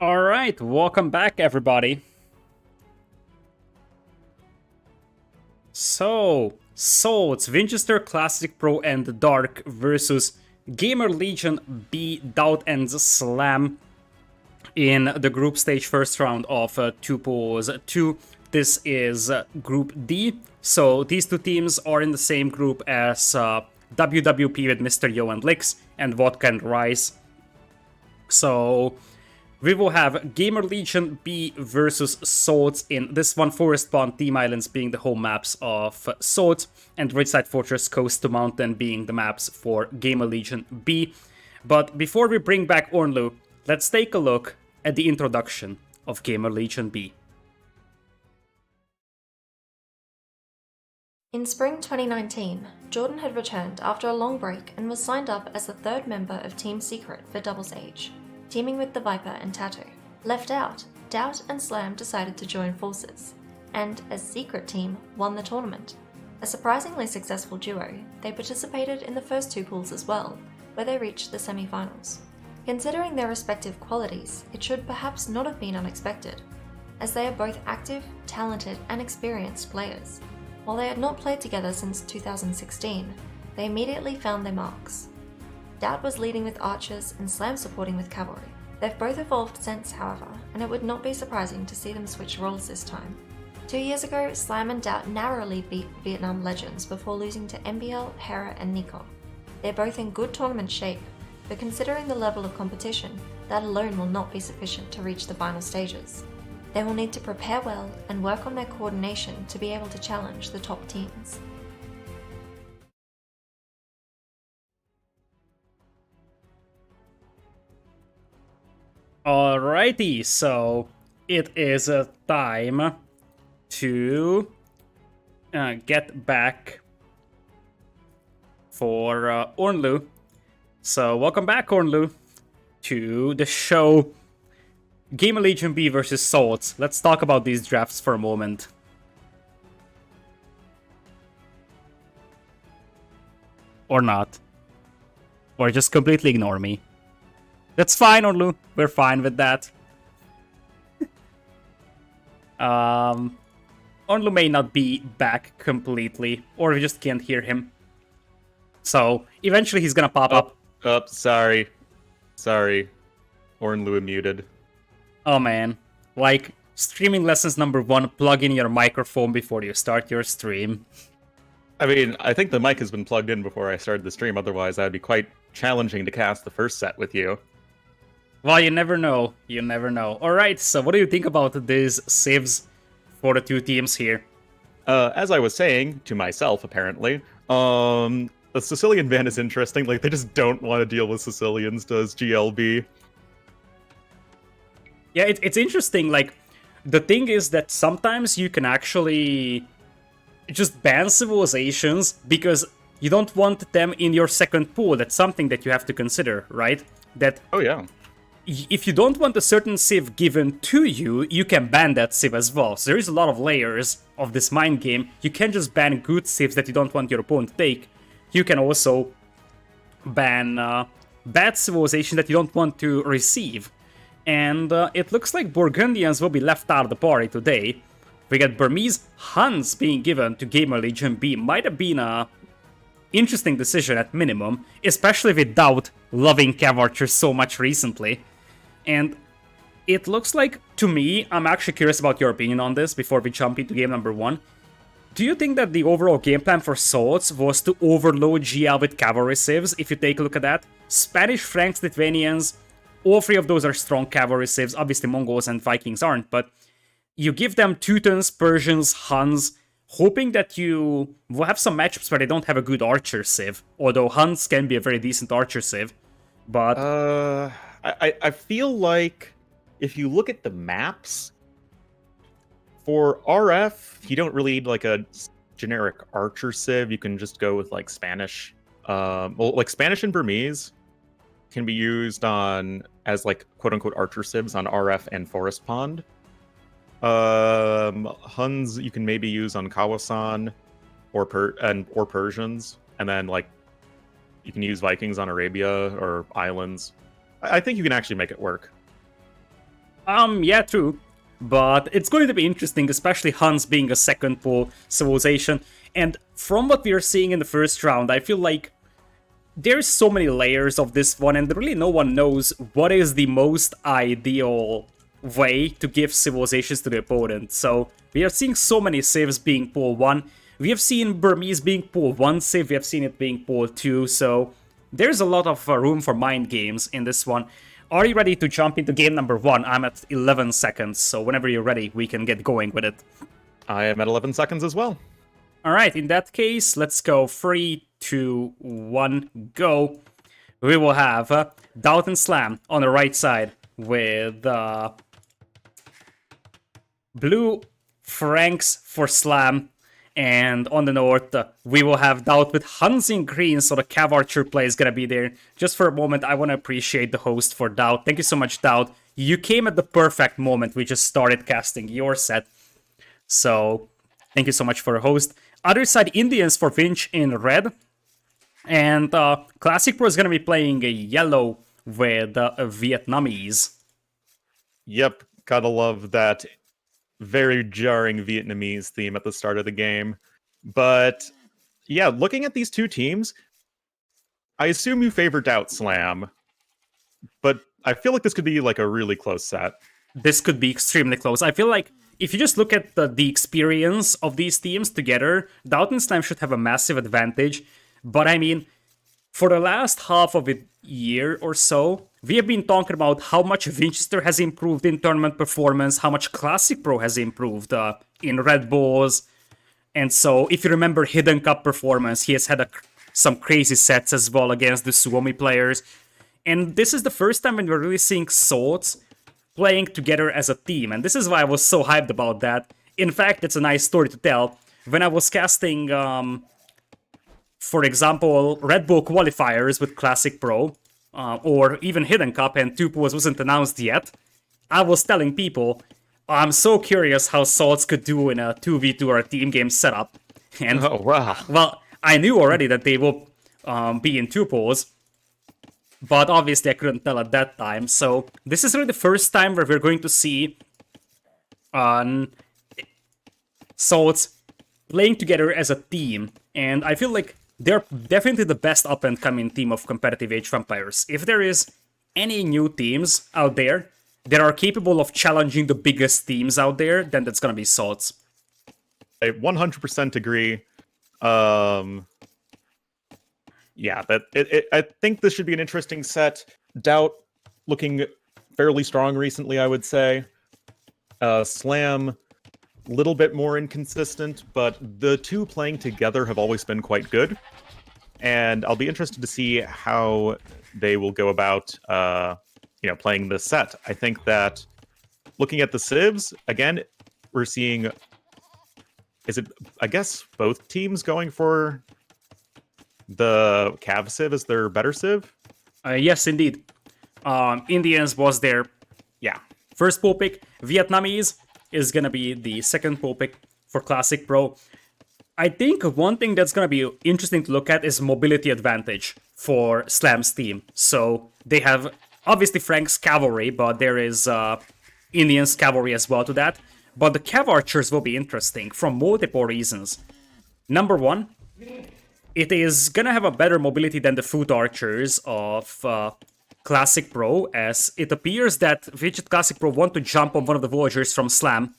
All right, welcome back, everybody. So it's Vinchester Classic Pro and Dark versus Gamer Legion B, DauT and Slam in the group stage first round of 2 pools 2. This is Group D. So these two teams are in the same group as WWP with Mr. Yo and Lix and Vodka and Rice. So we will have Gamer Legion B versus Swords in this one, Forest Pond Team Islands being the home maps of Swords, and Ridgeside Fortress Coast to Mountain being the maps for Gamer Legion B. But before we bring back Ornlu, let's take a look at the introduction of Gamer Legion B. In spring 2019, Jordan had returned after a long break and was signed up as the third member of Team Secret for Doubles Age, teaming with the Viper and Tattoo. Left out, DauT and Slam decided to join forces, and as Secret Team won the tournament. A surprisingly successful duo, they participated in the first two pools as well, where they reached the semi-finals. Considering their respective qualities, it should perhaps not have been unexpected, as they are both active, talented and experienced players. While they had not played together since 2016, they immediately found their marks. DauT was leading with archers and Slam supporting with cavalry. They've both evolved since, however, and it would not be surprising to see them switch roles this time. 2 years ago, Slam and DauT narrowly beat Vietnam Legends before losing to MBL, Hera and Nico. They're both in good tournament shape, but considering the level of competition, that alone will not be sufficient to reach the final stages. They will need to prepare well and work on their coordination to be able to challenge the top teams. Alrighty, so it is a time to get back for Ornlu. So welcome back, Ornlu, to the show. Gamer Legion B versus Swords. Let's talk about these drafts for a moment. Or not. Or just completely ignore me. That's fine, Ornlu. We're fine with that. Ornlu may not be back completely, or we just can't hear him. So, eventually he's gonna pop up. Sorry. Ornlu muted. Oh man. Like, streaming lessons number 1, plug in your microphone before you start your stream. I mean, I think the mic has been plugged in before I started the stream, otherwise that'd be quite challenging to cast the first set with you. Well, you never know. You never know. Alright, so what do you think about these civs for the two teams here? As I was saying, to myself, apparently, the Sicilian ban is interesting. Like, they just don't want to deal with Sicilians, does GLB. Yeah, it's interesting. Like, the thing is that sometimes you can actually just ban civilizations because you don't want them in your second pool. That's something that you have to consider, right? That Oh, yeah. if you don't want a certain civ given to you, you can ban that civ as well. So there is a lot of layers of this mind game. You can't just ban good civs that you don't want your opponent to take. You can also ban bad civilization that you don't want to receive. And it looks like Burgundians will be left out of the party today. We got Burmese Huns being given to Gamer Legion B. Might have been a interesting decision at minimum, especially with DauT loving Cav Archers so much recently. And it looks like, to me, I'm actually curious about your opinion on this before we jump into game number 1. Do you think that the overall game plan for Swords was to overload GL with cavalry civs, if you take a look at that? Spanish, Franks, Lithuanians, all three of those are strong cavalry civs. Obviously Mongols and Vikings aren't, but you give them Teutons, Persians, Huns, hoping that you will have some matchups where they don't have a good archer civ, although Huns can be a very decent archer civ, but... I feel like if you look at the maps, for RF, you don't really need like a generic archer civ. You can just go with like Spanish. Well, like Spanish and Burmese can be used on as like quote unquote archer civs on RF and Forest Pond. Huns you can maybe use on Kawasan or Persians, and then like you can use Vikings on Arabia or islands. I think you can actually make it work. Yeah, true. But it's going to be interesting, especially Hans being a second pull civilization. And from what we are seeing in the first round, I feel like there's so many layers of this one, and really no one knows what is the most ideal way to give civilizations to the opponent. So we are seeing so many civs being pull 1. We have seen Burmese being pull 1 civ, we have seen it being pull 2, so there's a lot of room for mind games in this one. Are you ready to jump into game number 1? I'm at 11 seconds, so whenever you're ready, we can get going with it. I am at 11 seconds as well. Alright, in that case, let's go 3, 2, 1, go. We will have DauT+Slam on the right side with blue Franks for Slam. And on the north, we will have DauT with Hans in green, so the Cav Archer play is gonna be there. Just for a moment, I want to appreciate the host for DauT. Thank you so much, DauT. You came at the perfect moment. We just started casting your set. So, thank you so much for the host. Other side, Indians for Vinch in red. And ClassicPro is gonna be playing a yellow with Vietnamese. Yep, gotta love that very jarring Vietnamese theme at the start of the game. But yeah, looking at these two teams, I assume you favor DauT+Slam, but I feel like this could be like a really close set. This could be extremely close. I feel like if you just look at the experience of these teams together, DauT+Slam should have a massive advantage. But I mean, for the last half of a year or so, we have been talking about how much Vinchester has improved in tournament performance, how much ClassicPro has improved in Red Bulls. And so, if you remember Hidden Cup performance, he has had some crazy sets as well against the Suomi players. And this is the first time when we're really seeing swords playing together as a team. And this is why I was so hyped about that. In fact, it's a nice story to tell. When I was casting, for example, Red Bull qualifiers with ClassicPro, or even Hidden Cup, and 2 pools wasn't announced yet, I was telling people, I'm so curious how swords could do in a 2v2 or a team game setup. And, oh, wow. Well, I knew already that they will be in 2 pools, but obviously I couldn't tell at that time. So this is really the first time where we're going to see swords playing together as a team, and I feel like they're definitely the best up-and-coming team of competitive Age vampires. If there is any new teams out there that are capable of challenging the biggest teams out there, then that's gonna be swords. I 100% agree. Yeah, I think this should be an interesting set. DauT looking fairly strong recently, I would say. Slam, little bit more inconsistent, but the two playing together have always been quite good. And I'll be interested to see how they will go about, playing this set. I think that looking at the civs, again, we're seeing, I guess both teams going for the Cav civ as their better civ? Yes, indeed. Indians was their, first pool pick. Vietnamese is gonna be the second pool pick for ClassicPro. I think one thing that's gonna be interesting to look at is mobility advantage for Slam's team. So they have obviously Frank's cavalry, but there is Indians cavalry as well to that. But the Cav Archers will be interesting for multiple reasons. Number one, it is gonna have a better mobility than the Foot Archers of ClassicPro, as it appears that ClassicPro want to jump on one of the villagers from Slam.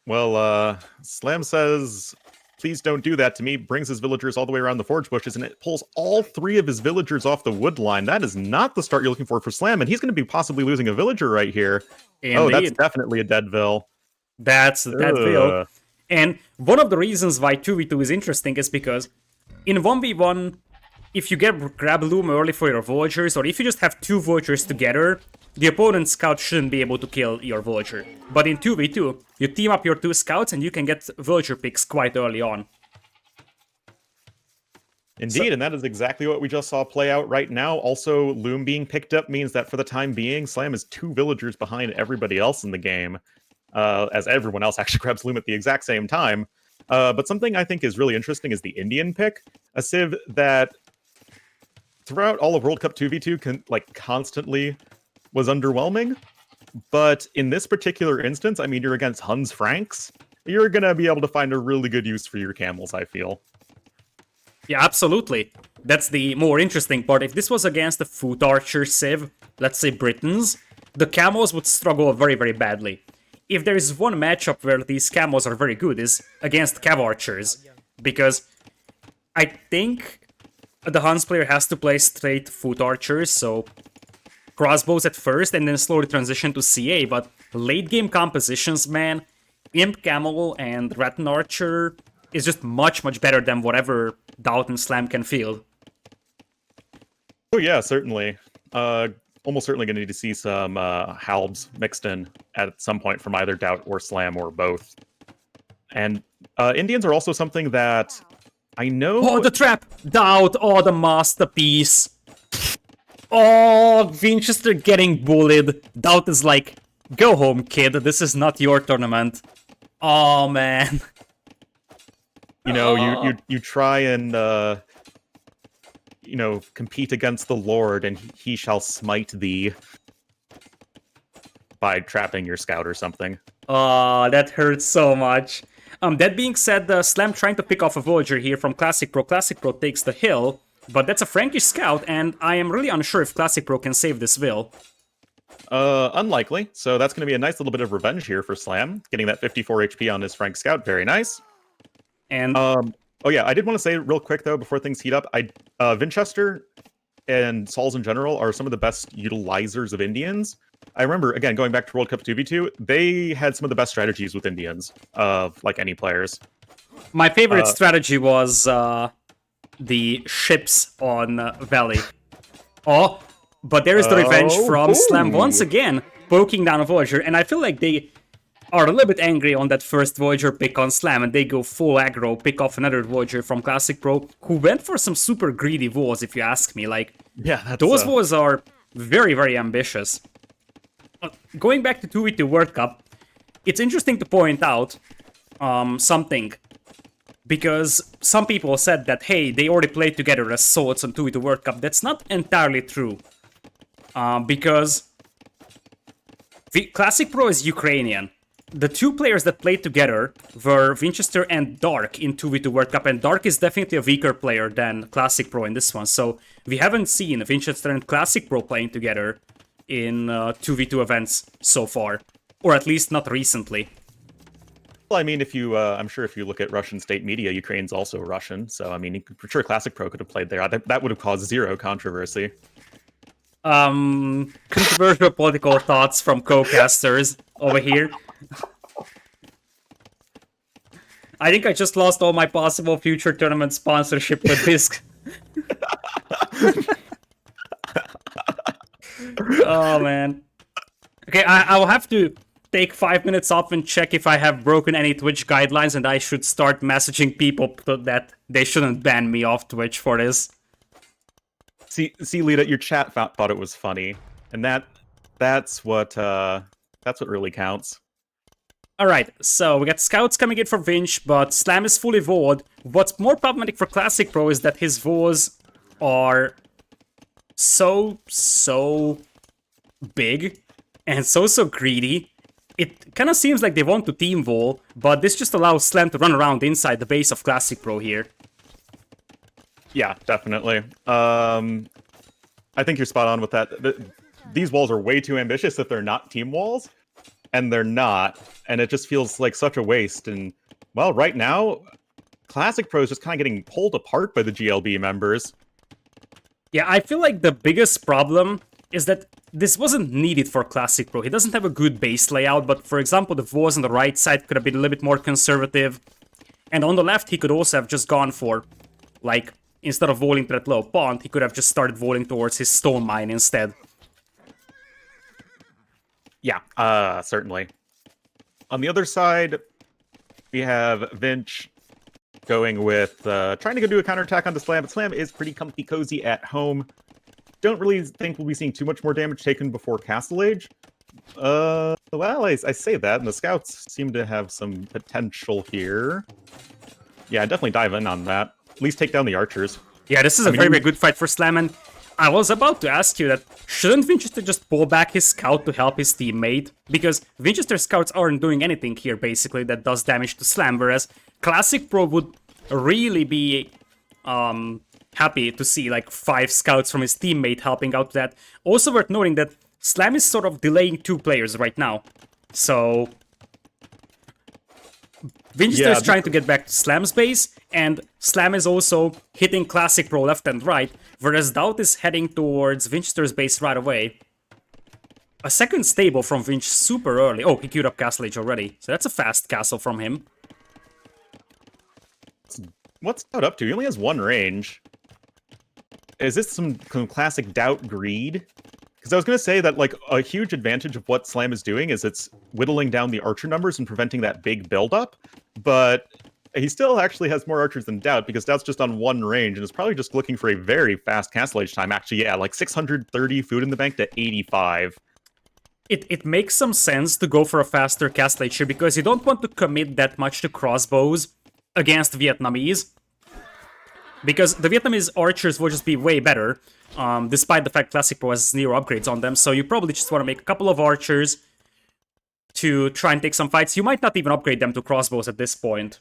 Well, Slam says, please don't do that to me, brings his villagers all the way around the forge bushes, and it pulls all 3 of his villagers off the wood line. That is not the start you're looking for Slam, and he's going to be possibly losing a villager right here. Indeed. Oh, that's definitely a Deadville. That's a Deadville. And one of the reasons why 2v2 is interesting is because in 1v1, if you grab Loom early for your villagers, or if you just have 2 villagers together, the opponent's scout shouldn't be able to kill your villager. But in 2v2, you team up your 2 scouts and you can get villager picks quite early on. Indeed, and that is exactly what we just saw play out right now. Also, Loom being picked up means that for the time being, Slam is 2 villagers behind everybody else in the game, as everyone else actually grabs Loom at the exact same time. But something I think is really interesting is the Indian pick, a civ that throughout all of World Cup 2v2 can constantly was underwhelming. But in this particular instance, I mean, you're against Huns Franks. You're going to be able to find a really good use for your camels, I feel. Yeah, absolutely. That's the more interesting part. If this was against the foot archer civ, let's say Britons, the camels would struggle very, very badly. If there is one matchup where these camels are very good is against cav archers, because I think the Huns player has to play straight foot archers, so crossbows at first and then slowly transition to CA, but late game compositions, man, Imp Camel and Rattan Archer is just much, much better than whatever DauT+Slam can field. Oh yeah, certainly. Almost certainly going to need to see some halbs mixed in at some point from either DauT or Slam or both. And Indians are also something that I know... Oh, the trap! DauT! Oh, the masterpiece! Oh, Vinchester getting bullied. DauT is like, go home, kid. This is not your tournament. Oh, man. You know, you try and... compete against the Lord, and he shall smite thee by trapping your scout or something. Oh, that hurts so much. That being said, Slam trying to pick off a Voyager here from Classic Pro. Classic Pro takes the hill, but that's a Frankish scout, and I am really unsure if Classic Pro can save this will. Unlikely. So that's going to be a nice little bit of revenge here for Slam, getting that 54 HP on his Frank scout. Very nice. And oh yeah, I did want to say real quick though, before things heat up, Vinchester and Sauls in general are some of the best utilizers of Indians. I remember, again, going back to World Cup 2v2, they had some of the best strategies with Indians of, like, any players. my favorite strategy was the ships on Valley. Oh, but there is the revenge from Slam once again, poking down a Voyager, and I feel like they are a little bit angry on that first Voyager pick on Slam, and they go full aggro, pick off another Voyager from Classic Pro, who went for some super greedy wars, if you ask me. Like, yeah, those wars are very, very ambitious. Going back to 2v2 World Cup, it's interesting to point out something, because some people said that, hey, they already played together as swords on 2v2 World Cup. That's not entirely true, because Classic Pro is Ukrainian. The two players that played together were Vinchester and Dark in 2v2 World Cup, and Dark is definitely a weaker player than Classic Pro in this one, so we haven't seen Vinchester and Classic Pro playing together in 2v2 events so far, or at least not recently. Well, I mean, if you, I'm sure if you look at Russian state media, Ukraine's also Russian, so I mean, for sure Classic Pro could have played there. That would have caused zero controversy. Controversial political thoughts from co-casters over here. I think I just lost all my possible future tournament sponsorship with this. Oh, man. Okay, I'll have to take 5 minutes off and check if I have broken any Twitch guidelines, and I should start messaging people that they shouldn't ban me off Twitch for this. See, Lita, your chat thought it was funny, and that's what really counts. Alright, so we got scouts coming in for Vinch, but Slam is fully Void. What's more problematic for Classic Pro is that his Vows are so big and so greedy. It kind of seems like they want to team Vol, but this just allows Slam to run around inside the base of Classic Pro here. Yeah, definitely. I think you're spot on with that. These walls are way too ambitious if they're not team walls, and they're not, and it just feels like such a waste. And, well, right now, Classic Pro is just kind of getting pulled apart by the GLB members. Yeah, I feel like the biggest problem is that this wasn't needed for Classic Pro. He doesn't have a good base layout, but for example, the Vows on the right side could have been a little bit more conservative. And on the left, he could also have just gone for, like, instead of voling to that low pond, he could have just started voling towards his stone mine instead. Yeah, certainly. On the other side, we have Vinch going with trying to go do a counterattack onto Slam, but Slam is pretty comfy cozy at home. Don't really think we'll be seeing too much more damage taken before Castle Age. Well, I say that, and the scouts seem to have some potential here. Yeah, definitely dive in on that. At least take down the archers. Yeah, this is a very good fight for Slam, and I was about to ask you that, shouldn't Vinchester just pull back his scout to help his teammate? Because Vinchester scouts aren't doing anything here, basically, that does damage to Slam, whereas Classic Pro would really be happy to see, like, 5 scouts from his teammate helping out that. Also worth noting that Slam is sort of delaying 2 players right now. So Vinchester is trying to get back to Slam's base, and Slam is also hitting Classic Pro left and right, whereas DauT is heading towards Vinchester's base right away. A second stable from Vinch super early. Oh, he queued up Castle Age already, so that's a fast castle from him. What's DauT up to? He only has 1 range. Is this some classic DauT greed? Because I was going to say that, like, a huge advantage of what Slam is doing is it's whittling down the archer numbers and preventing that big buildup. But he still actually has more archers than DauT, because DauT's just on 1 range and is probably just looking for a very fast Castle Age time. Actually, yeah, like 630 food in the bank to 85. It makes some sense to go for a faster Castle Age here, because you don't want to commit that much to crossbows against Vietnamese. Because the Vietnamese archers will just be way better, despite the fact Classic Pro has 0 upgrades on them, so you probably just want to make a couple of archers to try and take some fights. You might not even upgrade them to crossbows at this point.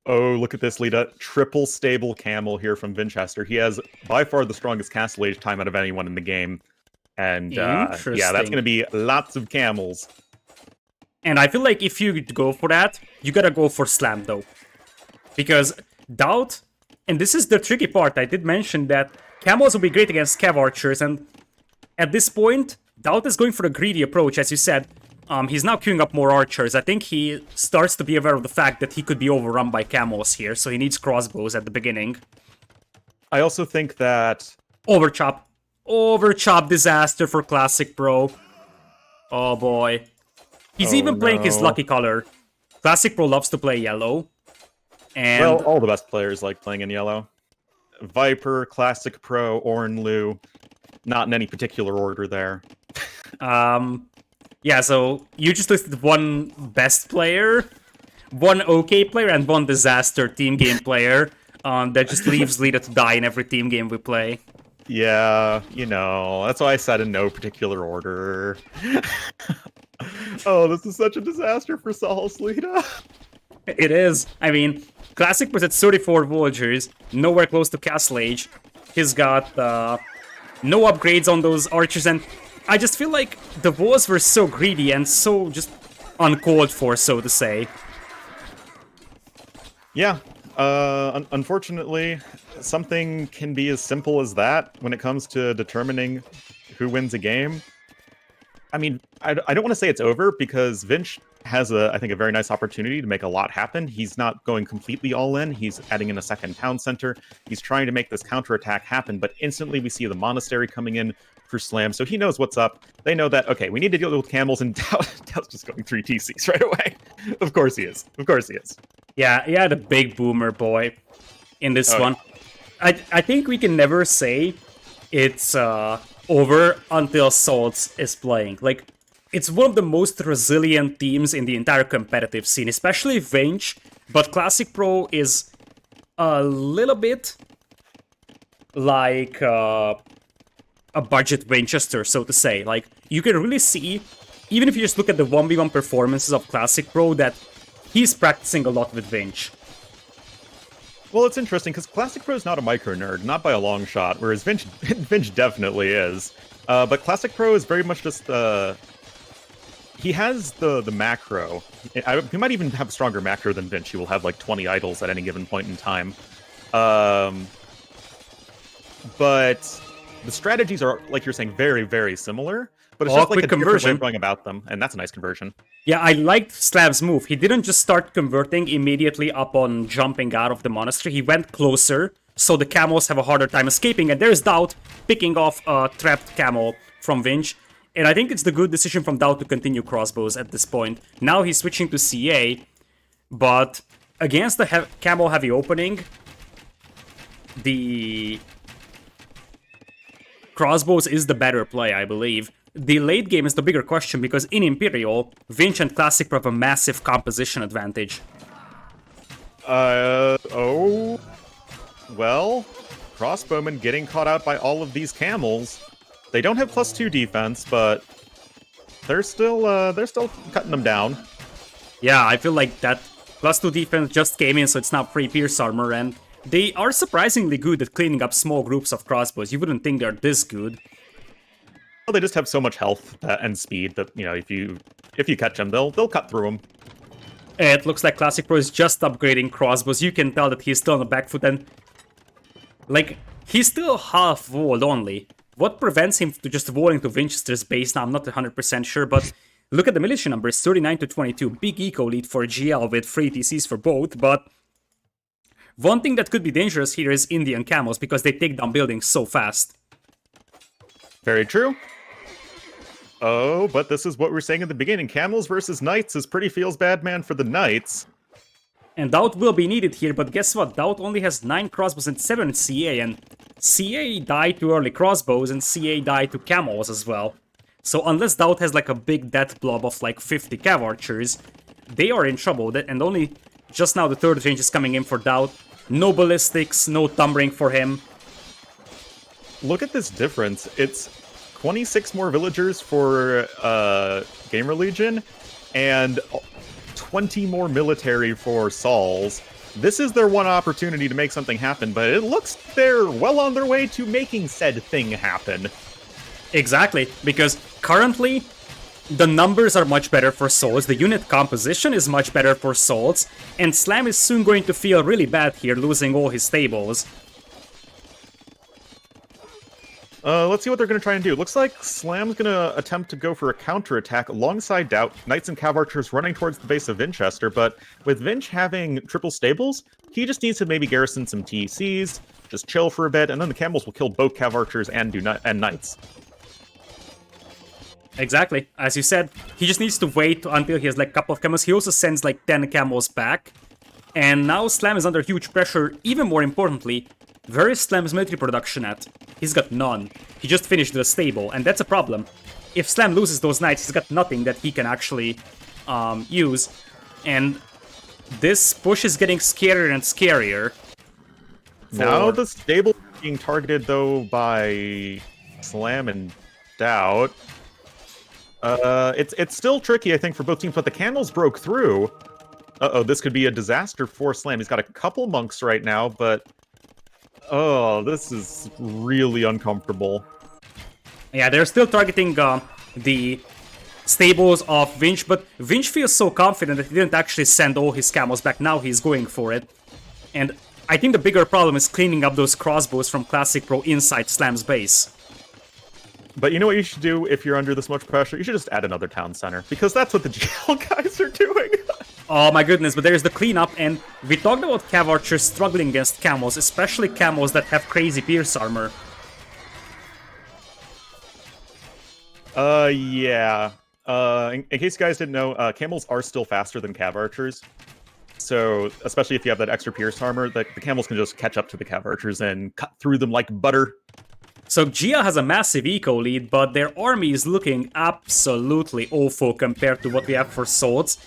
Oh, look at this, Lita. Triple stable camel here from Vinchester. He has by far the strongest Castle Age time out of anyone in the game. And yeah, that's going to be lots of camels. And I feel like if you go for that, you gotta go for Slam, though. Because DauT, and this is the tricky part, I did mention that camels will be great against cav archers, and at this point, DauT is going for a greedy approach, as you said. He's now queuing up more archers. I think he starts to be aware of the fact that he could be overrun by camels here, so he needs crossbows at the beginning. I also think that... Overchop. Overchop disaster for Classic Pro. Oh boy. He's even playing his lucky color. Classic Pro loves to play yellow. And well, all the best players like playing in yellow. Viper, Classic Pro, Ornlu. Not in any particular order there. Yeah, so you just listed 1 best player, 1 okay player, and 1 disaster team game player. That just leaves Lita to die in every team game we play. Yeah, you know, that's why I said in no particular order. Oh, this is such a disaster for Saul's Lita. It is. I mean, Classic was at 34 villagers, nowhere close to Castle Age. He's got no upgrades on those archers, and I just feel like the walls were so greedy and so just uncalled for, so to say. Yeah, unfortunately, something can be as simple as that when it comes to determining who wins a game. I mean, I don't want to say it's over, because Vinch has, I think, a very nice opportunity to make a lot happen. He's not going completely all in. He's adding in a second town center. He's trying to make this counterattack happen, but instantly we see the monastery coming in for Slam, so he knows what's up. They know that, okay, we need to deal with camels, and DauT's just going 3 TCs right away. Of course he is. Of course he is. Yeah, he had a big boomer, boy, in this one. Yeah. I think we can never say it's over until Salts is playing. Like, it's one of the most resilient teams in the entire competitive scene, especially Vinch, but Classic Pro is a little bit like a budget Vinchester, so to say. Like, you can really see, even if you just look at the 1v1 performances of Classic Pro, that he's practicing a lot with Vinch. Well, it's interesting, because Classic Pro is not a micro nerd, not by a long shot, whereas Vinch definitely is. But Classic Pro is very much just... he has the macro. He might even have a stronger macro than Vinch. He will have like 20 idols at any given point in time. But the strategies are, like you're saying, very, very similar. But it's just like a different way of going about them, and that's a nice conversion. Yeah, I liked Slav's move. He didn't just start converting immediately upon jumping out of the monastery. He went closer, so the camels have a harder time escaping. And there's DauT picking off a trapped camel from Vinch. And I think it's the good decision from DauT to continue crossbows at this point. Now he's switching to CA, but against the camel heavy opening, the crossbows is the better play, I believe. The late game is the bigger question, because in Imperial, Vinch and Classic Pro have a massive composition advantage. Well, crossbowmen getting caught out by all of these camels. They don't have +2 defense, but they're still cutting them down. Yeah, I feel like that +2 defense just came in, so it's now free pierce armor, and they are surprisingly good at cleaning up small groups of crossbows. You wouldn't think they're this good. Well, they just have so much health and speed that, you know, if you catch them, they'll cut through them. It looks like ClassicPro is just upgrading crossbows. You can tell that he's still on the back foot, and like, he's still half walled only. What prevents him to just walling to Vinchester's base now? I'm not 100% sure, but look at the militia numbers, 39 to 22. Big eco lead for GL with 3 TCs for both, but one thing that could be dangerous here is Indian camels, because they take down buildings so fast. Very true. Oh, but this is what we were saying at the beginning. Camels versus knights is pretty feels bad, man, for the knights. And DauT will be needed here, but guess what? DauT only has 9 crossbows and 7 CA, and CA died to early crossbows, and CA died to camels as well. So unless DauT has like a big death blob of like 50 cav archers, they are in trouble. And only just now the third range is coming in for DauT. No ballistics, no tumbling for him. Look at this difference. It's 26 more villagers for Gamer Legion, and 20 more military for Sauls. This is their one opportunity to make something happen, but it looks they're well on their way to making said thing happen. Exactly, because currently the numbers are much better for Souls, the unit composition is much better for Souls, and Slam is soon going to feel really bad here, losing all his stables. Let's see what they're going to try and do. Looks like Slam's going to attempt to go for a counterattack alongside DauT. Knights and Cav Archers running towards the base of Vinchester, but with Vinch having triple stables, he just needs to maybe garrison some TCs, just chill for a bit, and then the camels will kill both Cav Archers and Knights. Exactly. As you said, he just needs to wait until he has like a couple of camels. He also sends like 10 camels back. And now Slam is under huge pressure. Even more importantly, where is Slam's military production at? He's got none. He just finished the stable, and that's a problem. If Slam loses those knights, he's got nothing that he can actually use. And this push is getting scarier and scarier. Now the stable is being targeted, though, by Slam and DauT. It's still tricky, I think, for both teams, but the camels broke through. Uh-oh, this could be a disaster for Slam. He's got a couple monks right now, but oh, this is really uncomfortable. Yeah, they're still targeting the stables of Vinch, but Vinch feels so confident that he didn't actually send all his camels back. Now he's going for it. And I think the bigger problem is cleaning up those crossbows from ClassicPro inside Slam's base. But you know what you should do if you're under this much pressure? You should just add another town center, because that's what the GL guys are doing. Oh my goodness, but there's the cleanup, and we talked about Cav Archers struggling against camels, especially camels that have crazy pierce armor. Yeah. In case you guys didn't know, camels are still faster than Cav Archers. So, especially if you have that extra pierce armor, the camels can just catch up to the Cav Archers and cut through them like butter. So GL has a massive eco lead, but their army is looking absolutely awful compared to what we have for Swords.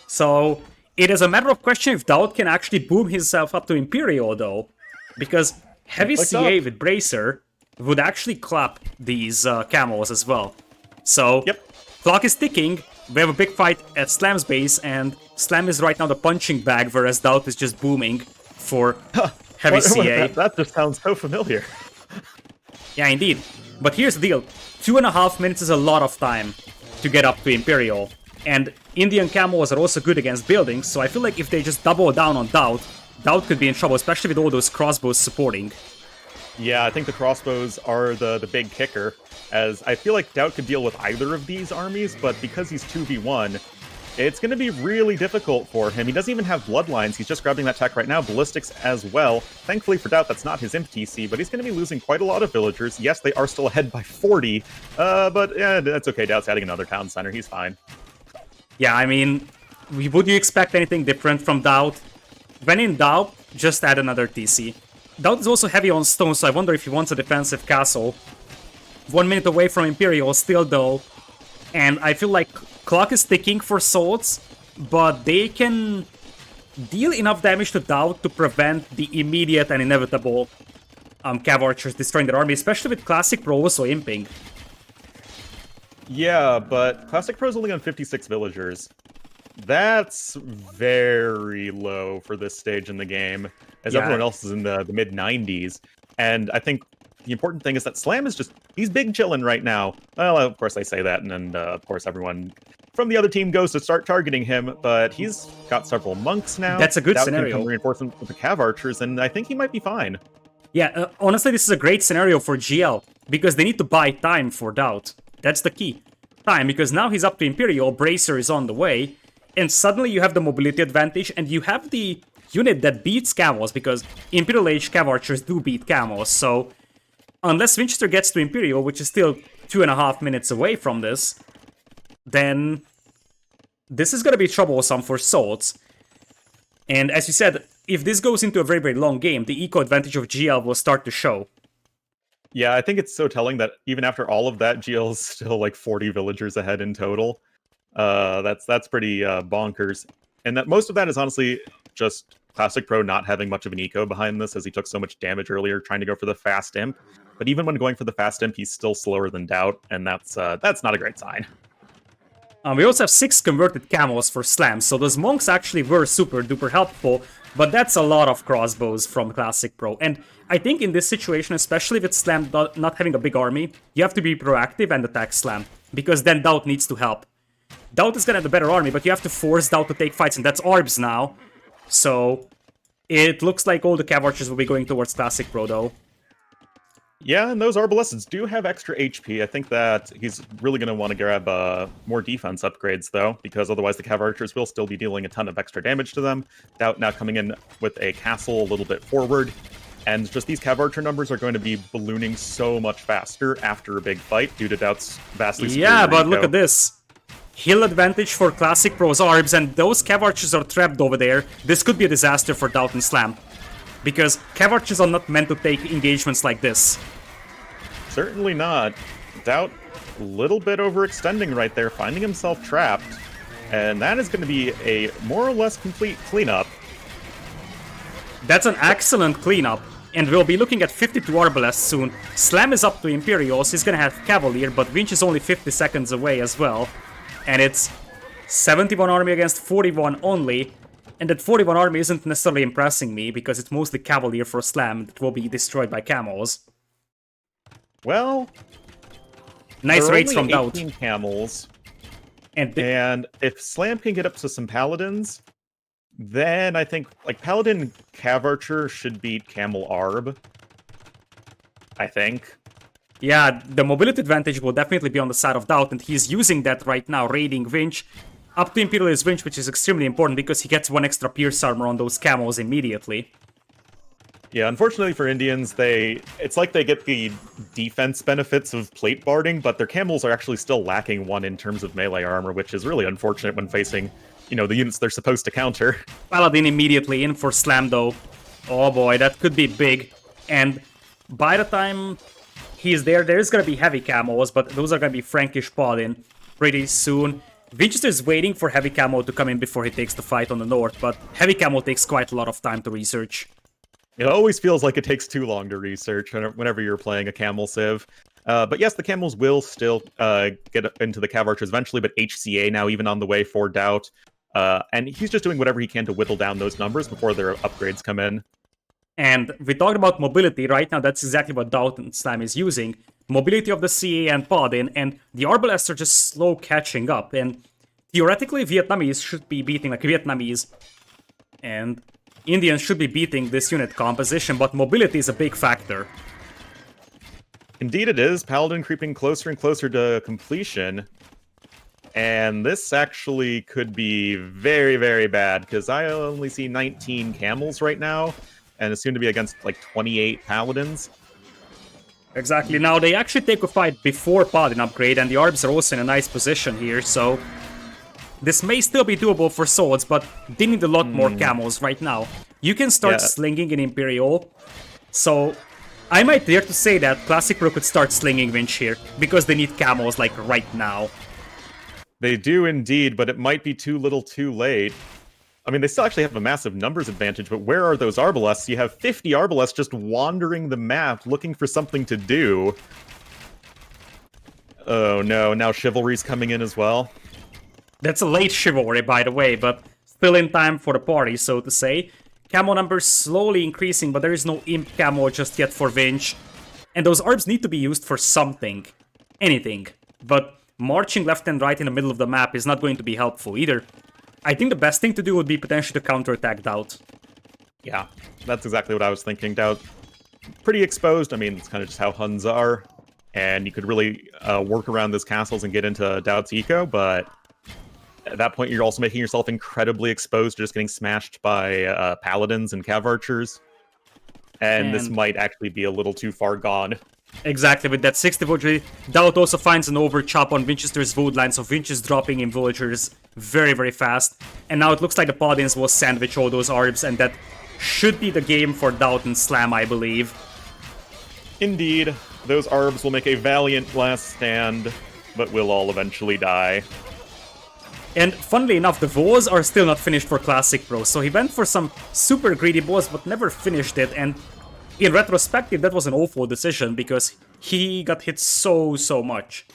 So it is a matter of question if DauT can actually boom himself up to Imperial, though. Because heavy CA with Bracer would actually clap these camels as well. So, yep. Clock is ticking, we have a big fight at Slam's base, and Slam is right now the punching bag, whereas DauT is just booming for heavy CA. That just sounds so familiar. Yeah, indeed. But here's the deal. 2.5 minutes is a lot of time to get up to Imperial. And Indian camels are also good against buildings, so I feel like if they just double down on DauT, DauT could be in trouble, especially with all those crossbows supporting. Yeah, I think the crossbows are the big kicker, as I feel like DauT could deal with either of these armies, but because he's 2v1, it's going to be really difficult for him. He doesn't even have bloodlines. He's just grabbing that tech right now. Ballistics as well. Thankfully for DauT, that's not his imp TC, but he's going to be losing quite a lot of villagers. Yes, they are still ahead by 40, but yeah, that's okay. DauT's adding another town center. He's fine. Yeah, I mean, would you expect anything different from DauT? When in doubt, just add another TC. DauT is also heavy on stone, so I wonder if he wants a defensive castle. 1 minute away from Imperial still, though. And I feel like clock is ticking for swords, but they can deal enough damage to DauT to prevent the immediate and inevitable Cav Archers destroying their army, especially with Classic Pro also imping. Yeah, but Classic Pro's only on 56 villagers. That's very low for this stage in the game, as everyone else is in the mid-90s. And I think the important thing is that Slam is just, he's big chillin' right now. Well, of course I say that, and then, of course, everyone from the other team goes to start targeting him, but he's got several monks now. That's a good DauT scenario. Can come reinforce him with the Cav Archers, and I think he might be fine. Yeah, honestly, this is a great scenario for GL, because they need to buy time for DauT. That's the key. Time, because now he's up to Imperial, Bracer is on the way, and suddenly you have the mobility advantage, and you have the unit that beats Camels, because Imperial Age Cav Archers do beat Camels, so unless Winchester gets to Imperial, which is still 2.5 minutes away from this, then this is gonna be troublesome for Swords. And as you said, if this goes into a very, very long game, the eco advantage of GL will start to show. Yeah, I think it's so telling that even after all of that, GL is still like 40 villagers ahead in total. That's pretty bonkers. And that most of that is honestly just Classic Pro not having much of an eco behind this, as he took so much damage earlier trying to go for the fast imp. But even when going for the fast imp, he's still slower than DauT, and that's not a great sign. We also have 6 converted Camels for Slam, so those monks actually were super duper helpful, but that's a lot of crossbows from Classic Pro. And I think in this situation, especially with Slam not having a big army, you have to be proactive and attack Slam, because then DauT needs to help. DauT is gonna have the better army, but you have to force DauT to take fights, and that's Arbs now. So it looks like all the Cav Archers will be going towards Classic Pro, though. Yeah, and those Arbalestants do have extra HP. I think that he's really going to want to grab more defense upgrades, though, because otherwise the Cav Archers will still be dealing a ton of extra damage to them. DauT now coming in with a castle a little bit forward, and just these Cav Archer numbers are going to be ballooning so much faster after a big fight due to DauT's vastly superior Yeah, but eco. look at this. Heal advantage for Classic Pro's Arbs, and those Cav Archers are trapped over there. This could be a disaster for DauT+Slam, because Cav Archers are not meant to take engagements like this. Certainly not. DauT a little bit overextending right there, finding himself trapped. And that is going to be a more or less complete cleanup. That's an excellent cleanup, and we'll be looking at 52 Arbalests soon. Slam is up to Imperials, he's gonna have Cavalier, but Winch is only 50 seconds away as well. And it's 71 army against 41 only, and that 41 army isn't necessarily impressing me, because it's mostly Cavalier for Slam that will be destroyed by Camels. Well, nice there are raids only from 18 DauT. camels, And if Slam can get up to some paladins, then I think like Paladin Cav Archer should beat Camel Arb. I think. yeah, the mobility advantage will definitely be on the side of DauT, and he's using that right now, raiding Winch. Up to Imperial is Winch, which is extremely important because he gets 1 extra pierce armor on those camels immediately. Yeah, unfortunately for Indians, it's like they get the defense benefits of plate barding, but their camels are actually still lacking 1 in terms of melee armor, which is really unfortunate when facing, the units they're supposed to counter. Paladin immediately in for Slam, though. Oh boy, that could be big. And by the time he's there's gonna be heavy camos, but those are gonna be Frankish Paladin pretty soon. Winchester is waiting for heavy camo to come in before he takes the fight on the north, but heavy camo takes quite a lot of time to research. It always feels like it takes too long to research whenever you're playing a camel civ. But yes, the camels will still get into the Cav Archers eventually, but HCA now even on the way for DauT. And he's just doing whatever he can to whittle down those numbers before their upgrades come in. And we talked about mobility. Right now, that's exactly what DauT+Slam is using. Mobility of the CA and Paladin, and the Arbalests are just slow catching up. And theoretically, Vietnamese should be beating, like Vietnamese, and Indians should be beating this unit composition, but mobility is a big factor. Indeed it is. Paladin creeping closer and closer to completion. And this actually could be very, very bad, because I only see 19 camels right now, and it's soon to be against like 28 paladins. Exactly. Now, they actually take a fight before Paladin upgrade, and the Arbs are also in a nice position here, so this may still be doable for Swords, but they need a lot more camels right now. You can start slinging in Imperial, so I might dare to say that Classic Pro could start slinging Winch here, because they need camels, like, right now. They do indeed, but it might be too little too late. I mean, they still actually have a massive numbers advantage, but where are those Arbalests? You have 50 Arbalests just wandering the map, looking for something to do. Oh no, now Chivalry's coming in as well. That's a late Chivalry, by the way, but still in time for the party, so to say. Camo numbers slowly increasing, but there is no Imp camo just yet for Vinch. And those Arbs need to be used for something. Anything. But marching left and right in the middle of the map is not going to be helpful either. I think the best thing to do would be potentially to counterattack DauT. Yeah, that's exactly what I was thinking. DauT, pretty exposed. I mean, it's kind of just how Huns are. And you could really work around those castles and get into DauT's eco, but at that point you're also making yourself incredibly exposed to just getting smashed by paladins and cav archers. And this might actually be a little too far gone. Exactly, with that 60 villager, DauT also finds an overchop on Vinchester's vote line, so Vinch is dropping in villagers very, very fast. And now it looks like the Paladins will sandwich all those Arbs, and that should be the game for DauT+Slam, I believe. Indeed, those Arbs will make a valiant last stand, but will all eventually die. And funnily enough, the Vols are still not finished for ClassicPro, so he went for some super greedy boss, but never finished it, and in retrospective, that was an awful decision, because he got hit so much.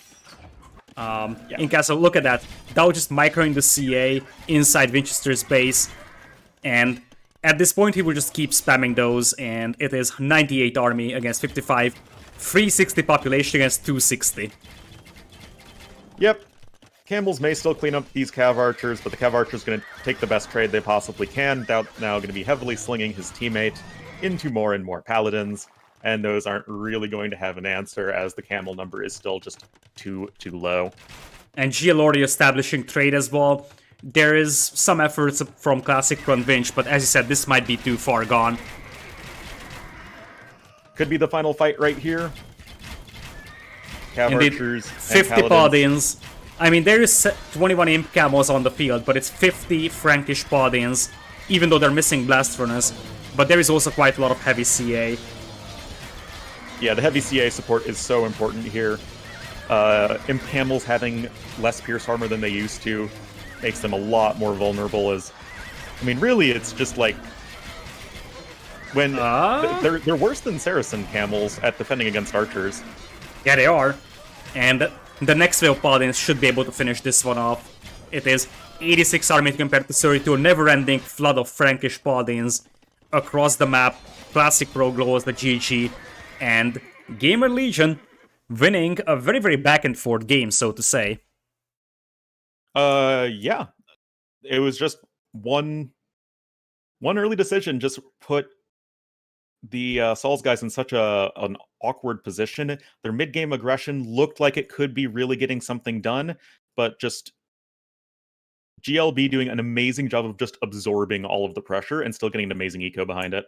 In Castle, look at that. DauT just microing the CA inside Vinchester's base, and at this point he will just keep spamming those, and it is 98 army against 55, 360 population against 260. Yep. Camels may still clean up these Cav Archers, but the Cav Archer's going to take the best trade they possibly can. DauT now going to be heavily slinging his teammate into more and more Paladins, and those aren't really going to have an answer as the camel number is still just too low. And GL already establishing trade as well. There is some efforts from ClassicPro and Vinch, but as you said, this might be too far gone. Could be the final fight right here. Cav Indeed, Archers 50 Paladins. I mean, there is 21 Imp camos on the field, but it's 50 Frankish Paladins, even though they're missing Blast Furnace. But there is also quite a lot of heavy CA. Yeah, the heavy CA support is so important here. Imp camels having less pierce armor than they used to makes them a lot more vulnerable. I mean, really, it's just like when they're worse than Saracen camels at defending against archers. Yeah, they are. And the next wave of Paladins should be able to finish this one off. It is 86 army compared to 32, a never-ending flood of Frankish Paladins across the map. ClassicPro glows the GG, and Gamer Legion winning a very, very back-and-forth game, so to say. Yeah. It was just one early decision just put the Souls guys in such an awkward position. Their mid-game aggression looked like it could be really getting something done, but just GLB doing an amazing job of just absorbing all of the pressure and still getting an amazing eco behind it.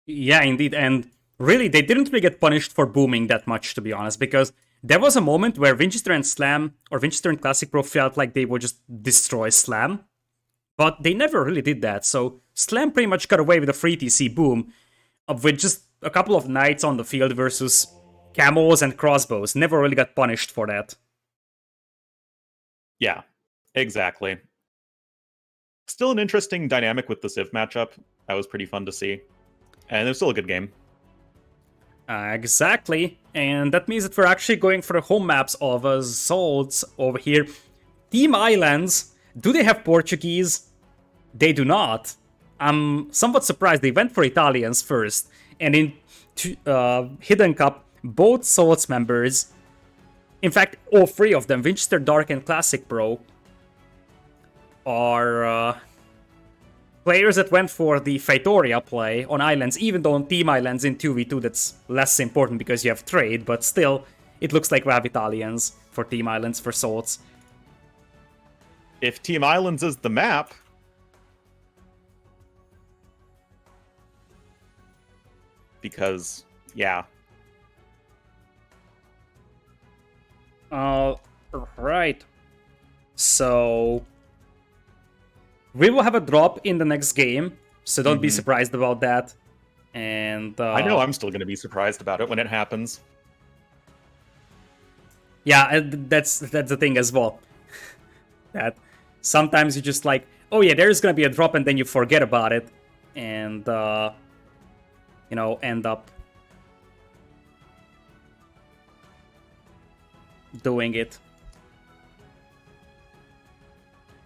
Yeah, indeed, and really, they didn't really get punished for booming that much, to be honest, because there was a moment where Vinchester and Slam, or Vinchester and ClassicPro felt like they would just destroy Slam, but they never really did that, so Slam pretty much got away with a free TC boom, with just a couple of knights on the field versus camos and crossbows. Never really got punished for that. Yeah, exactly. Still an interesting dynamic with the Civ matchup. That was pretty fun to see. And it was still a good game. Exactly. And that means that we're actually going for the home maps of Zolds over here. Team Islands, do they have Portuguese? They do not. I'm somewhat surprised they went for Italians first. And in Hidden Cup, both Souls members, in fact, all three of them, Vinchester, Dark, and ClassicPro, are players that went for the Faitoria play on Islands, even though on Team Islands in 2v2 that's less important because you have trade, but still, it looks like we have Italians for Team Islands for Souls. If Team Islands is the map, because, yeah. Right. So we will have a drop in the next game, so don't be surprised about that. And I know I'm still going to be surprised about it when it happens. Yeah, that's the thing as well. That sometimes you just like, oh yeah, there's gonna be a drop and then you forget about it. And, you know, end up doing it.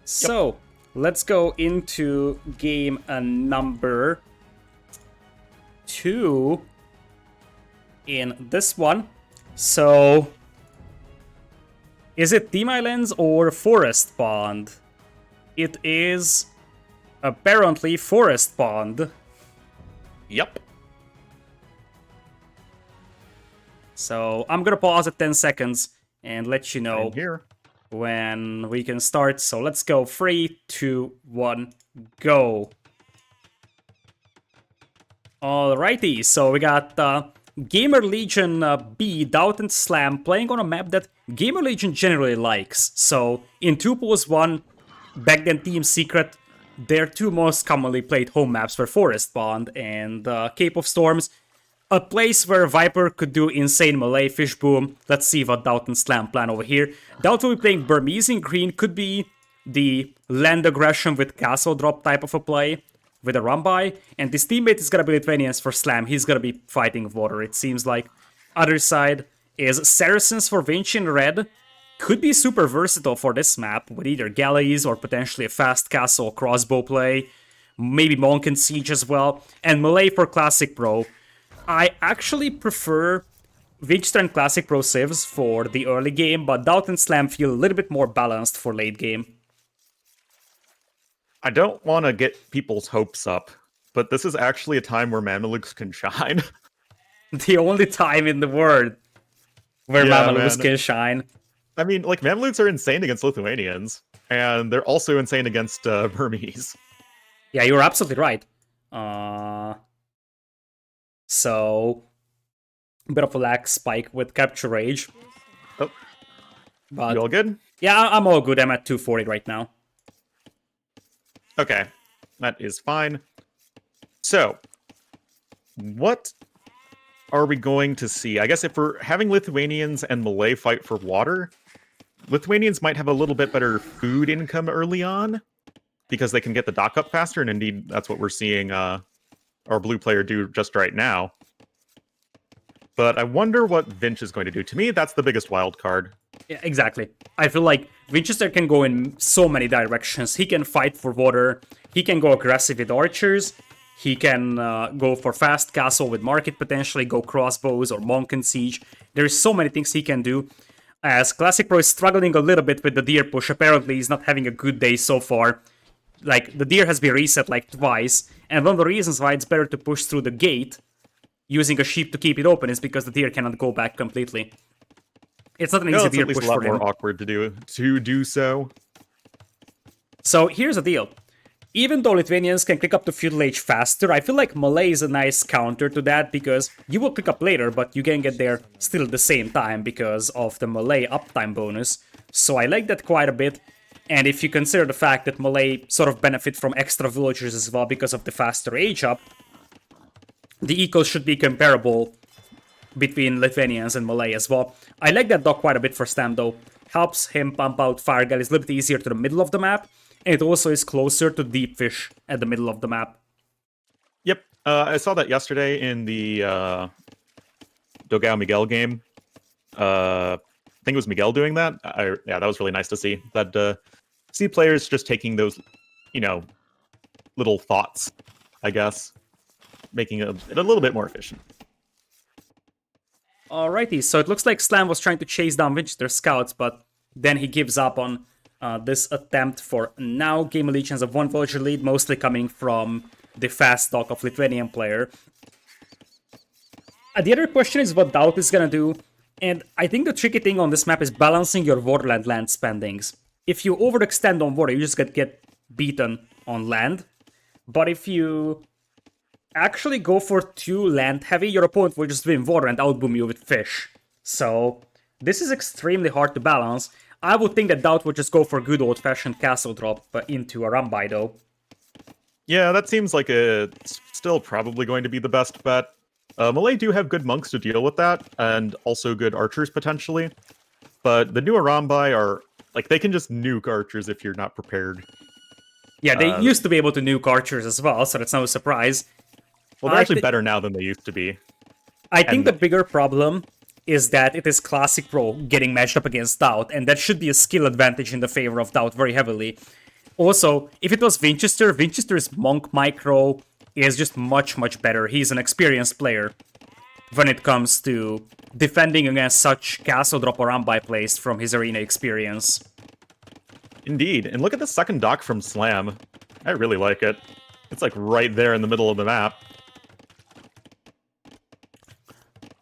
So, let's go into game number 2 in this one. So, is it Team Islands or Forest Pond? It is apparently Forest Pond. Yep. So, I'm gonna pause at 10 seconds and let you know Same here. when we can start. So let's go. 3, 2, 1, go. Alrighty, so we got Gamer Legion B, DauT+Slam, playing on a map that Gamer Legion generally likes. So in 2+1, back then Team Secret, their two most commonly played home maps were Forest Pond and Cape of Storms. A place where Viper could do insane melee fish boom. Let's see what DauT+Slam plan over here. DauT will be playing Burmese in green, could be the land aggression with castle drop type of a play with a run-by. And his teammate is gonna be Lithuanians for Slam. He's gonna be fighting water, it seems like. Other side is Saracens for Vinci in red. Could be super versatile for this map with either galleys or potentially a fast castle crossbow play. Maybe Monk and Siege as well. And melee for ClassicPro. I actually prefer Vinchester and ClassicPro civs for the early game, but DauT+Slam feel a little bit more balanced for late game. I don't want to get people's hopes up, but this is actually a time where Mamelukes can shine. The only time in the world where Yeah, Mamelukes man. can shine. I mean, like, Mamelukes are insane against Lithuanians, and they're also insane against Burmese. Yeah, you're absolutely right. So, a bit of a lag spike with Capture Rage. Oh, But you all good? yeah, I'm all good. I'm at 240 right now. Okay, that is fine. So, what are we going to see? I guess if we're having Lithuanians and Malay fight for water, Lithuanians might have a little bit better food income early on because they can get the dock up faster, and indeed that's what we're seeing our blue player do just right now. But I wonder what Vinch is going to do. To me, that's the biggest wild card. Yeah, exactly. I feel like Vinchester can go in so many directions. He can fight for water. He can go aggressive with archers. He can go for fast castle with market potentially, go crossbows or monk and siege. There's so many things he can do. As ClassicPro is struggling a little bit with the deer push. Apparently, he's not having a good day so far. Like, the deer has been reset like twice. And one of the reasons why it's better to push through the gate using a sheep to keep it open is because the deer cannot go back completely. It's not an easy It's deer at least push a lot for him. more awkward to do so. So here's the deal. Even though Lithuanians can click up to feudal age faster, I feel like Malay is a nice counter to that because you will click up later, but you can get there still at the same time because of the Malay uptime bonus. So I like that quite a bit. And if you consider the fact that Malay sort of benefit from extra villagers as well because of the faster age up, the equals should be comparable between Lithuanians and Malay as well. I like that dock quite a bit for Stam though. Helps him pump out fire galleys a little bit easier to the middle of the map. And it also is closer to deep fish at the middle of the map. Yep, I saw that yesterday in the Dogao Miguel game. I think it was Miguel doing that. Yeah, that was really nice to see. That see players just taking those, little thoughts, I guess, making it a little bit more efficient. Alrighty, so it looks like Slam was trying to chase down Vinchester scouts, but then he gives up on this attempt for now. Game Allegiance of one villager lead, mostly coming from the fast dock of Lithuanian player. The other question is what DauT is gonna do, and I think the tricky thing on this map is balancing your waterland land spendings. If you overextend on water, you just get beaten on land, but if you actually go for too land heavy, your opponent will just win water and outboom you with fish. So this is extremely hard to balance. I would think that DauT would just go for good old-fashioned castle drop into a run-by though. Yeah, that seems like it's still probably going to be the best bet. Malay do have good monks to deal with that, and also good archers potentially. But the new Arambai are, like, they can just nuke archers if you're not prepared. Yeah, they used to be able to nuke archers as well, so that's no surprise. Well, they're actually better now than they used to be. I think the bigger problem is that it is Classic Pro getting matched up against DauT, and that should be a skill advantage in the favor of DauT very heavily. Also, if it was Vinchester, Vinchester's Monk Micro is just much, much better. He's an experienced player when it comes to defending against such castle drop or unbuy plays from his arena experience. Indeed, and look at the second dock from Slam. I really like it. It's like right there in the middle of the map.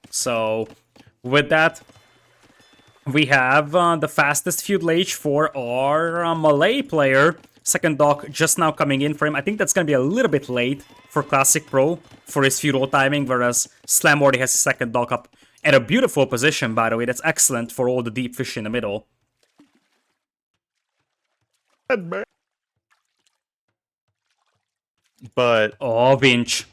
So, with that, we have the fastest feudal age for our Malay player. Second dock just now coming in for him. I think that's going to be a little bit late for Classic Pro for his feudal timing, whereas Slam already has his second dock up. And a beautiful position, by the way. That's excellent for all the deep fish in the middle. But... Oh, Vinch.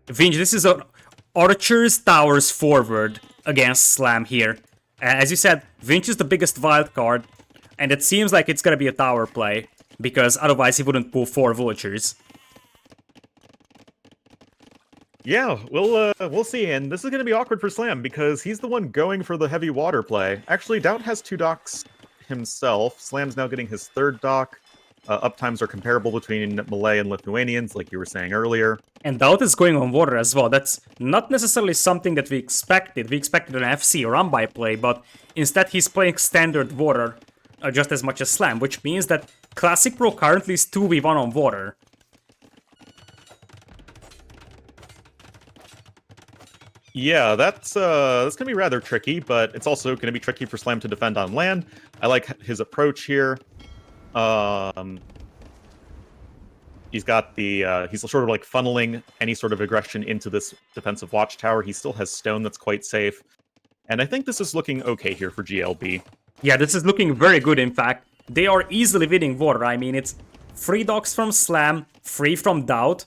Vinch, this is a Archers Towers forward against Slam here. As you said, Vinch is the biggest wild card, and it seems like it's gonna be a tower play, because otherwise he wouldn't pull 4 Vultures. Yeah, we'll see, and this is going to be awkward for Slam, because he's the one going for the heavy water play. Actually, DauT has 2 docks himself. Slam's now getting his 3rd dock. Uptimes are comparable between Malay and Lithuanians, like you were saying earlier. And DauT is going on water as well. That's not necessarily something that we expected. We expected an FC or unbuy play, but instead he's playing standard water just as much as Slam, which means that Classic Pro currently is 2v1 on water. Yeah, that's gonna be rather tricky, but it's also gonna be tricky for Slam to defend on land. I like his approach here. He's got the he's sort of like funneling any sort of aggression into this defensive watchtower. He still has stone that's quite safe, and I think this is looking okay here for GLB. Yeah, this is looking very good. In fact, they are easily winning water. I mean, it's 3 docks from Slam, 3 from DauT.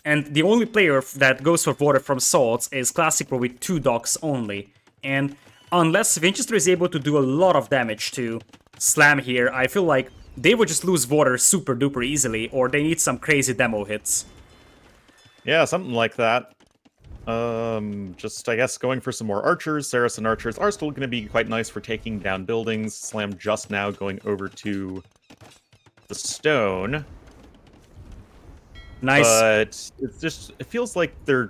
And the only player that goes for water from Salts is Classic Pro with 2 docks only. And unless Vinchester is able to do a lot of damage to Slam here, I feel like they would just lose water super duper easily, or they need some crazy demo hits. Yeah, something like that. Just, I guess, going for some more archers. Saracen archers are still going to be quite nice for taking down buildings. Slam just now going over to the stone. Nice. But it feels like the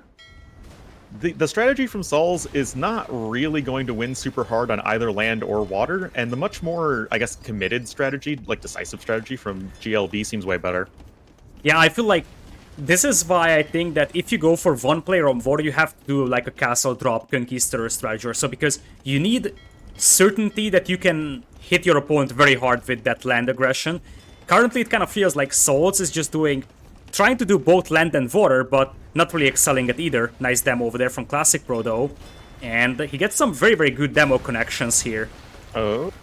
strategy from Sauls is not really going to win super hard on either land or water, and the much more, I guess, committed strategy, like decisive strategy from GLB seems way better. Yeah, I feel like this is why I think that if you go for one player on water, you have to do like a castle drop conquistador strategy or so, because you need certainty that you can hit your opponent very hard with that land aggression. Currently, it kind of feels like Sauls is just trying to do both land and water, but not really excelling at either. Nice demo over there from Classic Pro, though. And he gets some very, very good demo connections here. Oh,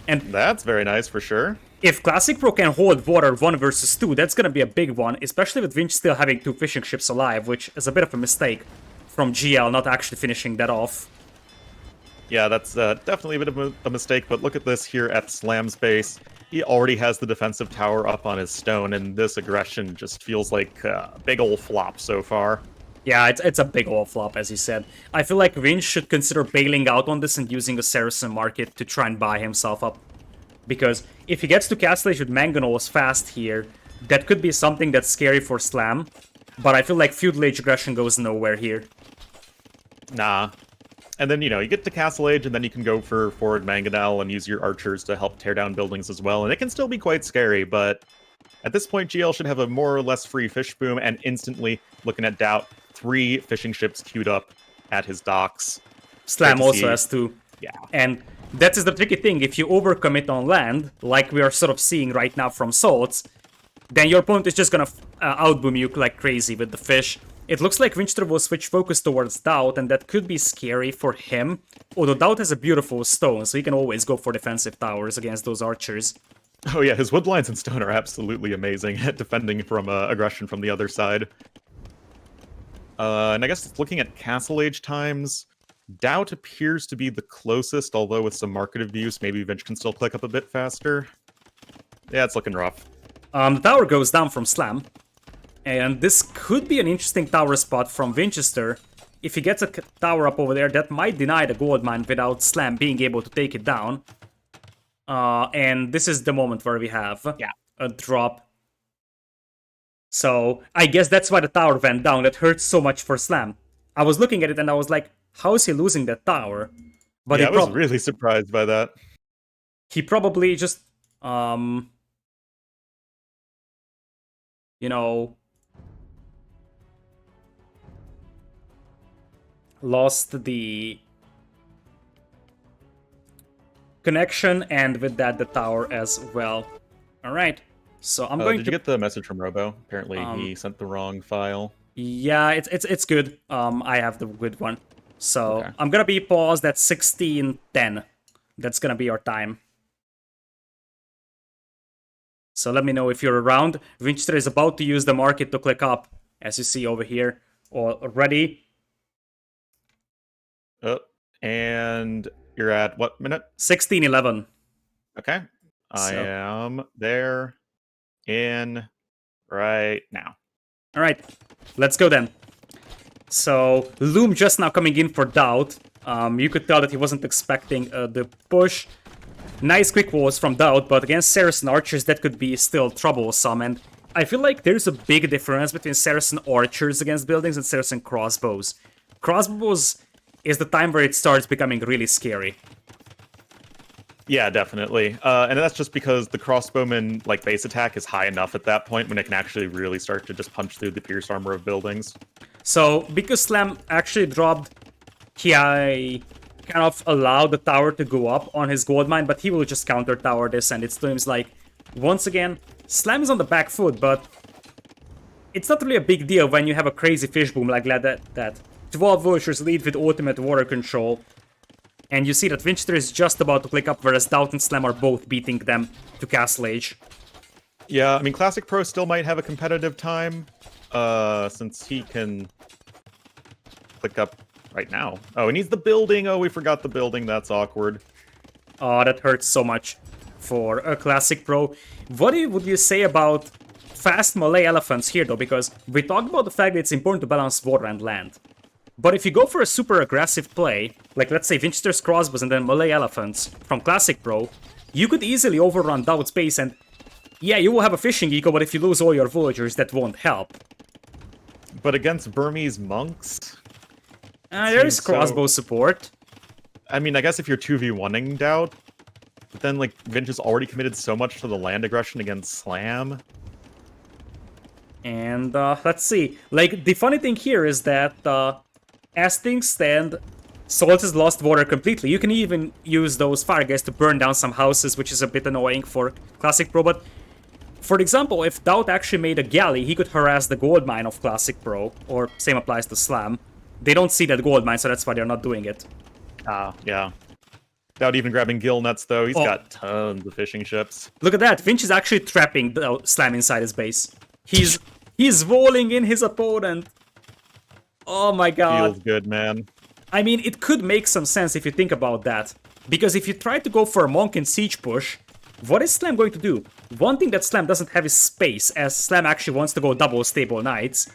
and that's very nice for sure. If Classic Pro can hold water 1 versus 2, that's gonna be a big one, especially with Vinch still having 2 fishing ships alive, which is a bit of a mistake from GL not actually finishing that off. Yeah, that's definitely a bit of a mistake, but look at this here at Slam's base. He already has the defensive tower up on his stone, and this aggression just feels like a big ol' flop so far. Yeah, it's a big ol' flop, as you said. I feel like Vinch should consider bailing out on this and using a Saracen market to try and buy himself up. Because if he gets to Castle Age with Mangonels fast here, that could be something that's scary for Slam. But I feel like Feudal Age aggression goes nowhere here. Nah. And then, you get to Castle Age, and then you can go for forward Mangonel and use your archers to help tear down buildings as well. And it can still be quite scary, but at this point, GL should have a more or less free fish boom, and instantly, looking at DauT, 3 fishing ships queued up at his docks. Slam also has 2. Yeah. And that is the tricky thing. If you overcommit on land, like we are sort of seeing right now from Salts, then your opponent is just gonna outboom you like crazy with the fish. It looks like Vinchester will switch focus towards DauT, and that could be scary for him. Although DauT has a beautiful stone, so he can always go for defensive towers against those archers. Oh yeah, his wood lines and stone are absolutely amazing at defending from aggression from the other side. And I guess looking at Castle Age times, DauT appears to be the closest, although with some market abuse, maybe Vinch can still click up a bit faster. Yeah, it's looking rough. The tower goes down from Slam. And this could be an interesting tower spot from Vinchester. If he gets a tower up over there, that might deny the gold mine without Slam being able to take it down. And this is the moment where we have a drop. So I guess that's why the tower went down. That hurts so much for Slam. I was looking at it and I was like, how is he losing that tower? But yeah, I was really surprised by that. He probably just, you know, lost the connection, and with that the tower as well. All right, so I'm going to... Did you get the message from Robo? Apparently he sent the wrong file. Yeah, it's good. I have the good one. So okay. I'm gonna be paused at 16:10. That's gonna be our time. So let me know if you're around. Vinchester is about to use the market to click up, as you see over here already. Oh, and you're at what minute? 16:11. Okay. I am there in right now. All right, let's go then. So Loom just now coming in for DauT. You could tell that he wasn't expecting the push. Nice quick walls from DauT, but against Saracen archers that could be still troublesome. And I feel like there's a big difference between Saracen archers against buildings and Saracen crossbows. Crossbows is the time where it starts becoming really scary. Yeah, definitely. And that's just because the crossbowman like base attack is high enough at that point when it can actually really start to just punch through the pierce armor of buildings. So, because Slam actually dropped, he kind of allowed the tower to go up on his gold mine, but he will just counter tower this, and it seems like, once again, Slam is on the back foot, but it's not really a big deal when you have a crazy fish boom like that 12 vultures lead with ultimate water control, and you see that Vinchester is just about to click up, whereas DauT and Slam are both beating them to Castle Age. Yeah, I mean, ClassicPro still might have a competitive time, since he can click up right now. Oh, he needs the building. Oh, we forgot the building. That's awkward. Oh, that hurts so much for a ClassicPro. What would you say about fast melee elephants here, though? Because we talked about the fact that it's important to balance water and land. But if you go for a super aggressive play, like let's say Vinchester's crossbows and then melee elephants from ClassicPro, you could easily overrun DauT's base, and yeah, you will have a fishing eco, but if you lose all your villagers, that won't help. But against Burmese monks... there is crossbow support. I mean, I guess if you're 2v1ing DauT, but then, like, Vinch has already committed so much to the land aggression against Slam. And, let's see. Like, the funny thing here is that, as things stand, Salt has lost water completely. You can even use those fire guys to burn down some houses, which is a bit annoying for ClassicPro, but for example, if DauT actually made a galley, he could harass the gold mine of ClassicPro, or same applies to Slam. They don't see that gold mine, so that's why they're not doing it. Yeah. Without even grabbing gill nuts, though, he's got tons of fishing ships. Look at that, Vinch is actually trapping the Slam inside his base. He's walling in his opponent. Oh my god. Feels good, man. I mean, it could make some sense if you think about that. Because if you try to go for a Monk and Siege push, what is Slam going to do? One thing that Slam doesn't have is space, as Slam actually wants to go double stable knights.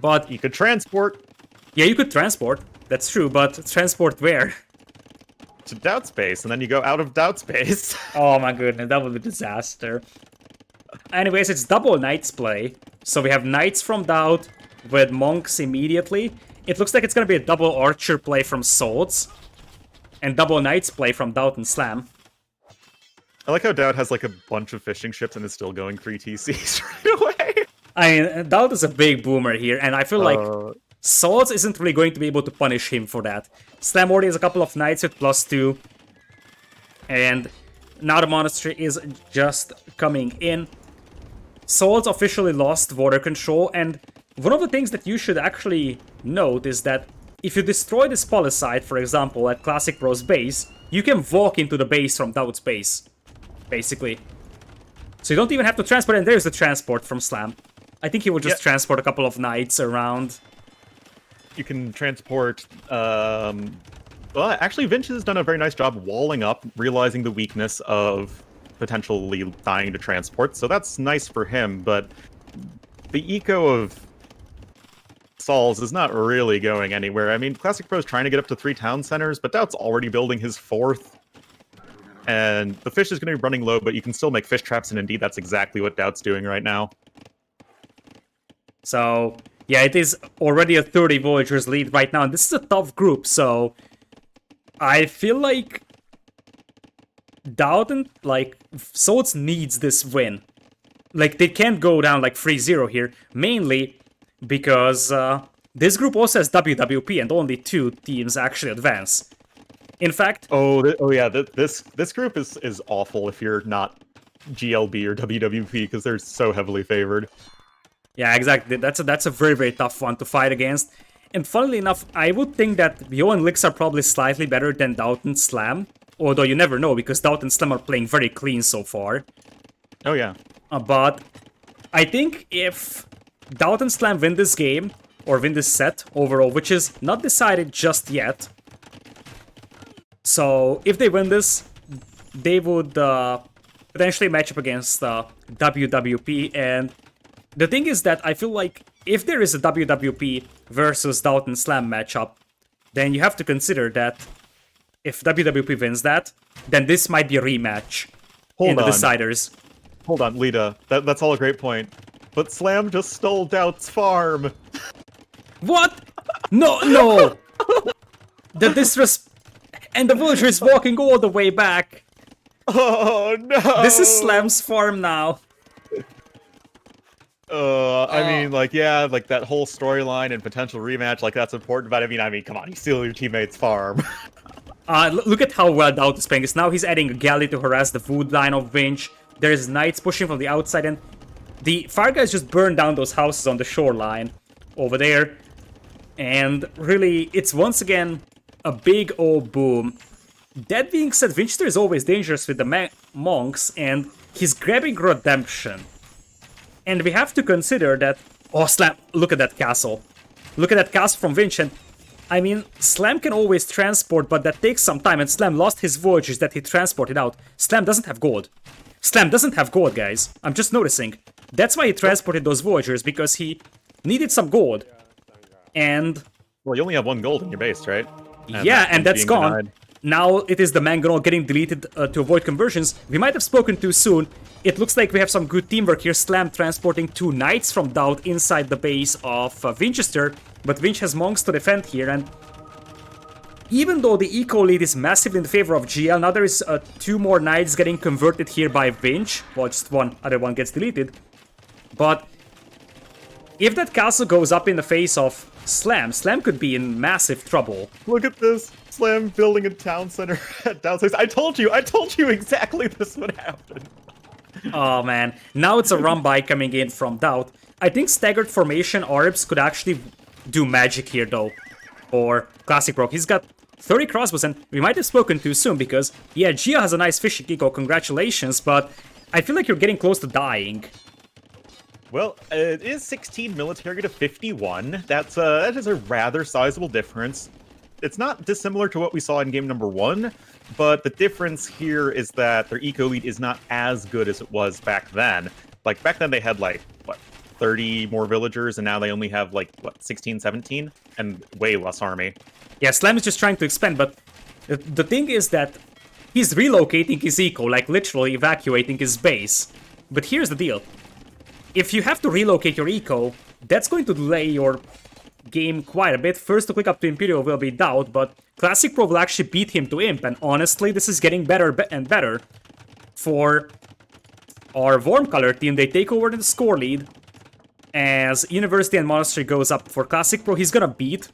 But... you could transport. Yeah, you could transport. That's true, but transport where? To DauT space, and then you go out of DauT space. Oh my goodness, that would be a disaster. Anyways, it's double knights play. So we have knights from DauT with monks immediately. It looks like it's gonna be a double archer play from swords. And double knights play from DauT and Slam. I like how DauT has like a bunch of fishing ships and is still going 3 TCs right away. I mean, DauT is a big boomer here, and I feel like Swords isn't really going to be able to punish him for that. Slam already has a couple of knights with +2. And now the monastery is just coming in. Swords officially lost water control, and one of the things that you should actually note is that if you destroy this polycite, for example, at ClassicPro's base, you can walk into the base from DauT's base, basically. So you don't even have to transport, and there's the transport from Slam. I think he will just transport a couple of knights around. You can transport, well, actually, Vinch has done a very nice job walling up, realizing the weakness of potentially dying to transport, so that's nice for him, but the eco of Sauls is not really going anywhere. I mean, ClassicPro is trying to get up to 3 town centers, but DauT's already building his 4th. And the fish is going to be running low, but you can still make fish traps, and indeed that's exactly what DauT's doing right now. So, yeah, it is already a 30 villagers lead right now, and this is a tough group, so I feel like DauT and, like, Swords needs this win. Like, they can't go down, like, 3-0 here, mainly because this group also has WWP, and only 2 teams actually advance. In fact... this group is awful if you're not GLB or WWP, because they're so heavily favored. Yeah, exactly. That's a very, very tough one to fight against. And funnily enough, I would think that Yo and Lix are probably slightly better than DauT+Slam. Although you never know, because DauT+Slam are playing very clean so far. Oh yeah. But I think if DauT+Slam win this game, or win this set overall, which is not decided just yet. So if they win this, they would potentially match up against WWP, and the thing is that I feel like if there is a WWP versus DauT+Slam matchup, then you have to consider that if WWP wins that, then this might be a rematch in the deciders. Hold on, Lita. That's all a great point. But Slam just stole DauT's farm. What? No, no! The disrespect. And the villager is walking all the way back. Oh no! This is Slam's farm now. I mean, like, yeah, like that whole storyline and potential rematch, like that's important. But I mean, come on, you steal your teammate's farm. Look at how well DauT is playing this. Now he's adding a galley to harass the food line of Vinch. There's knights pushing from the outside, and the fire guys just burned down those houses on the shoreline over there. And really, it's once again a big old boom. That being said, Vinchester is always dangerous with the monks, and he's grabbing redemption. And we have to consider that... Oh, Slam, look at that castle. Look at that castle from Vinch, and I mean, Slam can always transport, but that takes some time, and Slam lost his villagers that he transported out. Slam doesn't have gold. Slam doesn't have gold, guys. I'm just noticing. That's why he transported those villagers, because he needed some gold. And... Well, you only have 1 gold in your base, right? And that's gone. Denied. Now it is the mangonel getting deleted to avoid conversions. We might have spoken too soon. It looks like we have some good teamwork here. Slam transporting 2 knights from DauT inside the base of Vinchester, but Vinch has monks to defend here, and even though the eco lead is massively in favor of GL, now there is 2 more knights getting converted here by Vinch. Well, just one other one gets deleted. But if that castle goes up in the face of Slam, Slam could be in massive trouble. Look at this. Slam building a town center at DauT's place. I told you exactly this would happen. Oh man, now it's a run-by coming in from DauT. I think staggered formation Orbs could actually do magic here though, for ClassicPro. He's got 30 crossbows, and we might have spoken too soon because, yeah, Gia has a nice fishing eco, congratulations, but I feel like you're getting close to dying. Well, it is 16 military to 51. That is a rather sizable difference. It's not dissimilar to what we saw in game number 1, but the difference here is that their eco lead is not as good as it was back then. Like, back then they had, like, what, 30 more villagers, and now they only have, like, what, 16, 17? And way less army. Yeah, Slam is just trying to expand, but the thing is that he's relocating his eco, like literally evacuating his base. But here's the deal. If you have to relocate your eco, that's going to delay your game quite a bit. First to click up to Imperial will be DauT, but ClassicPro will actually beat him to Imp, and honestly, this is getting better and better. For our Warm Color team, they take over the score lead. As University and Monastery goes up for ClassicPro, he's gonna beat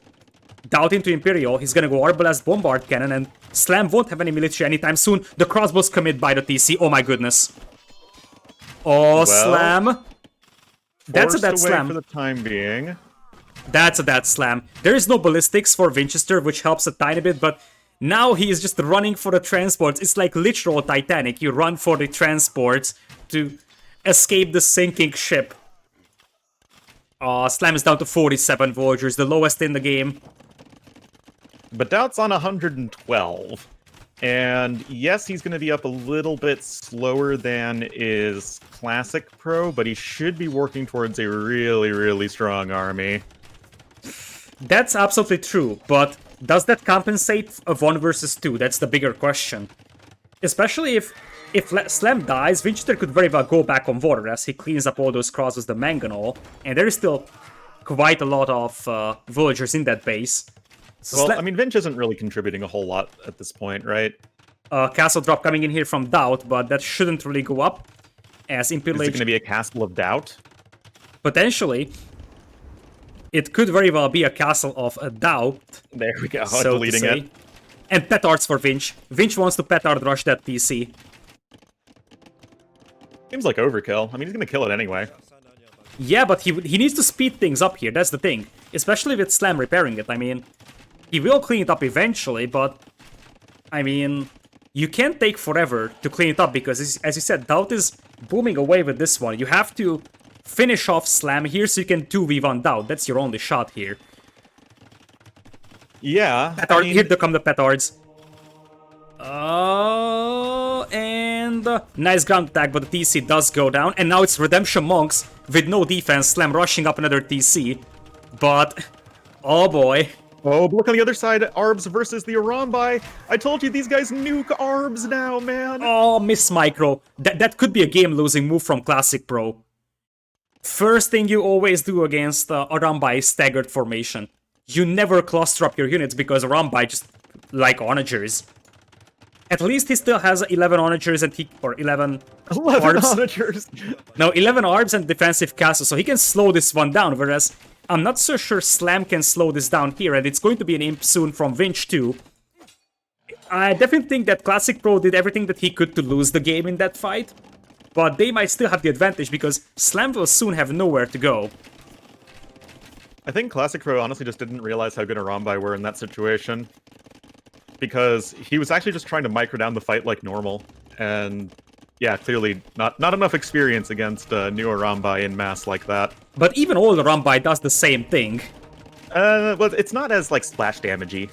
DauT into Imperial, he's gonna go Arbalest Bombard Cannon, and Slam won't have any military anytime soon. The crossbows commit by the TC, oh my goodness. Oh, well, Slam. That's a DauT Slam. For the time being. That's a DauT Slam. There is no ballistics for Vinchester, which helps a tiny bit, but now he is just running for the transports. It's like literal Titanic. You run for the transports to escape the sinking ship. Slam is down to 47 villagers, the lowest in the game. But DauT's on 112. And yes, he's going to be up a little bit slower than is Classic Pro, but he should be working towards a really, really strong army. That's absolutely true, but does that compensate a 1 versus 2? That's the bigger question. Especially if Slam dies, Vinchester could very well go back on water as he cleans up all those crosses, the manganol, and there is still quite a lot of villagers in that base. So well, I mean, Vinch isn't really contributing a whole lot at this point, right? Castle drop coming in here from DauT, but that shouldn't really go up, as Imperial Is it Age... going to be a castle of DauT? Potentially. It could very well be a castle of a DauT. There we go, so deleting it. And petards for Vinch. Vinch wants to petard rush that TC. Seems like overkill. I mean, he's going to kill it anyway. Yeah, but he needs to speed things up here, that's the thing. Especially with Slam repairing it, I mean... He will clean it up eventually, but... I mean... You can't take forever to clean it up, because as you said, DauT is booming away with this one. You have to finish off Slam here so you can 2v1 DauT. That's your only shot here. Yeah, Petard, here come the petards. Nice ground attack, but the TC does go down. And now it's Redemption Monks with no defense. Slam rushing up another TC. But, oh boy. Oh, look on the other side, Arbs versus the Arambai. I told you these guys nuke Arbs now, man. Oh, miss micro. That could be a game-losing move from Classic Pro. First thing you always do against Arambai is staggered formation. You never cluster up your units because Arambai just like onagers. At least he still has 11 onagers and or 11 11 Arbs. onagers. No, 11 Arbs and defensive castle, so he can slow this one down, whereas I'm not so sure Slam can slow this down here, and it's going to be an imp soon from Vinch too. I definitely think that Classic Pro did everything that he could to lose the game in that fight, but they might still have the advantage because Slam will soon have nowhere to go. I think Classic Pro honestly just didn't realize how good Arambai were in that situation. Because he was actually just trying to micro down the fight like normal. And yeah, clearly not enough experience against new Arambai in mass like that. But even old Arambai does the same thing. Well, it's not as like splash damagey.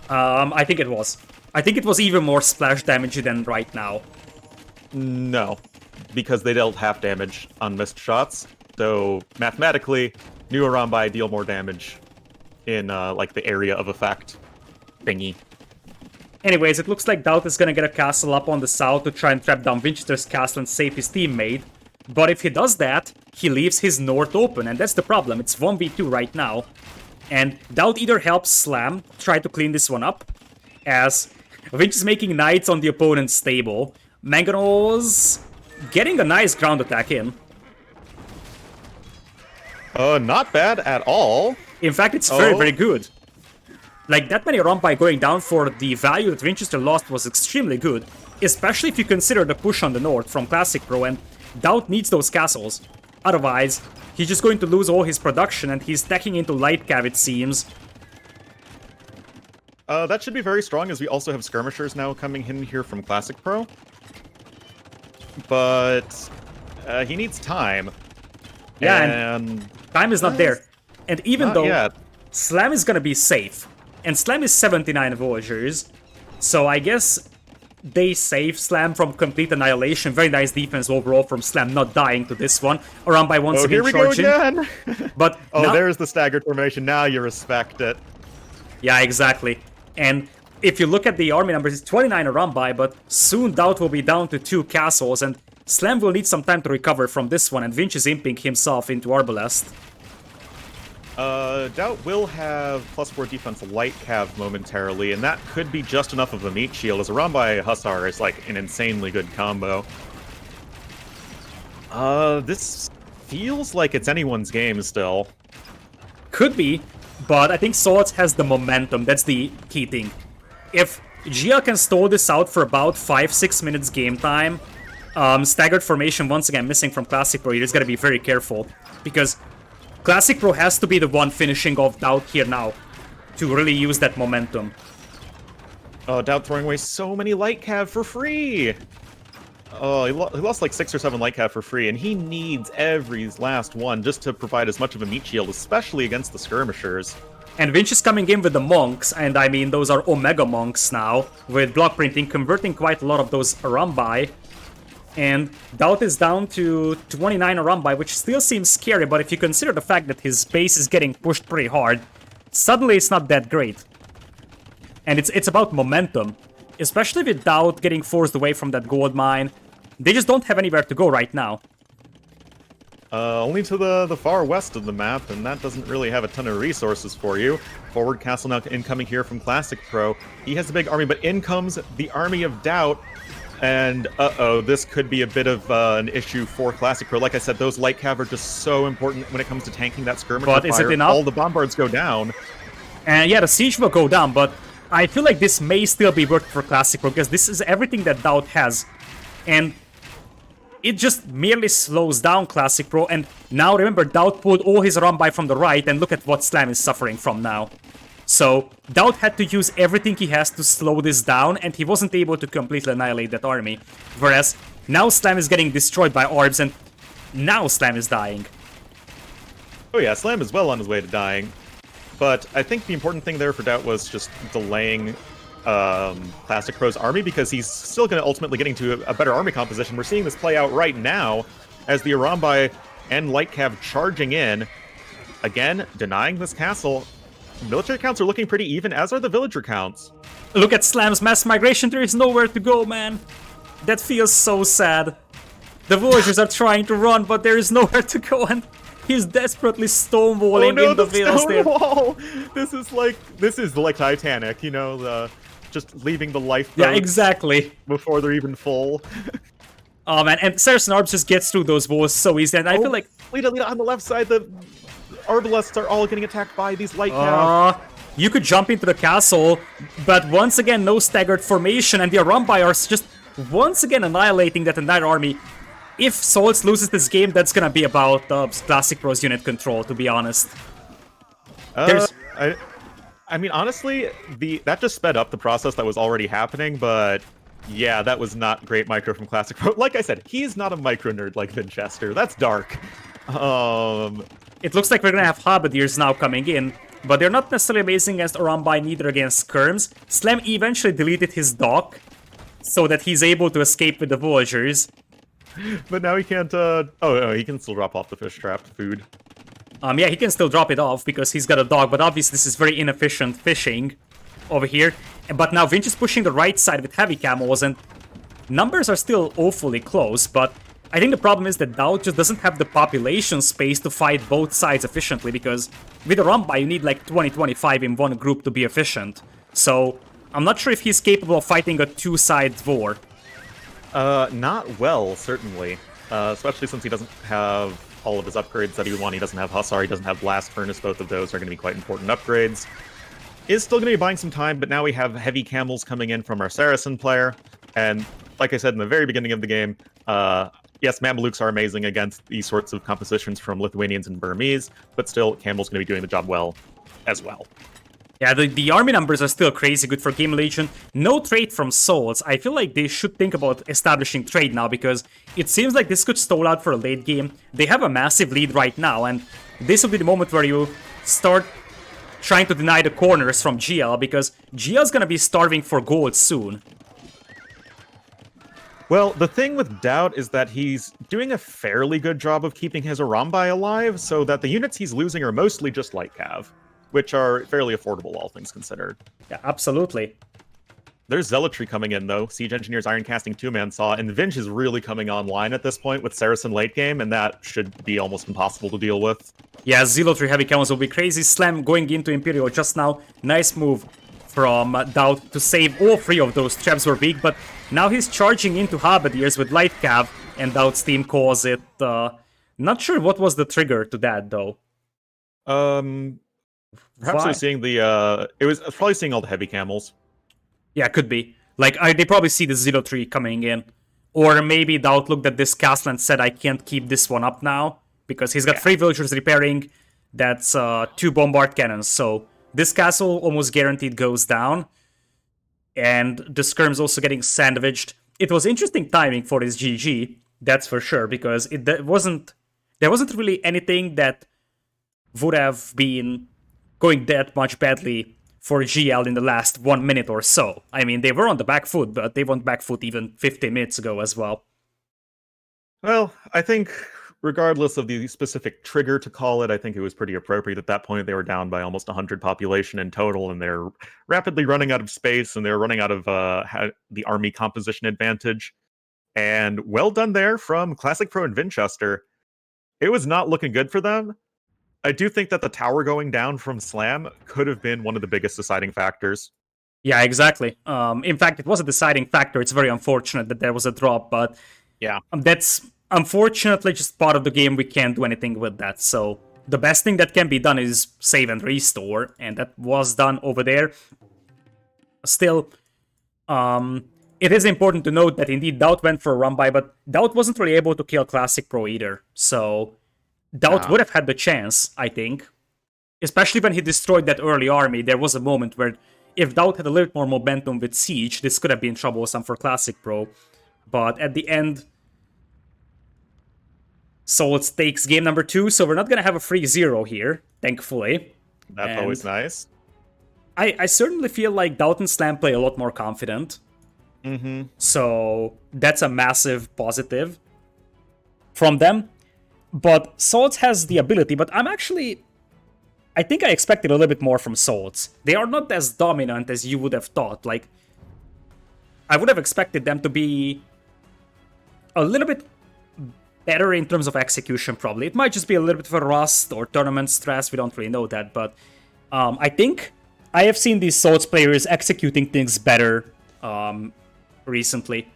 I think it was. I think it was even more splash damagey than right now. No, because they dealt half damage on missed shots. So mathematically, new Arambai deal more damage in like the area of effect thingy. Anyways, it looks like DauT is gonna get a castle up on the south to try and trap down Vinchester's castle and save his teammate. But if he does that, he leaves his north open, and that's the problem. It's 1v2 right now. And DauT either helps Slam try to clean this one up, as Vinch is making knights on the opponent's stable. Manganol's getting a nice ground attack in. Not bad at all. In fact, it's very, very good. Like, that many Arambai going down for the value that Vinchester lost was extremely good. Especially if you consider the push on the north from Classic Pro, and DauT needs those castles. Otherwise, he's just going to lose all his production, and he's stacking into light cav, it seems. That should be very strong, as we also have skirmishers now coming in here from Classic Pro. But he needs time. Yeah, and time is not there. And even though yet. Slam is gonna be safe, and Slam is 79 villagers, so I guess they save Slam from complete annihilation. Very nice defense overall from Slam, not dying to this one. Arambai once again charging. Here we go again! But now, there's the staggered formation. Now you respect it. Yeah, exactly. And if you look at the army numbers, it's 29 Arambai, but soon DauT will be down to 2 castles, and Slam will need some time to recover from this one, and Vinch is imping himself into Arbalest. DauT will have +4 defense light cav momentarily, and that could be just enough of a meat shield, as Arambai Hussar is like an insanely good combo. This feels like it's anyone's game still. Could be, but I think Swords has the momentum. That's the key thing. If GL can stall this out for about 5-6 minutes game time, staggered formation once again missing from Classic Pro, you just gotta be very careful, because Classic Pro has to be the one finishing off DauT here now to really use that momentum. Oh, DauT throwing away so many light cav for free! Oh, he lost like 6 or 7 light cav for free, and he needs every last one just to provide as much of a meat shield, especially against the skirmishers. And Vinch is coming in with the monks, and I mean, those are Omega monks now, with block printing, converting quite a lot of those Arambai. And DauT is down to 29 Arambai, which still seems scary, but if you consider the fact that his base is getting pushed pretty hard, suddenly it's not that great. And it's about momentum, especially with DauT getting forced away from that gold mine. They just don't have anywhere to go right now. Only to the far west of the map, and that doesn't really have a ton of resources for you. Forward castle now incoming here from ClassicPro. He has a big army, but in comes the army of DauT. And, uh-oh, this could be a bit of an issue for ClassicPro. Like I said, those light cav are just so important when it comes to tanking that skirmisher But fire. is it enough? All the bombards go down. And yeah, the siege will go down, but I feel like this may still be worth for ClassicPro, because this is everything that DauT has. And it just merely slows down ClassicPro, and now remember, DauT pulled all his Arambai from the right, and look at what Slam is suffering from now. So, DauT had to use everything he has to slow this down, and he wasn't able to completely annihilate that army. Whereas, now Slam is getting destroyed by orbs, and now Slam is dying. Oh yeah, Slam is well on his way to dying. But I think the important thing there for DauT was just delaying ClassicPro's army, because he's still going to ultimately getting to a better army composition. We're seeing this play out right now as the Arambai and Light Cav charging in. Again, denying this castle. Military counts are looking pretty even, as are the villager counts. Look at Slam's mass migration, there is nowhere to go, man. That feels so sad. The villagers are trying to run, but there is nowhere to go, and he's desperately stonewalling in the vales there. Stonewall! This is like Titanic, you know, just leaving the lifeboats. Yeah, exactly. Before they're even full. Oh man, and Saracen Orbs just gets through those walls so easy, and I feel like... Lita, on the left side, the Arbalests are all getting attacked by these light cav. You could jump into the castle, but once again, no staggered formation, and the Arambai are just once again annihilating that entire army. If Souls loses this game, that's gonna be about ClassicPro's unit control, to be honest. I mean, honestly, that just sped up the process that was already happening, but yeah, that was not great micro from ClassicPro. Like I said, he's not a micro nerd like Vinchester. That's dark. It looks like we're gonna have Halberdiers now coming in, but they're not necessarily amazing against Arambai, neither against Skirms. Slam eventually deleted his dock, so that he's able to escape with the villagers. But now he can't, he can still drop off the fish trap food. Yeah, he can still drop it off because he's got a dog, but obviously this is very inefficient fishing over here. But now Vinch is pushing the right side with heavy camos, and numbers are still awfully close, but I think the problem is that DauT just doesn't have the population space to fight both sides efficiently, because with a Arambai you need like 20-25 in one group to be efficient. So I'm not sure if he's capable of fighting a two-side war. Not well, certainly. Especially since he doesn't have all of his upgrades that he would want. He doesn't have Hussar, he doesn't have Blast Furnace. Both of those are going to be quite important upgrades. Is still going to be buying some time, but now we have heavy camels coming in from our Saracen player. And like I said in the very beginning of the game, yes, Mamelukes are amazing against these sorts of compositions from Lithuanians and Burmese, but still, Camel's going to be doing the job well as well. Yeah, the army numbers are still crazy good for Game Legion. No trade from Souls. I feel like they should think about establishing trade now, because it seems like this could stall out for a late game. They have a massive lead right now, and this will be the moment where you start trying to deny the corners from GL, because GL's gonna be starving for gold soon. Well, the thing with DauT is that he's doing a fairly good job of keeping his Arambai alive, so that the units he's losing are mostly just light cav, which are fairly affordable, all things considered. Yeah, absolutely. There's Zealotry coming in, though. Siege Engineers, Iron Casting, Two-Man Saw, and Vinch is really coming online at this point with Saracen late game, and that should be almost impossible to deal with. Yeah, Zealotry heavy cannons will be crazy. Slam going into Imperial just now. Nice move from DauT to save all three of those traps were weak, but now he's charging into Halberdiers with light cav, and DauT's team calls it. Not sure what was the trigger to that, though. Perhaps they're seeing the, it was probably seeing all the heavy camels. Yeah, could be. Like, they probably see the Zealotry coming in. Or maybe DauT looked at this castle and said, I can't keep this one up now, because he's got 3 villagers repairing. That's 2 bombard cannons, so this castle almost guaranteed goes down. And the skirm's also getting sandwiched. It was interesting timing for his GG, that's for sure, because there wasn't really anything that would have been going that much badly for GL in the last 1 minute or so. I mean, they were on the back foot, but they went back foot even 15 minutes ago as well. Well, I think regardless of the specific trigger to call it, I think it was pretty appropriate at that point. They were down by almost 100 population in total, and they're rapidly running out of space, and they're running out of the army composition advantage. And well done there from ClassicPro and Vinchester. It was not looking good for them. I do think that the tower going down from Slam could have been one of the biggest deciding factors. Yeah, exactly. In fact, it was a deciding factor. It's very unfortunate that there was a drop, but yeah, that's unfortunately just part of the game. We can't do anything with that. So the best thing that can be done is save and restore, and that was done over there. Still, it is important to note that indeed DauT went for a run by, but DauT wasn't really able to kill ClassicPro either. So DauT would have had the chance, I think. Especially when he destroyed that early army, there was a moment where if DauT had a little bit more momentum with Siege, this could have been troublesome for ClassicPro. But at the end, Souls takes game number 2, so we're not going to have a 3-0 here, thankfully. That's always nice. I certainly feel like DauT+Slam play a lot more confident. So that's a massive positive from them. But Souls has the ability, but I think I expected a little bit more from Souls. They are not as dominant as you would have thought. Like, I would have expected them to be a little bit better in terms of execution, probably. It might just be a little bit of a rust or tournament stress, we don't really know that, but I think I have seen these Souls players executing things better recently.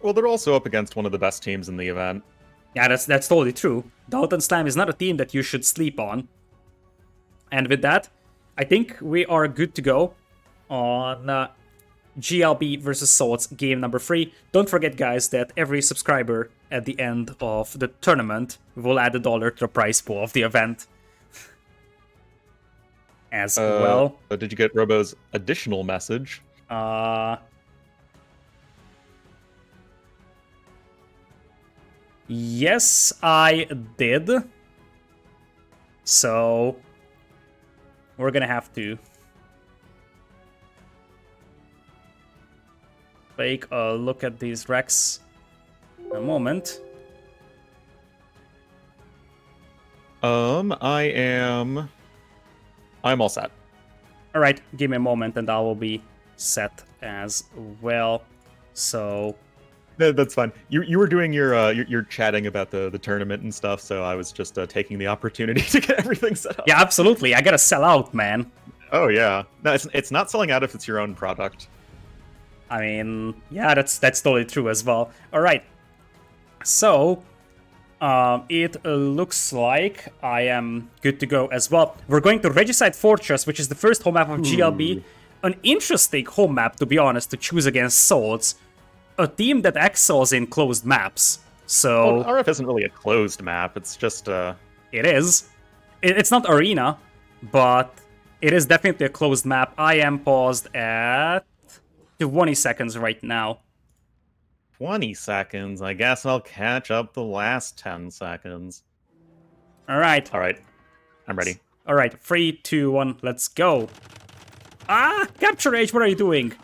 Well, they're also up against one of the best teams in the event. Yeah, that's totally true. DauT+Slam is not a team that you should sleep on. And with that, I think we are good to go on GLB versus Souls game number 3. Don't forget, guys, that every subscriber at the end of the tournament will add $1 to the prize pool of the event. As well. Did you get Robo's additional message? Yes, I did. So we're gonna have to take a look at these Rex in a moment. I'm all set. All right, give me a moment and I will be set as well. So that's fine. You were doing your chatting about the tournament and stuff, so I was just taking the opportunity to get everything set up. Yeah, absolutely. I gotta sell out, man. Oh yeah. No, it's not selling out if it's your own product. I mean, yeah, that's totally true as well. All right. So it looks like I am good to go as well. We're going to Regicide Fortress, which is the first home map of GLB. An interesting home map, to be honest, to choose against Souls. A team that excels in closed maps. So RF isn't really a closed map. It's just It is. It's not arena, but it is definitely a closed map. I am paused at 20 seconds right now. 20 seconds. I guess I'll catch up the last 10 seconds. All right. All right. I'm ready. All right. 3, 2, 1. Let's go. Ah, Capture Age, what are you doing?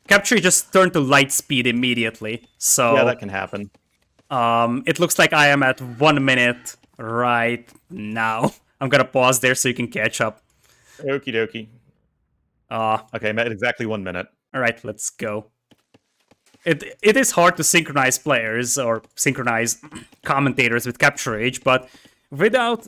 Capture just turned to light speed immediately. So yeah, that can happen. It looks like I am at 1 minute right now. I'm gonna pause there so you can catch up. Okie dokie. Okay, I'm at exactly 1 minute. All right, let's go. It is hard to synchronize players or synchronize commentators with Capture Age, but without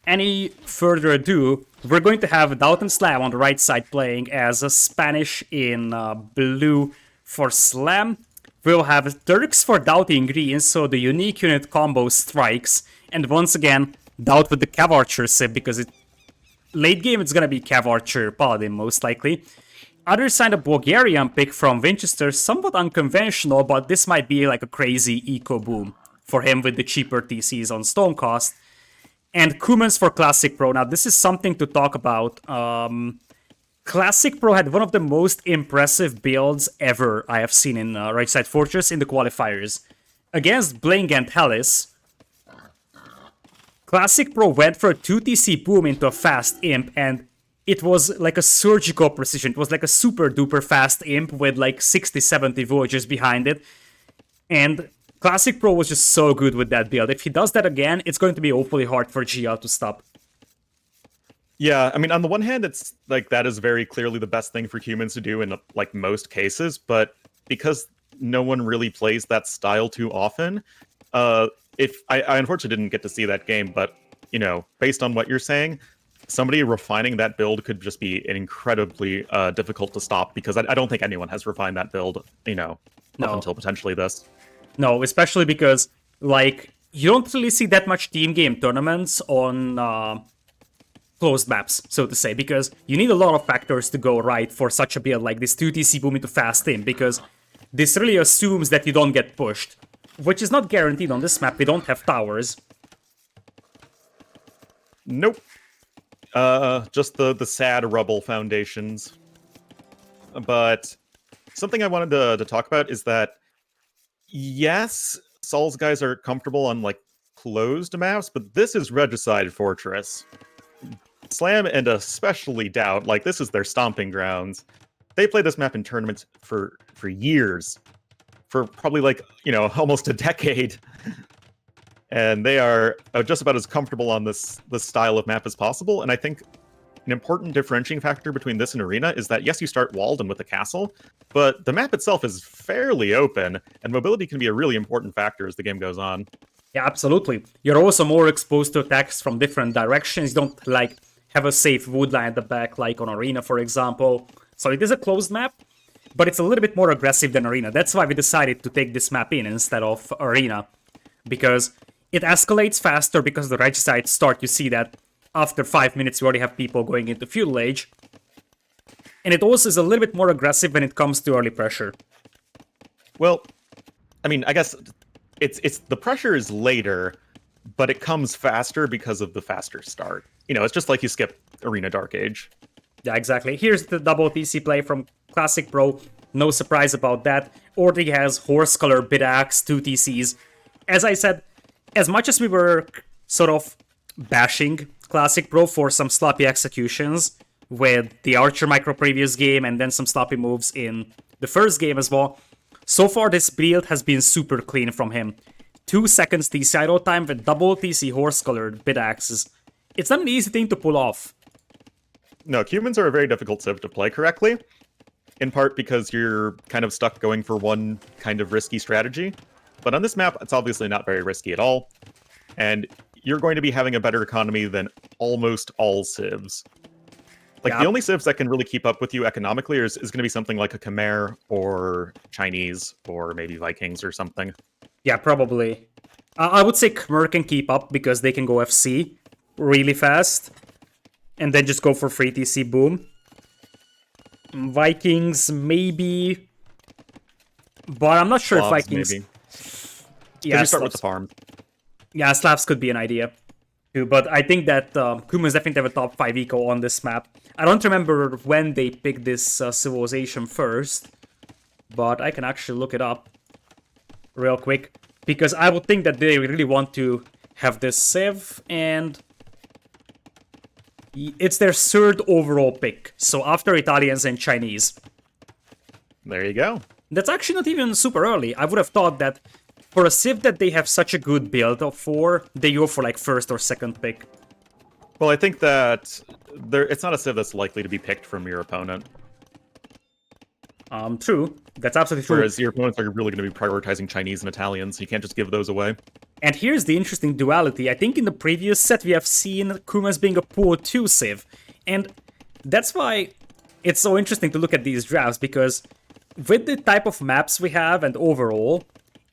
any further ado, we're going to have DauT+Slam on the right side playing as a Spanish in blue for Slam. We'll have Turks for DauT in green, so the unique unit combo strikes. And once again, DauT with the Cav Archer Civ, because late game it's gonna be Cav Archer Paladin most likely. Other side, a Bulgarian pick from Vinchester, somewhat unconventional, but this might be like a crazy eco boom for him with the cheaper TCs on Stone Cost. And Kumans for ClassicPro. Now, this is something to talk about. ClassicPro had one of the most impressive builds ever I have seen in Right Side Fortress in the qualifiers. Against Bling and Hellis, Classic Pro went for a 2TC boom into a fast imp, and it was like a surgical precision. It was like a super duper fast imp with like 60, 70 voyages behind it. And Classic Pro was just so good with that build. If he does that again, it's going to be awfully hard for GL to stop. Yeah, I mean, on the one hand, it's like that is very clearly the best thing for humans to do in like most cases, but because no one really plays that style too often, if I unfortunately didn't get to see that game, but you know, based on what you're saying, somebody refining that build could just be incredibly difficult to stop because I don't think anyone has refined that build, you know, up until potentially this. No, especially because like you don't really see that much team game tournaments on closed maps, so to say, because you need a lot of factors to go right for such a build like this 2TC boom into fast in, because this really assumes that you don't get pushed, which is not guaranteed on this map. We don't have towers. Nope. Just the sad rubble foundations. But something I wanted to talk about is that, yes, Saul's guys are comfortable on, like, closed maps, but this is Regicide Fortress. Slam and especially DauT, like, this is their stomping grounds. They play this map in tournaments for years. For probably, like, you know, almost a decade. And they are just about as comfortable on this style of map as possible. And I think an important differentiating factor between this and Arena is that, yes, you start walled and with a castle, but the map itself is fairly open, and mobility can be a really important factor as the game goes on. Yeah, absolutely. You're also more exposed to attacks from different directions. You don't, like, have a safe wood line at the back, like on Arena, for example. So it is a closed map, but it's a little bit more aggressive than Arena. That's why we decided to take this map in instead of Arena, because it escalates faster because the Regicide start, you see that after 5 minutes you already have people going into Feudal Age. And it also is a little bit more aggressive when it comes to early pressure. Well, I mean, I guess it's the pressure is later, but it comes faster because of the faster start. You know, it's just like you skip Arena Dark Age. Yeah, exactly. Here's the double TC play from Classic Pro. No surprise about that. Ortig has Horse Color, Bit Axe, 2 TCs. As I said, as much as we were sort of bashing Classic Pro for some sloppy executions with the Archer micro previous game and then some sloppy moves in the first game as well, so far this build has been super clean from him. 2 seconds TC idle time with double TC Horse Colored Bit Axes. It's not an easy thing to pull off. No, Cumans are a very difficult civ to play correctly, in part because you're kind of stuck going for one kind of risky strategy. But on this map, it's obviously not very risky at all, and you're going to be having a better economy than almost all civs. Like, the only civs that can really keep up with you economically is going to be something like a Khmer or Chinese or maybe Vikings or something. Yeah, probably. I would say Khmer can keep up because they can go FC really fast and then just go for free TC boom. Vikings, maybe. But I'm not sure Slavs, if Vikings... maybe. Yeah, you start with the farm. Yeah, Slavs could be an idea too, but I think that Kumans definitely have a top 5 eco on this map. I don't remember when they picked this civilization first, but I can actually look it up real quick, because I would think that they really want to have this civ, and it's their 3rd overall pick, so after Italians and Chinese. There you go. That's actually not even super early. I would have thought that for a civ that they have such a good build for, they go for like 1st or 2nd pick. Well, I think that it's not a civ that's likely to be picked from your opponent. True. That's absolutely true. Whereas your opponents are really going to be prioritizing Chinese and Italians, so you can't just give those away. And here's the interesting duality. I think in the previous set we have seen Kumas being a poor 2 civ, and that's why it's so interesting to look at these drafts, because with the type of maps we have and overall,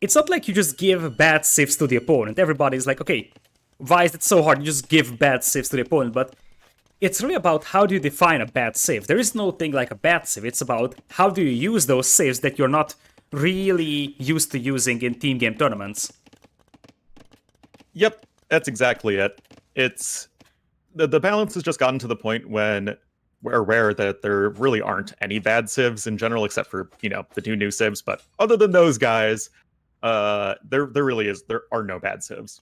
it's not like you just give bad civs to the opponent. Everybody's like, okay, why is it so hard? You just give bad civs to the opponent. But it's really about how do you define a bad civ. There is no thing like a bad civ. It's about how do you use those civs that you're not really used to using in team game tournaments. Yep, that's exactly it. It's the balance has just gotten to the point when we're aware that there really aren't any bad civs in general, except for, you know, the 2 new civs. But other than those guys, there are no bad civs.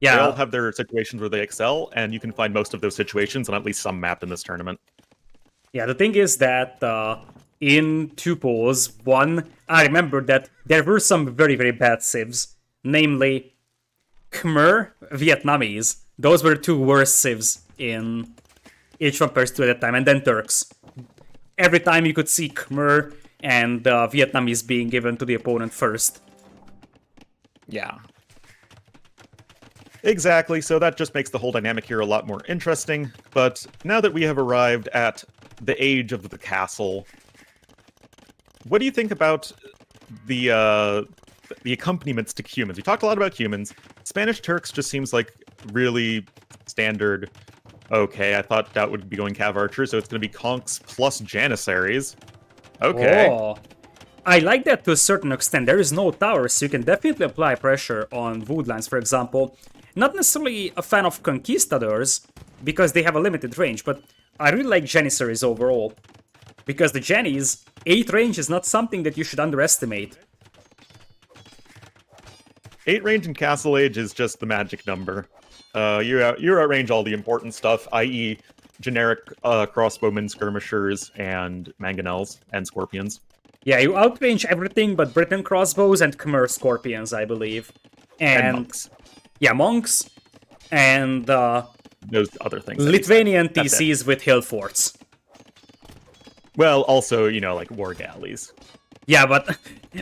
They all Yeah, have their situations where they excel, and you can find most of those situations on at least some map in this tournament. yeah. The thing is that in two polls, one, I remember that there were some very, very bad civs, namely Khmer, Vietnamese. Those were two worst civs in H1 Pers 2 at that time, and then Turks. Every time you could see Khmer and Vietnamese being given to the opponent first. Yeah. Exactly, so that just makes the whole dynamic here a lot more interesting. But now that we have arrived at the age of the castle, what do you think about the accompaniments to humans? We talked a lot about humans. Spanish Turks just seems like really standard. Okay, I thought DauT would be going Cav Archer, so it's going to be Conks plus Janissaries. Okay. Oh. I like that to a certain extent. There is no tower, so you can definitely apply pressure on Woodlands, for example. Not necessarily a fan of Conquistadors, because they have a limited range, but I really like Janissaries overall. Because the Jennies, 8 range is not something that you should underestimate. 8 range in Castle Age is just the magic number. You outrange all the important stuff, i.e. generic crossbowmen, skirmishers, and mangonels, and scorpions. Yeah, you outrange everything but Britain crossbows and Khmer scorpions, I believe. And monks. Yeah, monks. And Those other things. Lithuanian TCs with hill forts. Well, also, you know, like war galleys. Yeah, but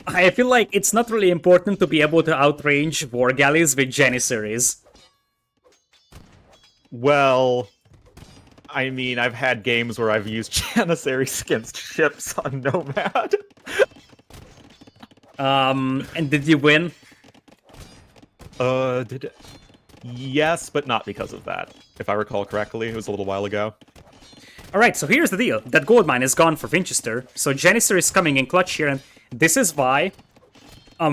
I feel like it's not really important to be able to outrange war galleys with Janissaries. Well, I mean, I've had games where I've used Janissaries against ships on Nomad. And did you win? Yes, but not because of that. If I recall correctly, it was a little while ago. Alright, so here's the deal. That gold mine is gone for Vinchester, so Janissary is coming in clutch here, and this is why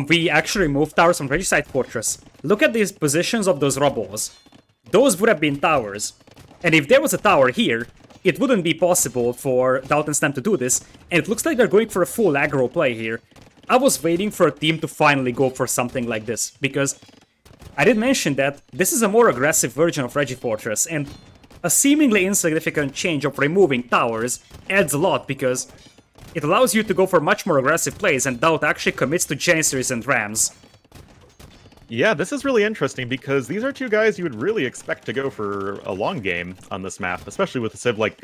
we actually moved towers from Regicide Fortress. Look at these positions of those rubbles. Those would have been towers. And if there was a tower here, it wouldn't be possible for DauT+Slam to do this, and it looks like they're going for a full aggro play here. I was waiting for a team to finally go for something like this, because I did mention that this is a more aggressive version of Regifortress, and a seemingly insignificant change of removing towers adds a lot, because it allows you to go for much more aggressive plays, and DauT actually commits to Janissaries and Rams. Yeah, this is really interesting because these are two guys you would really expect to go for a long game on this map, especially with a civ like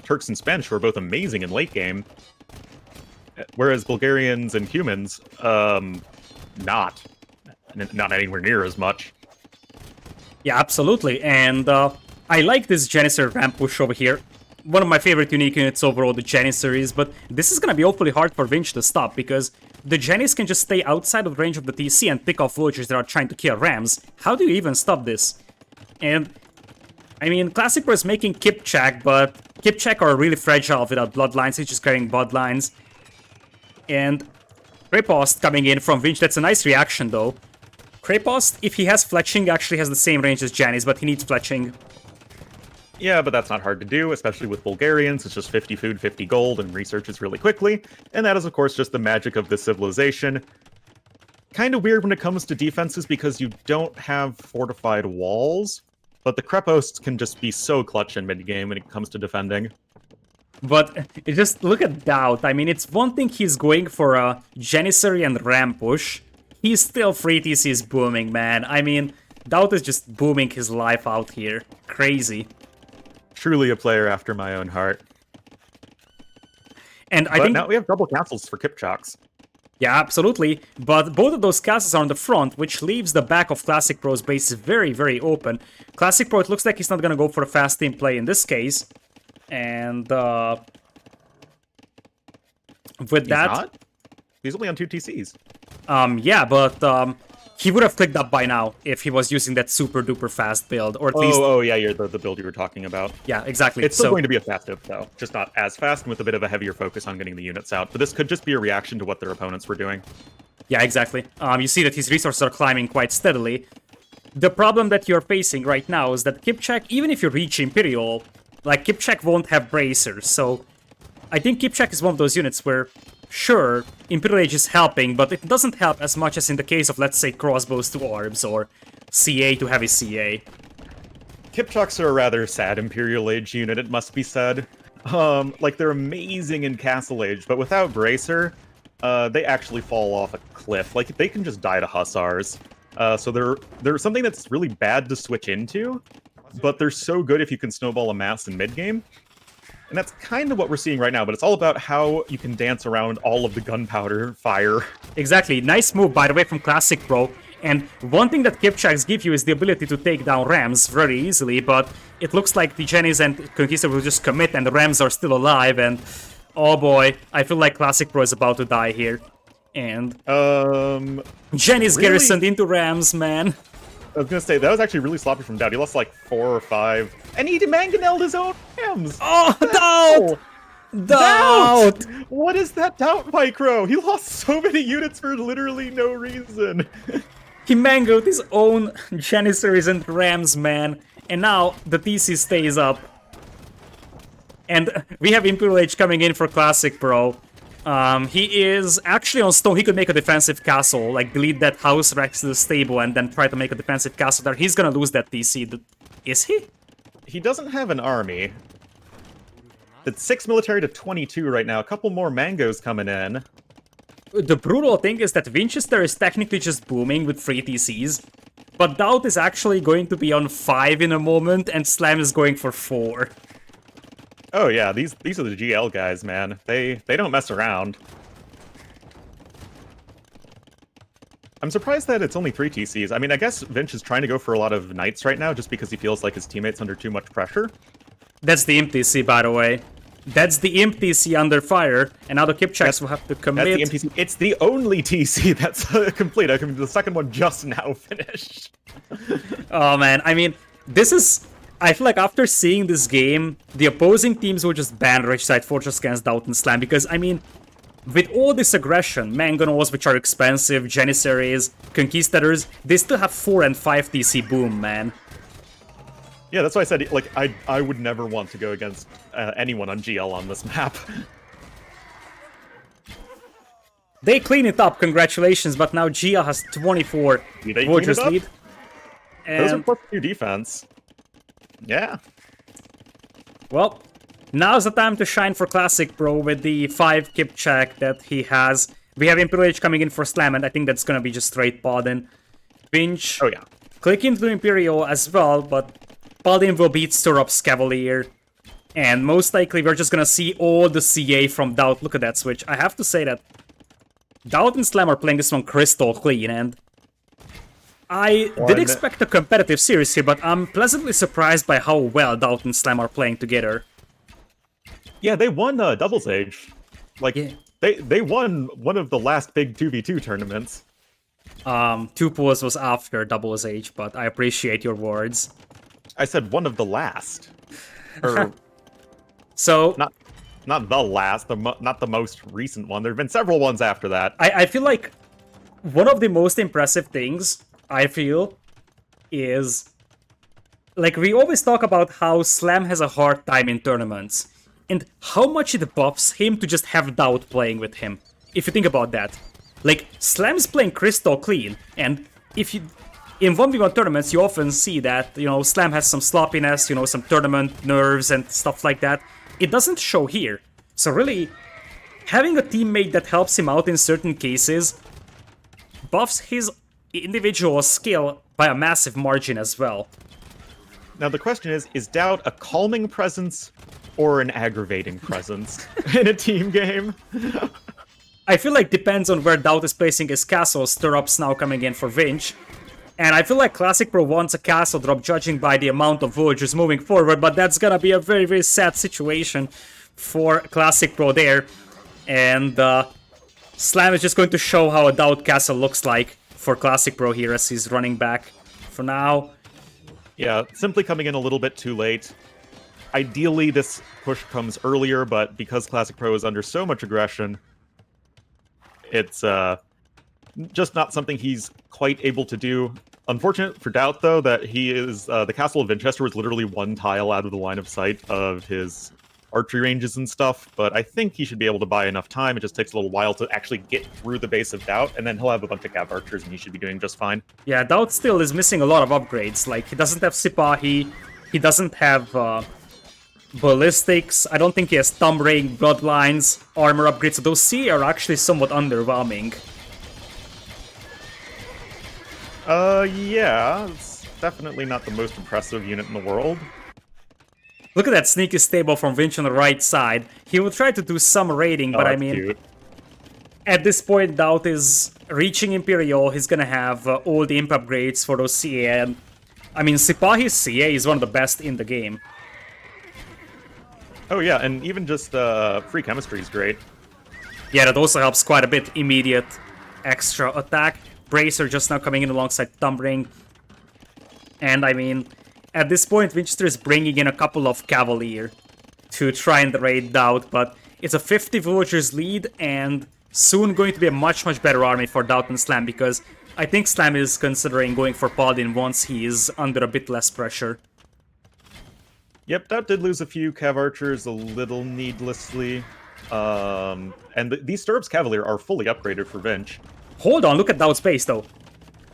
Turks and Spanish, who are both amazing in late game, whereas Bulgarians and humans, not anywhere near as much. Yeah, absolutely, and I like this Janissary ramp push over here. One of my favorite unique units overall, the Janissaries, but this is gonna be awfully hard for Vinch to stop, because the Janis can just stay outside of the range of the TC and pick off villagers that are trying to kill Rams. How do you even stop this? And, I mean, ClassicPro is making Kipchak, but Kipchak are really fragile without bloodlines, he's just carrying bloodlines. And Krepost coming in from Vinch, that's a nice reaction though. Krepost, if he has fletching, actually has the same range as Janis, but he needs fletching. Yeah, but that's not hard to do, especially with Bulgarians. It's just 50 food, 50 gold, and researches really quickly. And that is, of course, just the magic of this civilization. Kind of weird when it comes to defenses because you don't have fortified walls, but the Kreposts can just be so clutch in mid-game when it comes to defending. But just look at DauT. I mean, it's one thing he's going for a Janissary and Ram push. He's still free TC's booming, man. I mean, DauT is just booming his life out here. Crazy. Truly a player after my own heart. And I think now we have double castles for Kipchaks. Yeah, absolutely. But both of those castles are on the front, which leaves the back of ClassicPro's base very, very open. ClassicPro, it looks like he's not gonna go for a fast team play in this case. And with that, not? He's only on 2 TCs. Yeah, but he would have clicked up by now if he was using that super duper fast build, or at least. Oh yeah, you're the build you were talking about. Yeah, exactly. It's still going to be a fast div though, just not as fast and with a bit of a heavier focus on getting the units out. But this could just be a reaction to what their opponents were doing. Yeah, exactly. You see that his resources are climbing quite steadily. The problem that you're facing right now is that Kipchak, even if you reach Imperial, like Kipchak won't have bracers, so I think Kipchak is one of those units where, sure, Imperial Age is helping, but it doesn't help as much as in the case of, let's say, crossbows to orbs or CA to heavy CA. Kipchucks are a rather sad Imperial Age unit, it must be said. Like, they're amazing in Castle Age, but without Bracer, they actually fall off a cliff. Like, they can just die to Hussars. So they're something that's really bad to switch into, but they're so good if you can snowball a mass in mid-game. And that's kind of what we're seeing right now, but it's all about how you can dance around all of the gunpowder fire. Exactly. Nice move, by the way, from ClassicPro. And one thing that Kipchucks give you is the ability to take down Rams very easily, but it looks like the Jennies and Conquistador will just commit and the Rams are still alive, and oh boy, I feel like ClassicPro is about to die here. And Jennies really? garrisoned into Rams, man. I was gonna say, that was actually really sloppy from DauT. He lost like 4 or 5, and he mangonelled his own Rams! Oh, DauT! What is that DauT micro? He lost so many units for literally no reason. He mangled his own Janissaries and Rams, man. And now the TC stays up. And we have Imperial Age coming in for ClassicPro. He is actually on stone. He could make a defensive castle, like delete that house next to the stable and then try to make a defensive castle there. He's gonna lose that TC. Is he? He doesn't have an army. It's 6 military to 22 right now. A couple more mangoes coming in. The brutal thing is that Vinchester is technically just booming with 3 TCs. But DauT is actually going to be on 5 in a moment, and Slam is going for 4. Oh yeah, these are the GL guys, man. They don't mess around. I'm surprised that it's only 3 TCs. I mean, I guess Vinch is trying to go for a lot of knights right now just because he feels like his teammate's under too much pressure. That's the Imp TC, by the way. That's the Imp TC under fire, and now the Kipchucks will have to commit. That's the Imp TC. It's the only TC that's complete. I mean, the second one just now finished. Oh man, I mean, this is... I feel like after seeing this game, the opposing teams will just ban Ridgeside Fortress against DauT+Slam, because, I mean, with all this aggression, Mangonels, which are expensive, Janissaries, Conquistadors, they still have 4 and 5 TC boom, man. Yeah, that's why I said, like, I would never want to go against anyone on GL on this map. They clean it up, congratulations, but now GL has 24 Fortress lead. And those are +2 defense. Yeah. Well, now's the time to shine for ClassicPro with the 5 Kipchak that he has. We have Imperial Age coming in for Slam, and I think that's gonna be just straight Paladin. Vinch, oh yeah, click into Imperial as well, but Paladin will beat Stirrups Cavalier. And most likely we're just gonna see all the CA from DauT. Look at that switch. I have to say that DauT and Slam are playing this one crystal clean, and I did expect a competitive series here, but I'm pleasantly surprised by how well DauT and Slam are playing together. Yeah, they won Doubles Age. Like, yeah. they won one of the last big 2v2 tournaments. 2 pools was after Doubles Age, but I appreciate your words. I said one of the last. Or, so... Not the last, not the most recent one. There have been several ones after that. I feel like one of the most impressive things, I feel, is... Like, we always talk about how Slam has a hard time in tournaments. And how much it buffs him to just have DauT playing with him. If you think about that. Like, Slam's playing crystal clean, and if you... In 1v1 tournaments, you often see that, you know, Slam has some sloppiness, you know, some tournament nerves and stuff like that. It doesn't show here. So really, having a teammate that helps him out in certain cases buffs his individual skill by a massive margin as well. Now the question is DauT a calming presence or an aggravating presence in a team game? I feel like depends on where DauT is placing his castle. Stirrups now coming in for Vinch. And I feel like ClassicPro wants a castle drop judging by the amount of villagers moving forward, but that's gonna be a very, very sad situation for ClassicPro there. And Slam is just going to show how a DauT castle looks like for ClassicPro here as he's running back for now. Yeah, simply coming in a little bit too late. Ideally, this push comes earlier, but because ClassicPro is under so much aggression, it's just not something he's quite able to do. Unfortunate for DauT, though, that he is the Castle of Vinchester was literally 1 tile out of the line of sight of his archery ranges and stuff, but I think he should be able to buy enough time. It just takes a little while to actually get through the base of DauT, and then he'll have a bunch of cav archers, and he should be doing just fine. Yeah, DauT still is missing a lot of upgrades. Like, he doesn't have Sipahi, he doesn't have ballistics, I don't think he has Thumb Ring, Bloodlines, armor upgrades, so those CA are actually somewhat underwhelming. Yeah, it's definitely not the most impressive unit in the world. Look at that sneaky stable from Vinch on the right side. He will try to do some raiding, but I mean, cute. At this point, DauT is reaching Imperial. He's gonna have all the imp upgrades for those CA, and I mean, Sipahi's CA is one of the best in the game. Oh yeah, and even just free chemistry is great. Yeah, that also helps quite a bit. Immediate extra attack. Bracer just now coming in alongside Thumb Ring. And I mean, at this point, Vinchester is bringing in a couple of Cavalier to try and raid DauT, but it's a 50 villagers lead, and soon going to be a much better army for DauT+Slam, because I think Slam is considering going for Paladin once he is under a bit less pressure. Yep, DauT did lose a few cav archers a little needlessly. And these Stirrups Cavalier are fully upgraded for Vinch. Hold on, look at DauT's base though.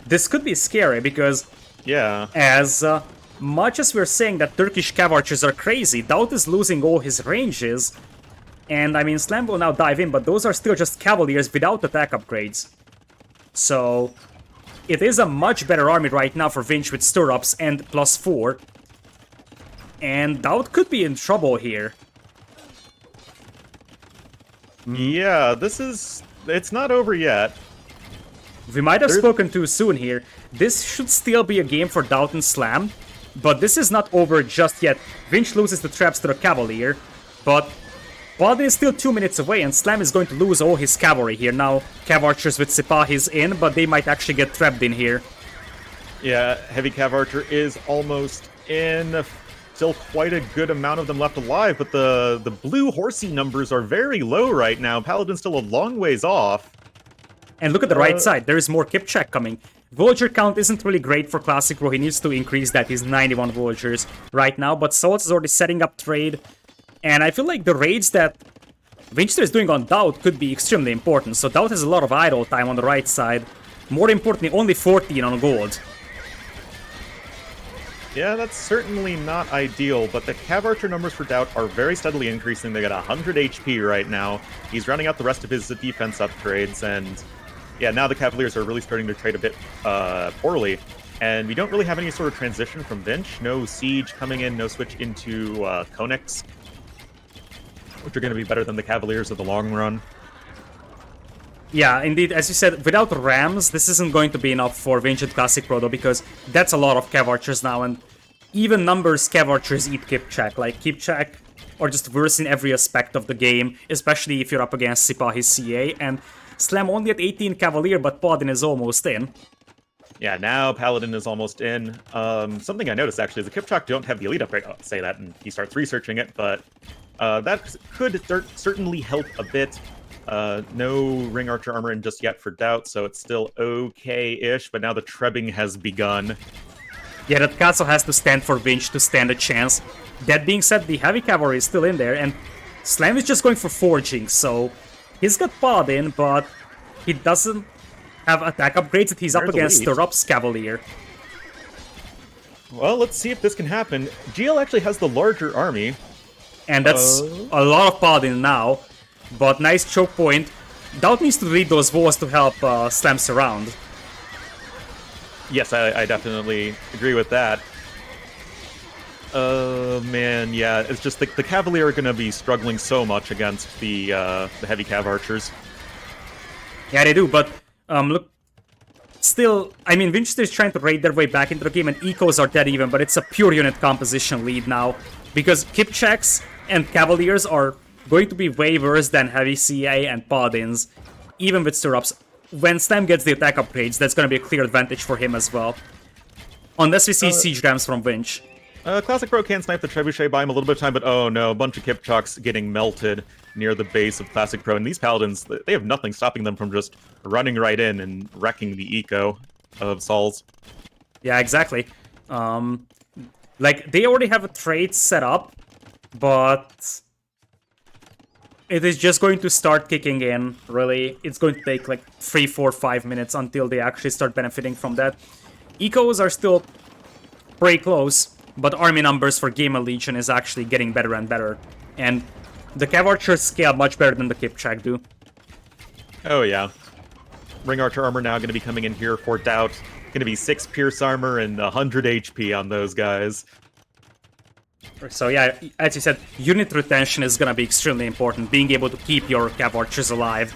This could be scary because yeah, as much as we're saying that Turkish cav archers are crazy, DauT is losing all his ranges. And I mean, Slam will now dive in, but those are still just Cavaliers without attack upgrades. So it is a much better army right now for Vinch with Stirrups and +4. And DauT could be in trouble here. Yeah, it's not over yet. We might have spoken too soon here. This should still be a game for DauT+Slam, but this is not over just yet. Vinch loses the traps to the Cavalier, but Paladin is still 2 minutes away, and Slam is going to lose all his cavalry here. Now, cav archers with Sipahis in, but they might actually get trapped in here. Yeah, heavy cav archer is almost in. Still quite a good amount of them left alive, but the blue horsey numbers are very low right now. Paladin's still a long ways off. And look at the right side, there is more Kipchak coming. Villager count isn't really great for ClassicPro, he needs to increase that, he's 91 villagers right now, but Salt is already setting up trade. And I feel like the raids that Vinchester is doing on DauT could be extremely important, so DauT has a lot of idle time on the right side. More importantly, only 14 on gold. Yeah, that's certainly not ideal, but the cav archer numbers for DauT are very steadily increasing. They got 100 HP right now. He's rounding out the rest of his defense upgrades, and yeah, now the Cavaliers are really starting to trade a bit poorly. And we don't really have any sort of transition from Vinch. No Siege coming in, no switch into Konix, which are going to be better than the Cavaliers in the long run. Yeah, indeed, as you said, without Rams, this isn't going to be enough for Vinch and ClassicPro, though, because that's a lot of Cav Archers now, and even numbers Cav Archers eat Kipchak. Like, Kipchak are just worse in every aspect of the game, especially if you're up against Sipahi's CA, and Slam only at 18 Cavalier, but Paladin is almost in. Yeah, now Paladin is almost in. Something I noticed, actually, is the Kipchak don't have the elite upgrade. I'll say that, and he starts researching it, but that could certainly help a bit. No ring archer armor in just yet for DauT, so it's still okay-ish, but now the trebbing has begun. Yeah, that castle has to stand for Vinch to stand a chance. That being said, the heavy cavalry is still in there, and Slam is just going for forging, so he's got Paladin, but he doesn't have attack upgrades that he's up against Stirrups Cavalier. Well, let's see if this can happen. GL actually has the larger army. And that's a lot of Paladin now. But nice choke point. DauT needs to read those walls to help Slam surround. Yes, I definitely agree with that. Man, yeah, it's just the Cavalier are going to be struggling so much against the heavy cav archers. Yeah, they do, but look, still, I mean, Vinchester is trying to raid their way back into the game, and ecos are dead even, but it's a pure unit composition lead now, because Kipchaks and Cavaliers are going to be way worse than heavy CA and Paladins, even with Stirrups. When Slam gets the attack upgrades, that's going to be a clear advantage for him as well. Unless we see Siege Rams from Vinch. ClassicPro can snipe the Trebuchet, buy him a little bit of time, but oh no, a bunch of Kipchaks getting melted near the base of ClassicPro. And these Paladins, they have nothing stopping them from just running right in and wrecking the eco of Sauls. Yeah, exactly. Like, they already have a trade set up, but It is just going to start kicking in, really. It's going to take like 3, 4, 5 minutes until they actually start benefiting from that. Ecos are still pretty close, but army numbers for Gamer Legion is actually getting better and better. And the Cav Archers scale much better than the Kipchak do. Oh yeah. Ring Archer armor now going to be coming in here for DauT. Going to be 6 Pierce armor and 100 HP on those guys. So yeah, as you said, unit retention is going to be extremely important, being able to keep your Cav Archers alive.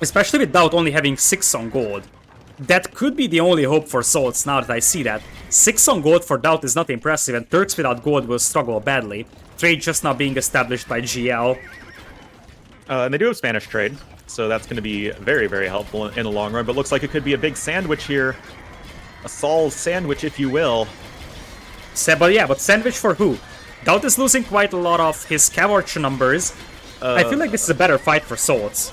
Especially with DauT only having 6 on gold. That could be the only hope for Salts now that I see that. 6 on gold for DauT is not impressive, and Turks without gold will struggle badly. Trade just now being established by GL. And they do have Spanish trade, so that's going to be very, very helpful in the long run. But looks like it could be a big sandwich here. A Saul's sandwich, if you will. But sandwich for who? DauT is losing quite a lot of his Cav Archer numbers. I feel like this is a better fight for Salts.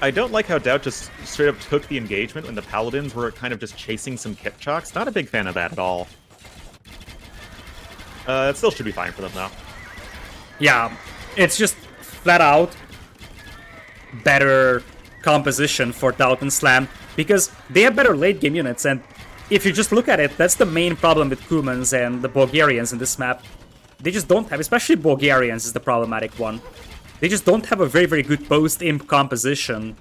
I don't like how DauT just straight up took the engagement when the Paladins were kind of just chasing some Kipchaks. Not a big fan of that at all. It still should be fine for them, though. Yeah, it's just flat out better composition for DauT+Slam, because they have better late game units, and if you just look at it, that's the main problem with Cumans and the Bulgarians in this map. They just don't have, especially Bulgarians is the problematic one. They just don't have a very, very good post-imp composition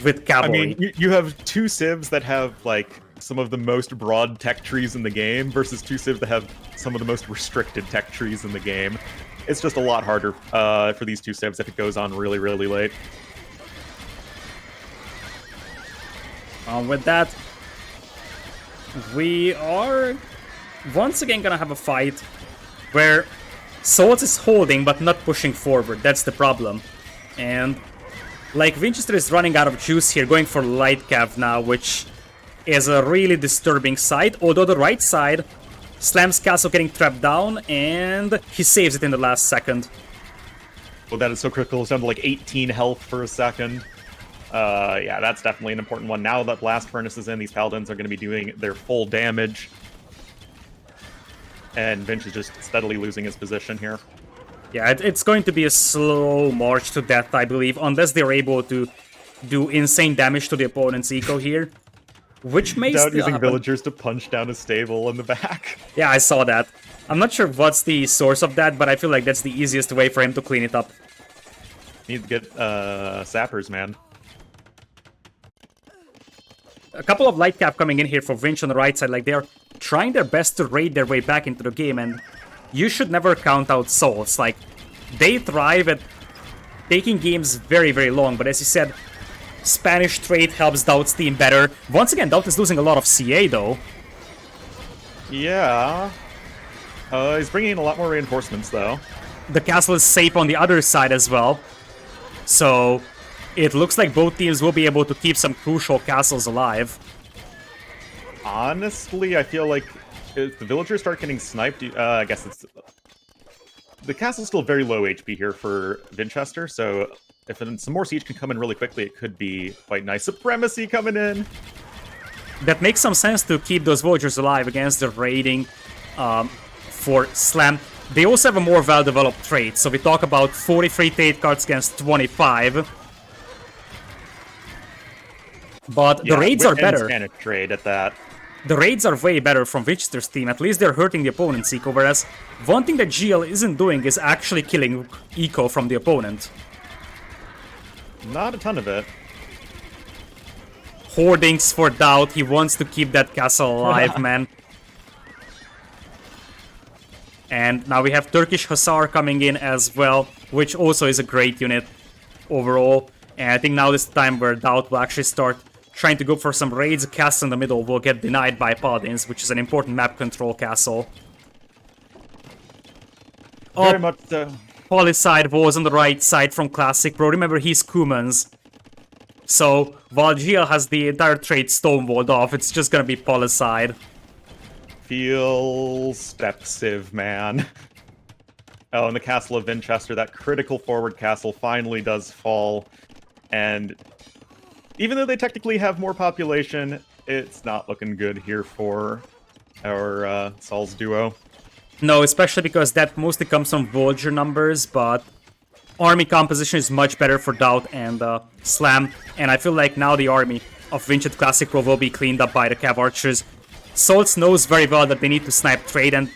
with cavalry. I mean, you have 2 civs that have, like, some of the most broad tech trees in the game versus 2 civs that have some of the most restricted tech trees in the game. It's just a lot harder for these 2 civs if it goes on really, really late. With that, we are once again gonna have a fight where Salts is holding but not pushing forward. That's the problem. And like Vinchester is running out of juice here, going for light cav now, which is a really disturbing sight. Although the right side, Slam's castle getting trapped down, and he saves it in the last second. Well, that is so critical. It's down to like 18 health for a second. Yeah, that's definitely an important one. Now that Blast Furnace is in, these Paladins are going to be doing their full damage. And Vinch is just steadily losing his position here. Yeah, it's going to be a slow march to death, I believe, unless they're able to do insane damage to the opponent's eco here. Which may DauT still using happen. villagers to punch down a stable in the back. Yeah, I saw that. I'm not sure what's the source of that, but I feel like that's the easiest way for him to clean it up. Need to get sappers, man. A couple of light cap coming in here for Vinch on the right side, like they're trying their best to raid their way back into the game, and you should never count out Salts. Like, they thrive at taking games very, very long, but as you said, Spanish trade helps DauT's team better. Once again, DauT is losing a lot of CA, though. Yeah. He's bringing in a lot more reinforcements, though. The castle is safe on the other side as well. So, it looks like both teams will be able to keep some crucial castles alive. Honestly, I feel like if the villagers start getting sniped, I guess it's... The castle's still very low HP here for Vinchester, so if some more siege can come in really quickly, it could be quite nice. Supremacy coming in! That makes some sense to keep those villagers alive against the raiding for Slam. They also have a more well-developed trait, so we talk about 43 trade cards against 25. But the raids are better. Spanish trade at that. The raids are way better from Vinchester's team. At least they're hurting the opponent's eco, whereas one thing that GL isn't doing is actually killing eco from the opponent. Not a ton of it. Hoardings for DauT. He wants to keep that castle alive, man. And now we have Turkish Hussar coming in as well, which also is a great unit overall. And I think now is the time where DauT will actually start trying to go for some raids. A castle in the middle will get denied by Paladins, which is an important map control castle. Very much so. Polycide was on the right side from ClassicPro. Remember, he's Cumans. So, while GL has the entire trade stonewalled off, it's just gonna be Polycide. Feel step civ, man. Oh, and the Castle of Vinchester, that critical forward castle finally does fall. And even though they technically have more population, it's not looking good here for our Saul's duo. No, especially because that mostly comes from Voyager numbers, but army composition is much better for DauT and Slam, and I feel like now the army of Vinchester+ClassicPro will be cleaned up by the Cav Archers. Saltz knows very well that they need to snipe trade, and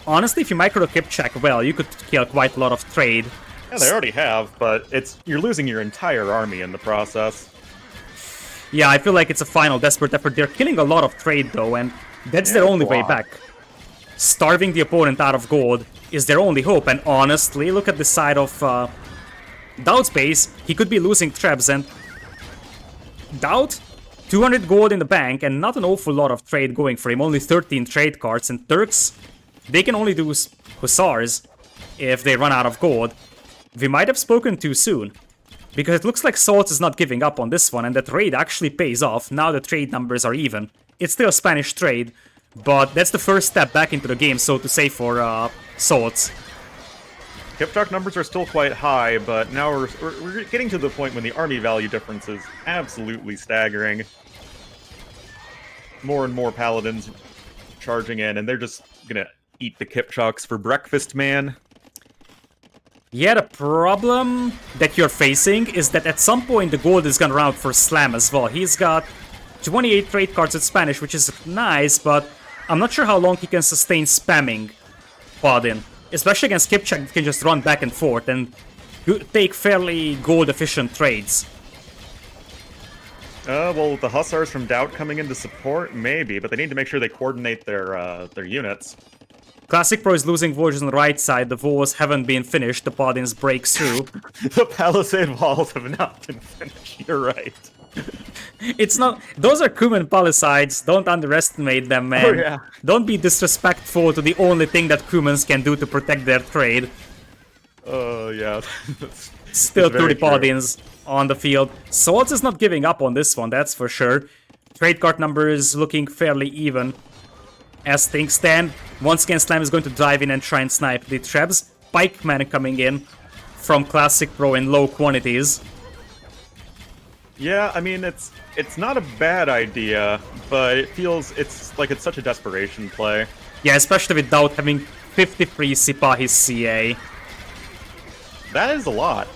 honestly, if you micro the Kipchak well, you could kill quite a lot of trade. Yeah, they already have, but you're losing your entire army in the process. Yeah, I feel like it's a final desperate effort. They're killing a lot of trade though, and that's their only way back. Starving the opponent out of gold is their only hope, and honestly, look at the side of DauT's base. He could be losing Trebs, and DauT, 200 gold in the bank, and not an awful lot of trade going for him, only 13 trade cards, and Turks, they can only do Hussars if they run out of gold. We might have spoken too soon, because it looks like Saltz is not giving up on this one, and that trade actually pays off. Now the trade numbers are even. It's still a Spanish trade, but that's the first step back into the game, so to say, for Saltz. Kipchak numbers are still quite high, but now we're getting to the point when the army value difference is absolutely staggering. More and more paladins charging in, and they're just gonna eat the Kipchaks for breakfast, man. Yeah, the problem that you're facing is that at some point the gold is gonna run out for Slam as well. He's got 28 trade cards in Spanish, which is nice, but I'm not sure how long he can sustain spamming Paladin. Especially against Kipchak, he can just run back and forth and take fairly gold-efficient trades. Well, the Hussars from DauT coming into support, maybe, but they need to make sure they coordinate their units. ClassicPro is losing Voyagers on the right side, the walls haven't been finished, the Paladins break through. The Palisade walls have not been finished, you're right. It's not... Those are Cuman Palisades, don't underestimate them, man. Oh, yeah. Don't be disrespectful to the only thing that Cumans can do to protect their trade. Yeah. Still 30 Paladins on the field. Saltz is not giving up on this one, that's for sure. Trade card numbers looking fairly even. As things stand, once again Slam is going to dive in and try and snipe the Trebs. Pikeman coming in from ClassicPro in low quantities. Yeah, I mean, it's not a bad idea, but it's like it's such a desperation play. Yeah, especially with DauT having 53 Sipahi CA. That is a lot.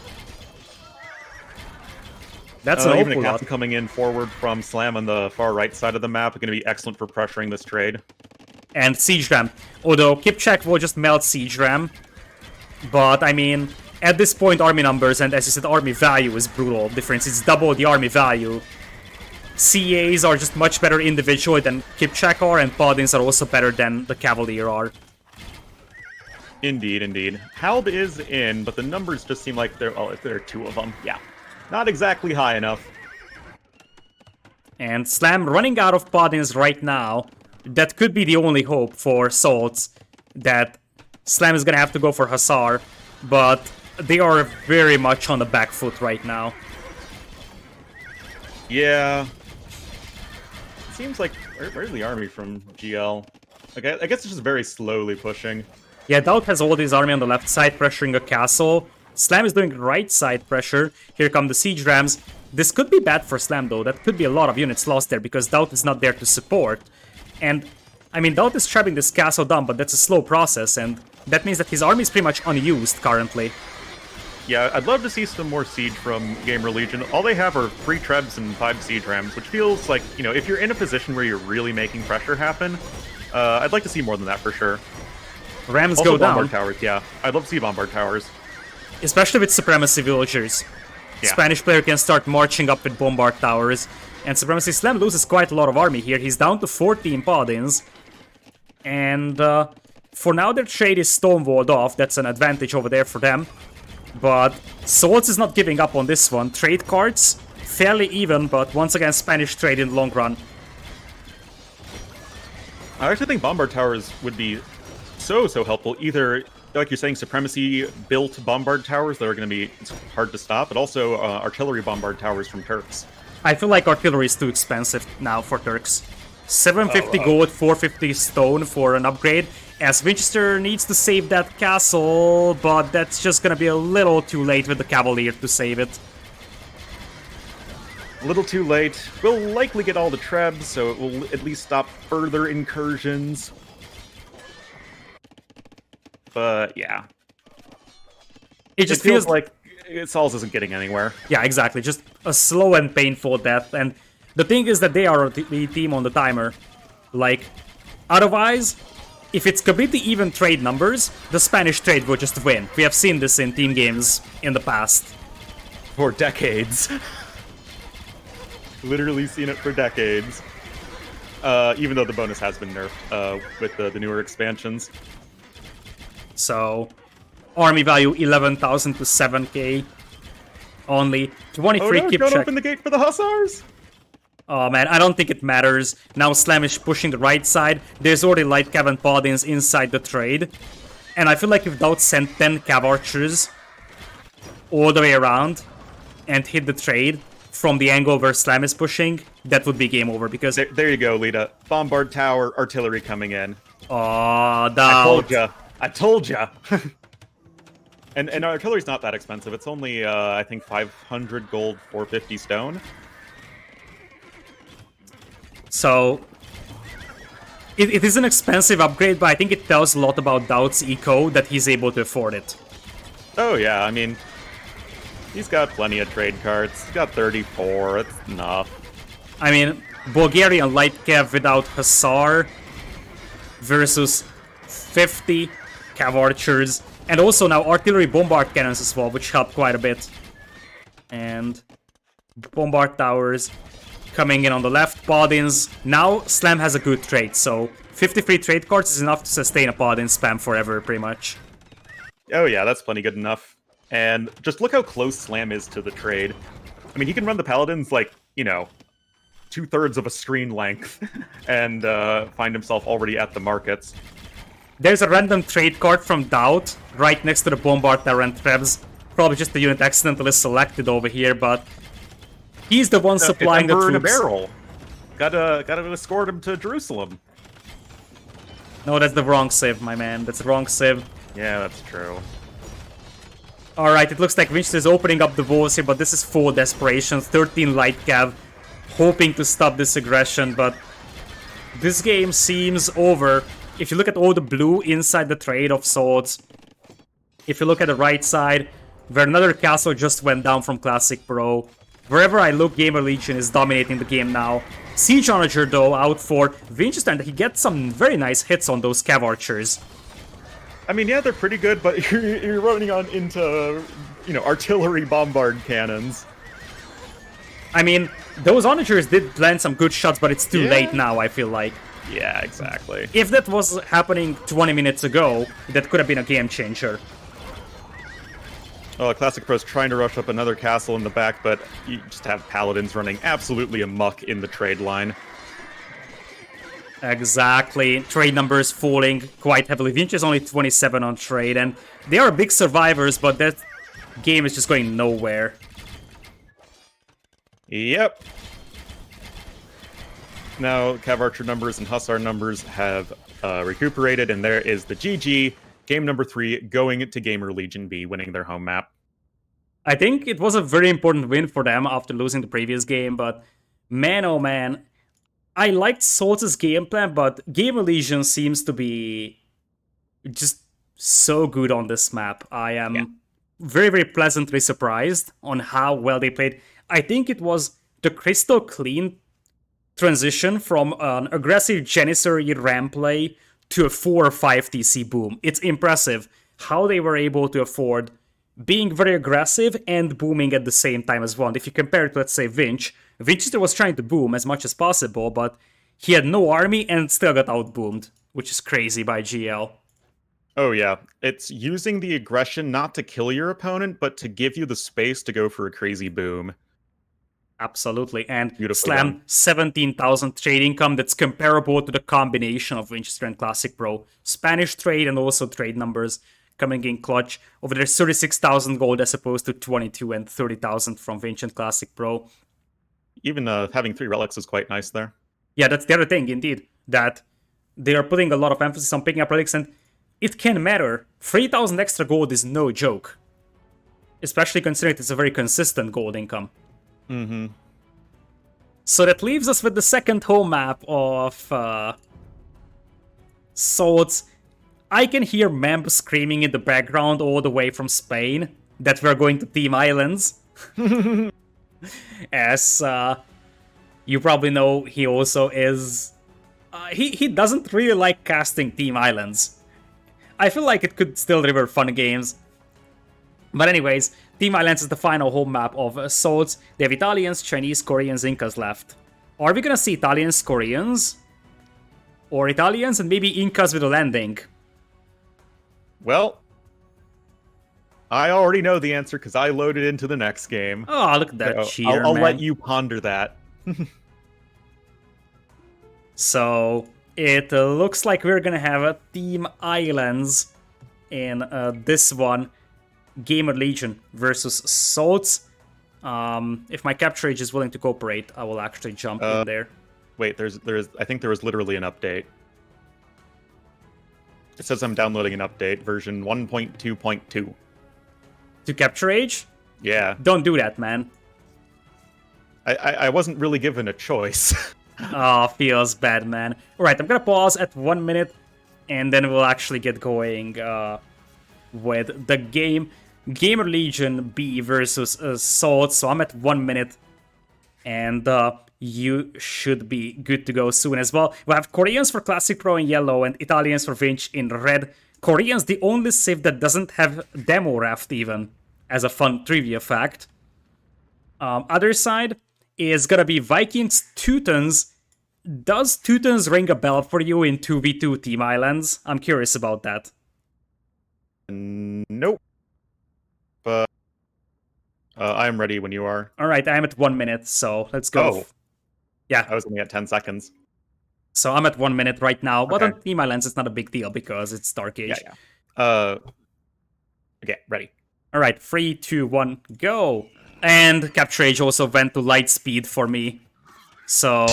That's an even awful a lot. captain coming in forward from Slam on the far right side of the map are going to be excellent for pressuring this trade. And Siege Ram. Although Kipchak will just melt Siege Ram. But, I mean, at this point, army numbers and, as you said, army value is brutal difference. It's double the army value. CAs are just much better individually than Kipchak are, and Paladins are also better than the Cavalier are. Indeed, indeed. Halb is in, but the numbers just seem like there are two of them. Yeah. Not exactly high enough. And Slam running out of Paladins right now. That could be the only hope for Saltz, that Slam is gonna have to go for Hussar, but they are very much on the back foot right now. Yeah. It seems like... Where's the army from GL? Okay, I guess it's just very slowly pushing. Yeah, DauT has all his army on the left side pressuring a castle. Slam is doing right side pressure. Here come the Siege Rams. This could be bad for Slam though. That could be a lot of units lost there because DauT is not there to support. And, I mean, DauT is trapping this castle down, but that's a slow process, and that means that his army is pretty much unused currently. Yeah, I'd love to see some more Siege from Gamer Legion. All they have are 3 Trebs and 5 Siege Rams, which feels like, you know, if you're in a position where you're really making pressure happen, I'd like to see more than that for sure. Rams also go down. Bombard Towers, yeah. I'd love to see Bombard Towers. Especially with Supremacy Villagers. Yeah. Spanish player can start marching up with Bombard Towers. And Supremacy Slam loses quite a lot of army here. He's down to 14 Paladins. And for now their trade is stonewalled off. That's an advantage over there for them. But Saltz is not giving up on this one. Trade cards, fairly even, but once again Spanish trade in the long run. I actually think Bombard Towers would be so helpful. Either, like you're saying, Supremacy-built Bombard Towers that are going to be hard to stop, but also Artillery Bombard Towers from Turks. I feel like artillery is too expensive now for Turks. 750 gold, 450 stone for an upgrade, as Winchester needs to save that castle, but that's just gonna be a little too late with the Cavalier to save it. A little too late. We'll likely get all the Trebs, so it will at least stop further incursions. but yeah. It just feels feels like Sauls isn't getting anywhere. Yeah, exactly. Just a slow and painful death. And the thing is that they are the team on the timer. Like, otherwise, if it's completely even trade numbers, the Spanish trade will just win. We have seen this in team games in the past. For decades. Literally seen it for decades. Even though the bonus has been nerfed with the newer expansions. So, army value 11,000 to 7k. Only 23 oh no, keep don't check. open the gate for the Hussars! Oh man, I don't think it matters. Now Slam is pushing the right side. There's already light cav and paladins inside the trade. And I feel like if DauT sent 10 cav archers all the way around and hit the trade from the angle where Slam is pushing, that would be game over because... There you go, Lita. Bombard tower, artillery coming in. Oh, DauT. I told ya. I told ya. And artillery's not that expensive. It's only, I think, 500 gold, 450 stone. So, it is an expensive upgrade, but I think it tells a lot about DauT's eco that he's able to afford it. Oh yeah, I mean, he's got plenty of trade cards. He's got 34, it's enough. I mean, Bulgarian light cav without Hussar versus 50 cav archers, and also now artillery bombard cannons as well, which help quite a bit. And bombard towers coming in on the left, paladins. Now Slam has a good trade, so 53 trade cards is enough to sustain a paladin spam forever, pretty much. Oh yeah, that's plenty good enough. And just look how close Slam is to the trade. I mean, he can run the paladins like, you know, 2/3 of a screen length and find himself already at the markets. There's a random trade card from DauT right next to the bombard tower and Trebs. Probably just the unit accidentally selected over here, but he's the one supplying the troops. In a troops. barrel. Gotta escort him to Jerusalem. No, that's the wrong civ, my man. That's the wrong civ. Yeah, that's true. Alright, it looks like Vinchester is opening up the walls here, but this is full desperation. 13 light cav, hoping to stop this aggression, but this game seems over. If you look at all the blue inside the trade of sorts, if you look at the right side, where another castle just went down from Classic Pro, wherever I look, Gamer Legion is dominating the game now. Siege Onager, though, out for Vinchester, and he gets some very nice hits on those cav archers. I mean, yeah, they're pretty good, but you're running on into, you know, artillery bombard cannons. I mean, those onagers did land some good shots, but it's too late now, I feel like. Yeah, exactly. If that was happening 20 minutes ago, that could have been a game changer. Well, Classic Pro's trying to rush up another castle in the back, but you just have paladins running absolutely amok in the trade line. Exactly. Trade numbers falling quite heavily. Vinch is only 27 on trade, and they are big survivors, but that game is just going nowhere. Yep. Now, Cav Archer numbers and Hussar numbers have recuperated, and there is the GG. Game number 3 going to Gamer Legion B, winning their home map. I think it was a very important win for them after losing the previous game, but man oh man, I liked Salt's game plan, but Gamer Legion seems to be just so good on this map. I am very, very pleasantly surprised on how well they played. I think it was the crystal clean transition from an aggressive Janissary ramp play to a 4 or 5 TC boom. It's impressive how they were able to afford being very aggressive and booming at the same time as well. And if you compare it to, let's say, Vinchester was trying to boom as much as possible, but he had no army and still got outboomed, which is crazy by GL. Oh yeah, it's using the aggression not to kill your opponent, but to give you the space to go for a crazy boom. Absolutely, and Beautiful Slam done. 17,000 trade income that's comparable to the combination of Vinchester and Classic Pro. Spanish trade and also trade numbers coming in clutch. Over there, 36,000 gold as opposed to 22 and 30,000 from Vinch and Classic Pro. Even having 3 relics is quite nice there. Yeah, that's the other thing, indeed, that they are putting a lot of emphasis on picking up relics, and it can matter. 3,000 extra gold is no joke. Especially considering it's a very consistent gold income. Mm-hmm. So that leaves us with the second home map of Swords. I can hear Memb screaming in the background all the way from Spain that we're going to Team Islands. As you probably know, he also is... he doesn't really like casting Team Islands. I feel like it could still deliver fun games. But anyways, Team Islands is the final home map of Swords. They have Italians, Chinese, Koreans, Incas left. Are we gonna see Italians, Koreans? Or Italians and maybe Incas with a landing? Well, I already know the answer because I loaded into the next game. Oh, look at that cheater, I'll man. let you ponder that. So, it looks like we're gonna have a Team Islands in this one. Gamer Legion versus Swords. If my capture age is willing to cooperate, I will actually jump in there. Wait, I think there was literally an update. It says I'm downloading an update, version 1.2.2. To capture age? Yeah. Don't do that, man. I wasn't really given a choice. Oh, feels bad, man. Alright, I'm gonna pause at 1 minute, and then we'll actually get going with the game. Gamer Legion B versus Swords, so I'm at 1 minute, and you should be good to go soon as well. We'll have Koreans for Classic Pro in yellow and Italians for Vinch in red. Koreans, the only civ that doesn't have demo raft even, as a fun trivia fact. Other side is gonna be Vikings Teutons. Does Teutons ring a bell for you in 2v2 Team Islands? I'm curious about that. Nope. But I am ready when you are. Alright, I'm at 1 minute, so let's go. Oh. Yeah. I was only at 10 seconds. So I'm at 1 minute right now, but Okay. on Team Islands it's not a big deal because it's Dark Age. Yeah. Okay, ready. Alright, 3, 2, 1, go! And Capture Age also went to light speed for me. So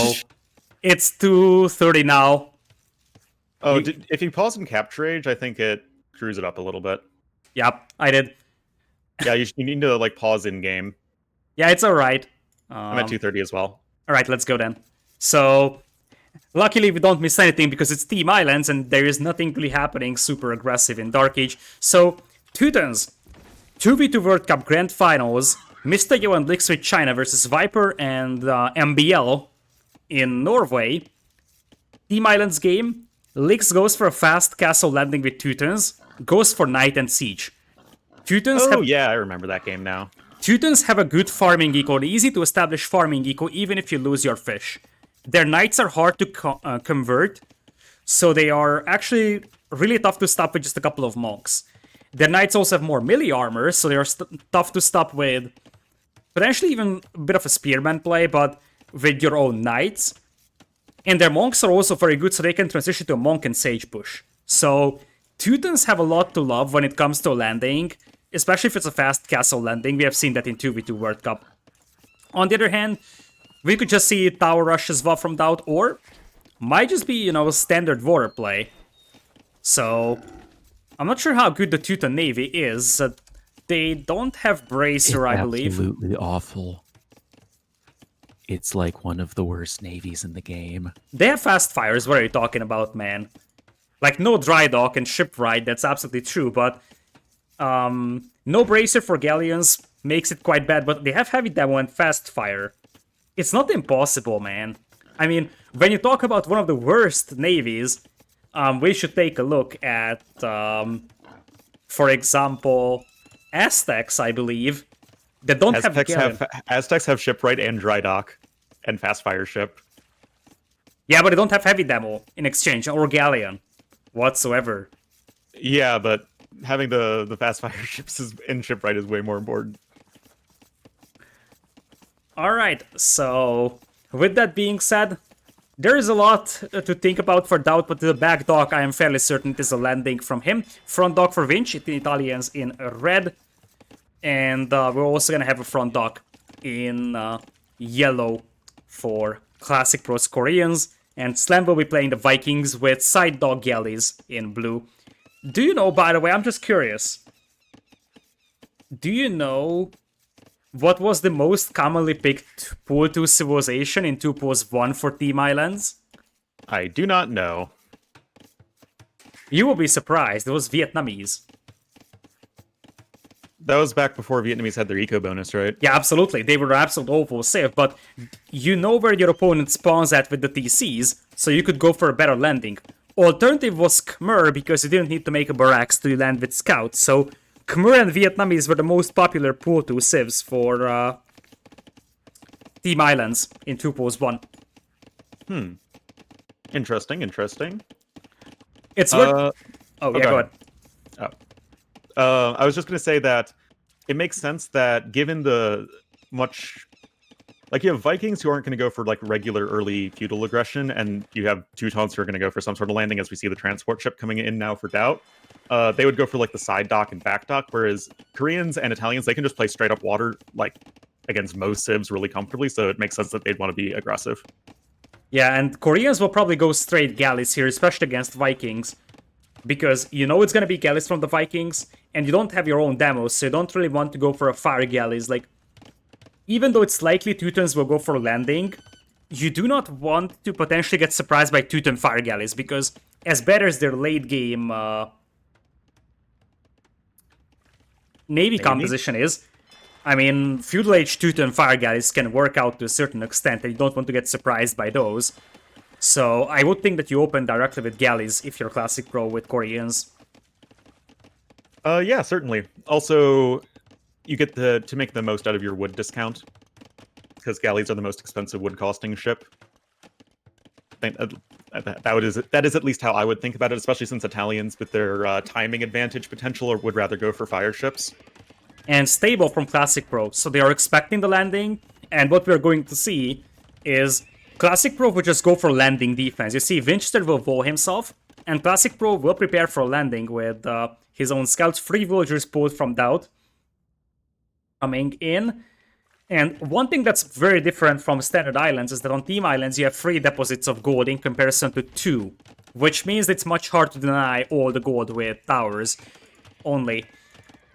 it's 2:30 now. Oh, if you pause in Capture Age, I think it screws it up a little bit. Yep, I did. Yeah, you need to like pause in game. Yeah, it's alright. I'm at 2:30 as well. Alright, let's go then. So, luckily we don't miss anything because it's Team Islands and there is nothing really happening super aggressive in Dark Age. So, Teutons, 2v2 World Cup Grand Finals, Mr. Yo and Lix with China versus Viper and MBL in Norway. Team Islands game, Lix goes for a fast castle landing with Teutons, goes for Knight and Siege. Teutons Yeah, I remember that game now. Teutons have a good farming eco, easy to establish farming eco even if you lose your fish. Their knights are hard to convert, so they are actually really tough to stop with just a couple of monks. Their knights also have more melee armor, so they are tough to stop with potentially even a bit of a spearman play, but with your own knights. And their monks are also very good, so they can transition to a monk and sage push. So Teutons have a lot to love when it comes to landing, especially if it's a fast castle landing. We have seen that in 2v2 World Cup. On the other hand, we could just see tower rush as well from DauT, or might just be, you know, standard warrior play. So I'm not sure how good the Teuton Navy is. They don't have Bracer, I believe. Absolutely awful. It's like one of the worst navies in the game. They have fast fires, what are you talking about, man? Like, no dry dock and shipwright, that's absolutely true, but no Bracer for Galleons makes it quite bad, but they have heavy demo and fast fire. It's not impossible, man. I mean, when you talk about one of the worst navies, we should take a look at, for example, Aztecs, I believe, that don't have Galleon. Aztecs have shipwright and dry dock and fast fire ship. Yeah, but they don't have heavy demo in exchange, or Galleon whatsoever. Yeah, but having the fast fire ships in shipwright is way more important. Alright, so with that being said, there is a lot to think about for DauT, but the back dock, I am fairly certain it is a landing from him. Front dock for Vinch, the Italians in red. And we're also going to have a front dock in yellow for Classic Pros Koreans. And Slam will be playing the Vikings with side dock galleys in blue. Do you know, by the way, I'm just curious. Do you know what was the most commonly picked pool 2 civilization in 2+1 for Team Islands? I do not know. You will be surprised. It was Vietnamese. That was back before Vietnamese had their eco bonus, right? Yeah, absolutely. They were absolute awful safe, but you know where your opponent spawns at with the TCs, so you could go for a better landing. Alternative was Khmer, because you didn't need to make a barracks to land with scouts, so Khmer and Vietnamese were the most popular pool 2 civs for Team Islands in 2+1. Interesting, interesting. It's worth... Oh, yeah, go go ahead. I was just going to say that it makes sense that given the much... Like, you have Vikings who aren't going to go for, like, regular early feudal aggression, and you have Teutons who are going to go for some sort of landing, as we see the transport ship coming in now for DauT. They would go for, like, the side dock and back dock, whereas Koreans and Italians, they can just play straight up water, like, against most civs really comfortably, so it makes sense that they'd want to be aggressive. Yeah, and Koreans will probably go straight galleys here, especially against Vikings. Because you know it's gonna be galleys from the Vikings, and you don't have your own demos, so you don't really want to go for a fire galleys. Like, even though it's likely Teutons will go for landing, you do not want to potentially get surprised by Teuton fire galleys, because as bad as their late game Navy composition is, I mean, Feudal Age Teuton fire galleys can work out to a certain extent, and you don't want to get surprised by those. So I would think that you open directly with galleys if you're Classic Pro with Koreans. Yeah, certainly. Also, you get to make the most out of your wood discount, because galleys are the most expensive wood costing ship. That is at least how I would think about it, especially since Italians, with their timing advantage potential, would rather go for fire ships. And stable from Classic Pro, so they are expecting the landing, and what we're going to see is Classic Pro will just go for landing defense. You see, Vinchester will wall himself, and Classic Pro will prepare for landing with his own scouts. 3 villagers pulled from DauT coming in. And one thing that's very different from standard islands is that on Team Islands you have 3 deposits of gold in comparison to 2, which means it's much harder to deny all the gold with towers only.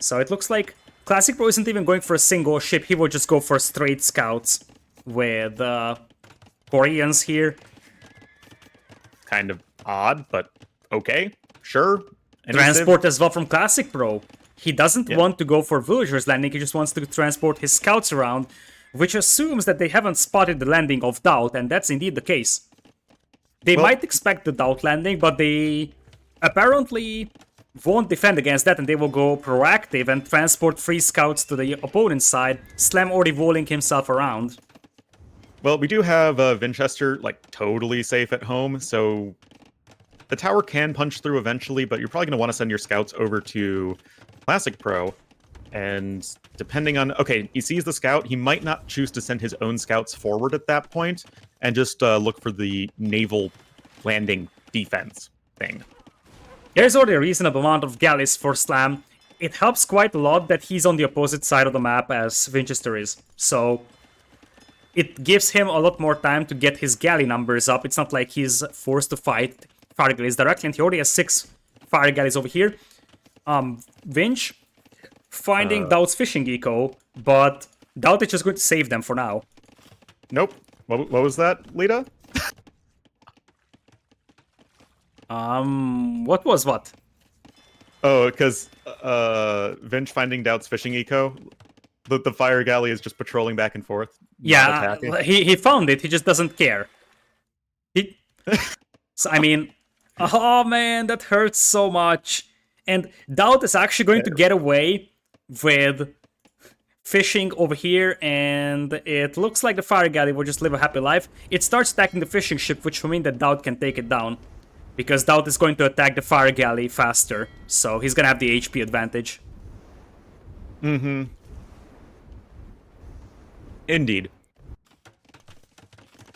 So it looks like Classic Pro isn't even going for a single ship, he will just go for straight scouts with Koreans here. Kind of odd, but okay, sure. Transport as well from Classic Pro. He doesn't want to go for villagers landing, he just wants to transport his scouts around, which assumes that they haven't spotted the landing of DauT, and that's indeed the case. They might expect the DauT landing, but they apparently won't defend against that, and they will go proactive and transport 3 scouts to the opponent's side, Slam already walling himself around. Well, we do have Vinchester, like, totally safe at home, so the tower can punch through eventually, but you're probably going to want to send your scouts over to Classic Pro, and depending on... Okay, he sees the scout, he might not choose to send his own scouts forward at that point, and just look for the naval landing defense thing. There's already a reasonable amount of galleys for Slam. It helps quite a lot that he's on the opposite side of the map as Vinchester is, so it gives him a lot more time to get his galley numbers up. It's not like he's forced to fight fire galleys directly, and he already has 6 fire galleys over here. Vinch finding DauT's fishing eco, but DauT is just going to save them for now. Nope. What was that, Lita? What was what? Oh, because Vinch finding DauT's fishing eco. The fire galley is just patrolling back and forth. Yeah, he found it, he just doesn't care. So, I mean, oh man, that hurts so much. And DauT is actually going to get away with fishing over here, and it looks like the fire galley will just live a happy life. It starts attacking the fishing ship, which will mean that DauT can take it down, because DauT is going to attack the fire galley faster, so he's gonna have the HP advantage. Mm-hmm. Indeed.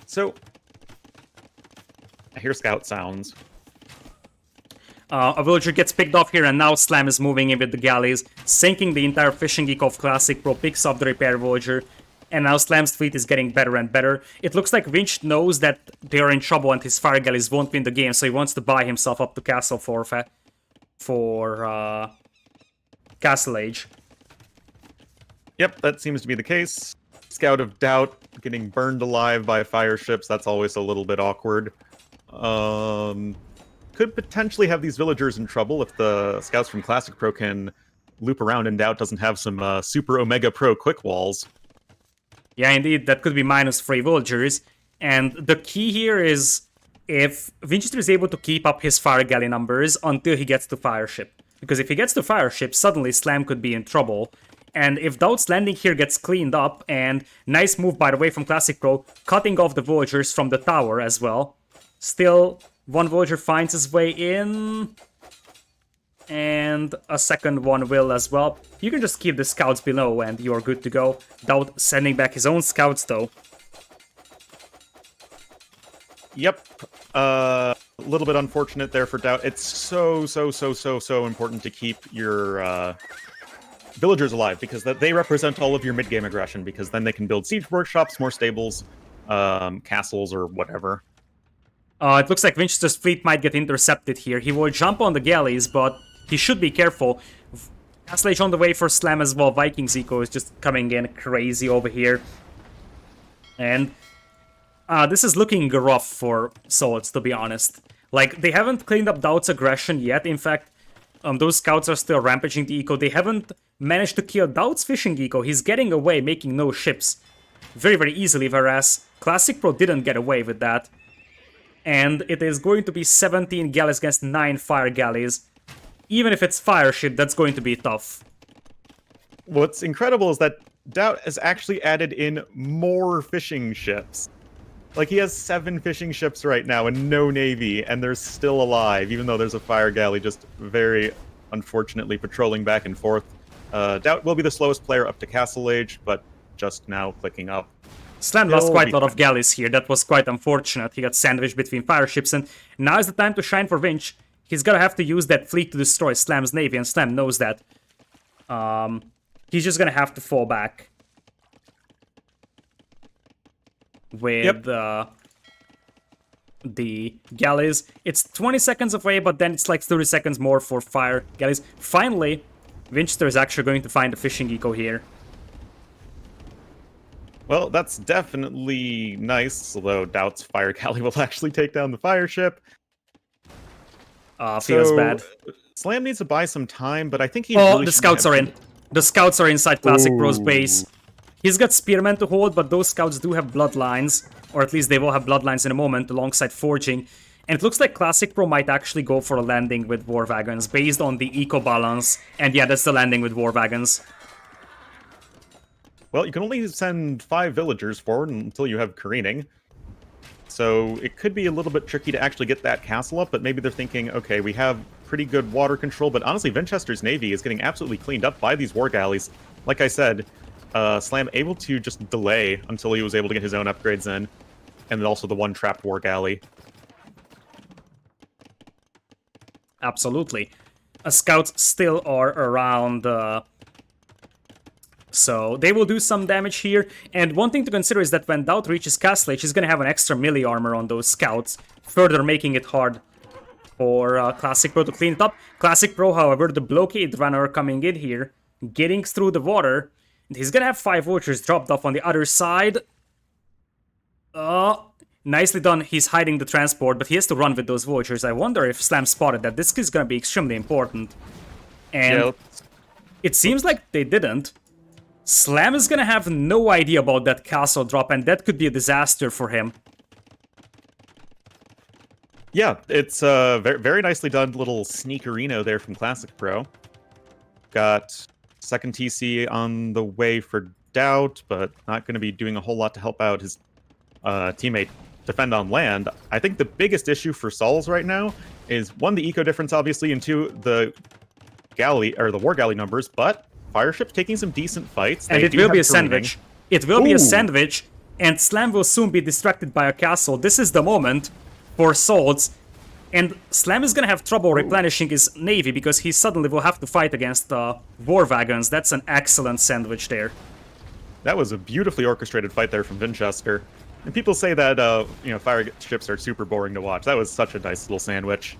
So, I hear scout sounds. A villager gets picked off here, and now Slam is moving in with the galleys, sinking the entire fishing eco of Classic Pro, picks up the repair villager, and now Slam's fleet is getting better and better. It looks like Vinch knows that they are in trouble and his fire galleys won't win the game, so he wants to buy himself up to castle for Castle Age. Yep, that seems to be the case. Scout of DauT getting burned alive by fire ships, that's always a little bit awkward. could potentially have these villagers in trouble if the scouts from Classic Pro can loop around and DauT doesn't have some Super Omega Pro quick walls. Yeah, indeed, that could be -3 villagers. And the key here is if Vinchester is able to keep up his Fire Galley numbers until he gets to Fireship. Because if he gets to Fireship, suddenly Slam could be in trouble. And if DauT's landing here gets cleaned up, and nice move, by the way, from Classic Pro, cutting off the villagers from the tower as well. Still, one villager finds his way in, and a second one will as well. You can just keep the scouts below, and you're good to go. DauT sending back his own scouts, though. Yep. A little bit unfortunate there for DauT. It's so important to keep your villagers alive, because they represent all of your mid-game aggression, because then they can build siege workshops, more stables, castles, or whatever. It looks like Vinchester's fleet might get intercepted here. He will jump on the galleys, but he should be careful. Castle Age on the way for Slam as well. Vikings Eco is just coming in crazy over here. And this is looking rough for Swords, to be honest. Like, they haven't cleaned up DauT's aggression yet. In fact, those scouts are still rampaging the eco. They haven't managed to kill DauT's fishing eco. He's getting away, making no ships very easily, whereas Classic Pro didn't get away with that. And it is going to be 17 galleys against 9 fire galleys. Even if it's fire ship, that's going to be tough. What's incredible is that DauT has actually added in more fishing ships. Like, he has 7 fishing ships right now and no navy, and they're still alive, even though there's a fire galley just very unfortunately patrolling back and forth. DauT will be the slowest player up to Castle Age, but just now clicking up. Slam lost quite a lot of galleys here. That was quite unfortunate. He got sandwiched between fire ships, and now is the time to shine for Vinch. He's gonna have to use that fleet to destroy Slam's navy, and Slam knows that. He's just gonna have to fall back with the galleys. It's 20 seconds away, but then it's like 30 seconds more for fire galleys. Finally, Vinchester is actually going to find a fishing eco here. Well, that's definitely nice, although DauT's fire galley will actually take down the fire ship. Feels bad. Slam needs to buy some time, but I think he really the scouts are in. The scouts are inside Classic Pro's base. He's got Spearmen to hold, but those scouts do have bloodlines, or at least they will have bloodlines in a moment, alongside Forging. And it looks like Classic Pro might actually go for a landing with War Wagons, based on the eco balance. And yeah, that's the landing with War Wagons. Well, you can only send 5 villagers forward until you have careening. So it could be a little bit tricky to actually get that castle up, but maybe they're thinking, okay, we have pretty good water control, but honestly, Vinchester's navy is getting absolutely cleaned up by these war galleys. Like I said, Slam able to just delay until he was able to get his own upgrades in, and then also the one trapped war galley. Absolutely. Scouts still are around, so they will do some damage here. And one thing to consider is that when DauT reaches Castle Age, he's going to have an extra melee armor on those scouts, further making it hard for Classic Pro to clean it up. Classic Pro, however, the blockade runner coming in here, getting through the water. He's going to have 5 vultures dropped off on the other side. Nicely done. He's hiding the transport, but he has to run with those vultures. I wonder if Slam spotted that. This is going to be extremely important. And it seems like they didn't. Slam is going to have no idea about that castle drop, and that could be a disaster for him. Yeah, it's a very nicely done little sneakerino there from Classic Pro. Got second TC on the way for DauT, but not going to be doing a whole lot to help out his teammate defend on land. I think the biggest issue for Sols right now is, 1, the eco difference, obviously, and 2, the galley, or the war galley numbers, but Fireship's taking some decent fights. And it will be a sandwich. It will be a sandwich, and Slam will soon be distracted by a castle. This is the moment for Swords, and Slam is gonna have trouble replenishing his navy because he suddenly will have to fight against war wagons. That's an excellent sandwich there. That was a beautifully orchestrated fight there from Vinchester. And people say that fire ships are super boring to watch. That was such a nice little sandwich.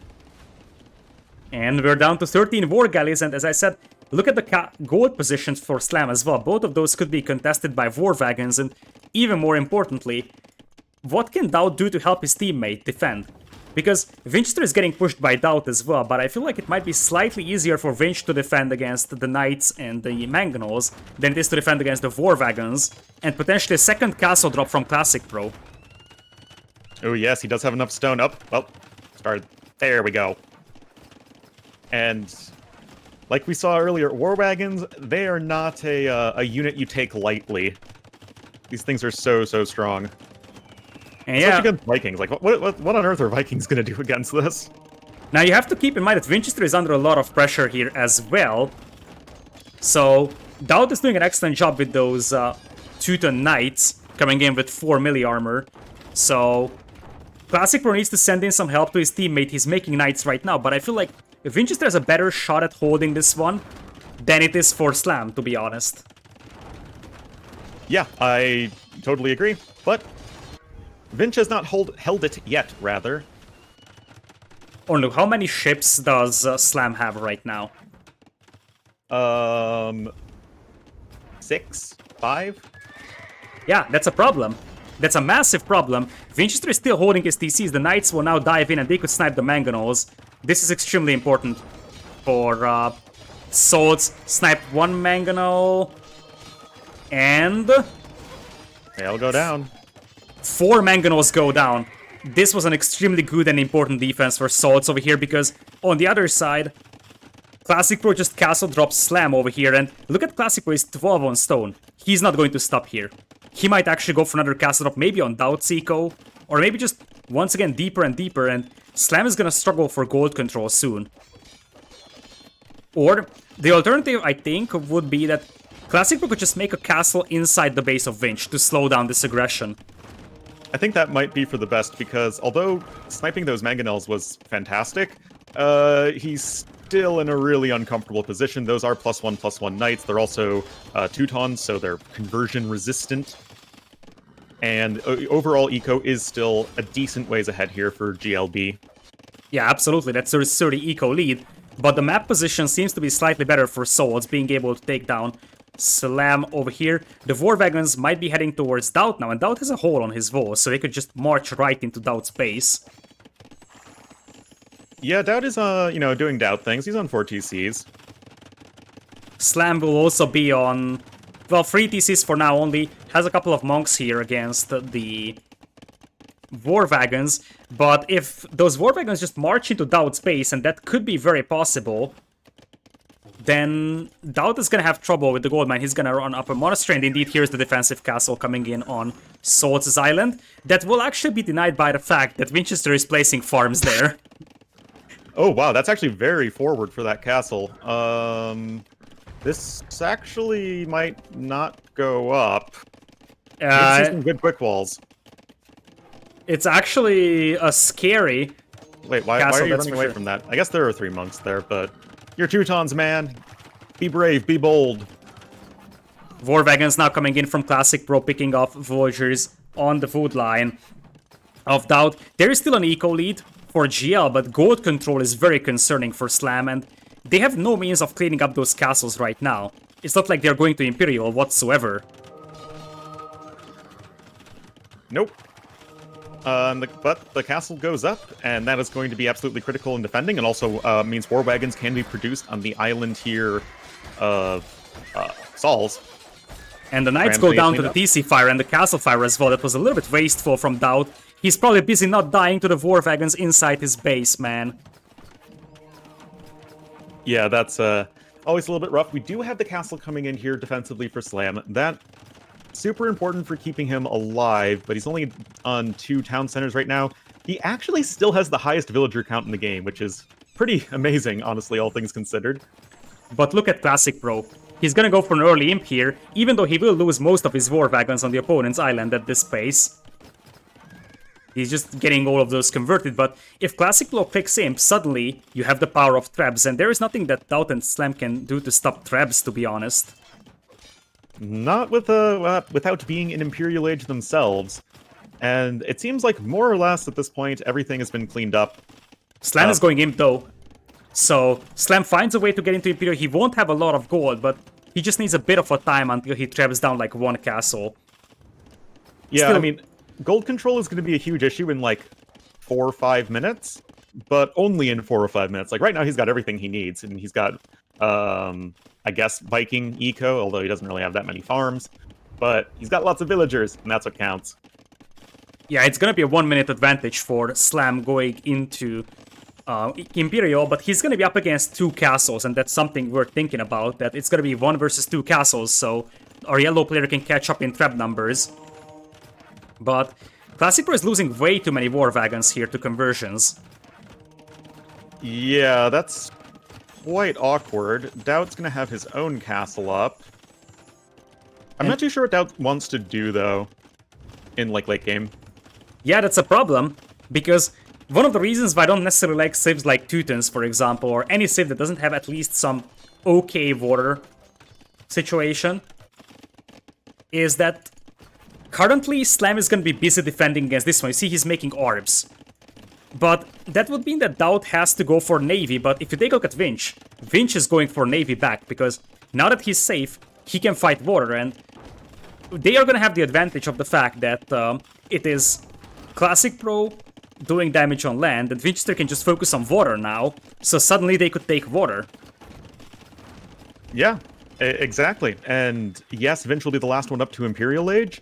And we're down to 13 war galleys, and as I said, look at the gold positions for Slam as well. Both of those could be contested by war wagons, and even more importantly, what can DauT do to help his teammate defend? Because Vinchester is getting pushed by DauT as well, but I feel like it might be slightly easier for Vinch to defend against the Knights and the Mangonels than it is to defend against the War Wagons, and potentially a second castle drop from ClassicPro. Oh yes, he does have enough stone. Up, well, start. There we go. And like we saw earlier, War Wagons, they are not a unit you take lightly. These things are so strong. And especially against Vikings. Like, what on earth are Vikings gonna do against this? Now you have to keep in mind that Vinchester is under a lot of pressure here as well. So DauT is doing an excellent job with those Teuton Knights coming in with 4 melee armor. So ClassicPro needs to send in some help to his teammate. He's making Knights right now, but I feel like Vinchester has a better shot at holding this one than it is for Slam, to be honest. Yeah, I totally agree, but Vinch has not held it yet, rather. Ornlu, how many ships does Slam have right now? 6? 5? Yeah, that's a problem. That's a massive problem. Vinchester is still holding his TCs. The Knights will now dive in and they could snipe the Mangonels. This is extremely important for Swords. Snipe one Mangonel. And They'll go down. 4 Mangonels go down. This was an extremely good and important defense for Swords over here because on the other side, ClassicPro just castle drops Slam over here, and look at ClassicPro, he's 12 on stone. He's not going to stop here. He might actually go for another castle drop, maybe on DauT's eco, or maybe just once again deeper and deeper, and Slam is gonna struggle for gold control soon. Or the alternative, I think, would be that ClassicPro could just make a castle inside the base of Vinch to slow down this aggression. I think that might be for the best, because although sniping those Mangonels was fantastic, he's still in a really uncomfortable position. Those are +1/+1 Knights. They're also Teutons, so they're conversion resistant. And overall eco is still a decent ways ahead here for GLB. Yeah, absolutely. That's a 30 eco lead. But the map position seems to be slightly better for Swords, being able to take down Slam over here. The War Wagons might be heading towards DauT now, and DauT has a hole on his wall, so they could just march right into DauT's base. Yeah, DauT is, doing DauT things. He's on 4 TCs. Slam will also be on, well, 3 TCs for now only. Has a couple of monks here against the War Wagons, but if those War Wagons just march into DauT's base, and that could be very possible, then DauT is gonna have trouble with the gold mine. He's gonna run up a monastery, and indeed here's the defensive castle coming in on Swords' Island. That will actually be denied by the fact that Vinchester is placing farms there. Oh, wow, that's actually very forward for that castle. This actually might not go up. It's some good quick walls. It's actually a scary Wait, why castle, are you that's running for away sure. from that? I guess there are 3 monks there, but you're Teutons, man. Be brave, be bold. War Wagons now coming in from ClassicPro, picking off villagers on the food line of DauT. There is still an eco lead for GL, but gold control is very concerning for Slam, and they have no means of cleaning up those castles right now. It's not like they're going to Imperial whatsoever. Nope. But the castle goes up, and that is going to be absolutely critical in defending, and also means War Wagons can be produced on the island here of Sauls. And the Knights go down to the TC fire and the castle fire as well. That was a little bit wasteful from DauT. He's probably busy not dying to the War Wagons inside his base, man. Yeah, that's always a little bit rough. We do have the castle coming in here defensively for Slam. That super important for keeping him alive, but he's only on 2 town centers right now. He actually still has the highest villager count in the game, which is pretty amazing, honestly, all things considered. But look at ClassicPro. He's gonna go for an early imp here, even though he will lose most of his War Wagons on the opponent's island at this pace. He's just getting all of those converted, but if ClassicPro clicks imp, suddenly you have the power of Trebs, and there is nothing that DauT and Slam can do to stop Trebs, to be honest. Not with without being in Imperial Age themselves. And it seems like more or less at this point everything has been cleaned up. Slam is going imp though. So Slam finds a way to get into Imperial. He won't have a lot of gold, but he just needs a bit of a time until he traps down like 1 castle. Yeah, Still, I mean, gold control is going to be a huge issue in like 4 or 5 minutes, but only in 4 or 5 minutes. Like right now, he's got everything he needs, and he's got, I guess, Viking eco, although he doesn't really have that many farms. But he's got lots of villagers, and that's what counts. Yeah, it's gonna be a 1-minute advantage for Slam going into Imperial, but he's gonna be up against 2 castles, and that's something we're thinking about, that it's gonna be 1 versus 2 castles, so our yellow player can catch up in trap numbers. But ClassicPro is losing way too many war wagons here to conversions. Yeah, that's quite awkward. DauT's gonna have his own castle up. I'm not too sure what DauT wants to do, though, in, like, late game. Yeah, that's a problem, because one of the reasons why I don't necessarily like civs like Teutons, for example, or any civ that doesn't have at least some okay water situation, is that currently Slam is going to be busy defending against this one. You see he's making orbs. But that would mean that DauT has to go for Navy, but if you take a look at Vinch, Vinch is going for Navy back, because now that he's safe, he can fight water, and they are going to have the advantage of the fact that it is ClassicPro doing damage on land, and Vinchester can just focus on water now, so suddenly they could take water. Yeah, exactly. And yes, Vinch will be the last one up to Imperial Age,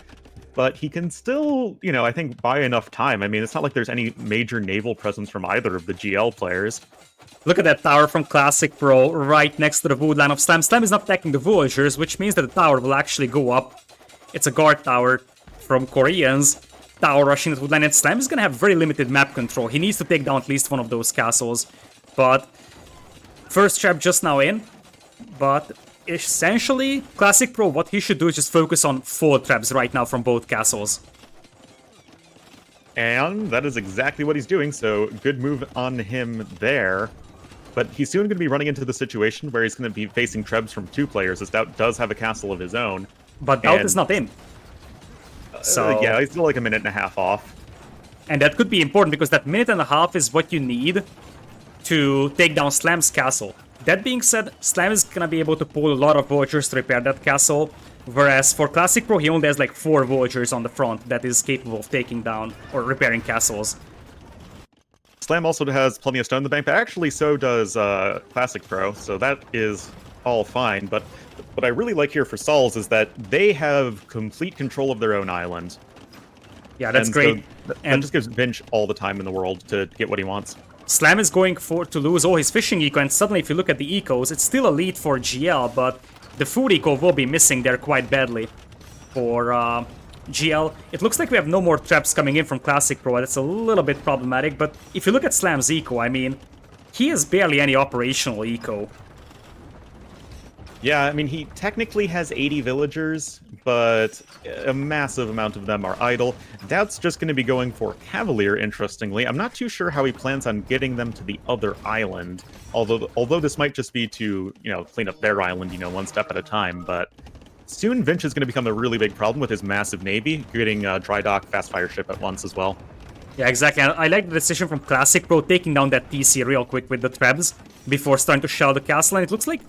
but he can still, you know, I think buy enough time. I mean, it's not like there's any major naval presence from either of the GL players. Look at that tower from ClassicPro right next to the woodline of Slam. Slam is not attacking the villagers, which means that the tower will actually go up. It's a guard tower from Koreans. Tower rushing the woodline, and Slam is gonna have very limited map control. He needs to take down at least one of those castles. But first trap just now in. But essentially, ClassicPro, what he should do is just focus on 4 traps right now from both castles. And that is exactly what he's doing, so good move on him there. But he's soon going to be running into the situation where he's going to be facing trebs from 2 players, as DauT does have a castle of his own. But DauT is not in. So yeah, he's still like a minute and a half off. And that could be important, because that minute and a half is what you need to take down Slam's castle. That being said, Slam is gonna be able to pull a lot of villagers to repair that castle, whereas for ClassicPro he only has like 4 villagers on the front that is capable of taking down or repairing castles. Slam also has plenty of stone in the bank, but actually so does ClassicPro, so that is all fine. But what I really like here for Sauls is that they have complete control of their own island. Yeah, that's and great. So that just gives Vinch all the time in the world to get what he wants. Slam is going to lose all his fishing eco, and suddenly if you look at the ecos, it's still a lead for GL, but the food eco will be missing there quite badly for GL. It looks like we have no more traps coming in from ClassicPro. That's a little bit problematic, but if you look at Slam's eco, I mean, he has barely any operational eco. Yeah, I mean, he technically has 80 villagers, but a massive amount of them are idle. DauT's just going to be going for Cavalier, interestingly. I'm not too sure how he plans on getting them to the other island, although this might just be to, you know, clean up their island, you know, one step at a time, but soon Vinch is going to become a really big problem with his massive navy, getting dry dock, fast fire ship at once as well. Yeah, exactly. I like the decision from ClassicPro taking down that TC real quick with the trebs before starting to shell the castle, and it looks like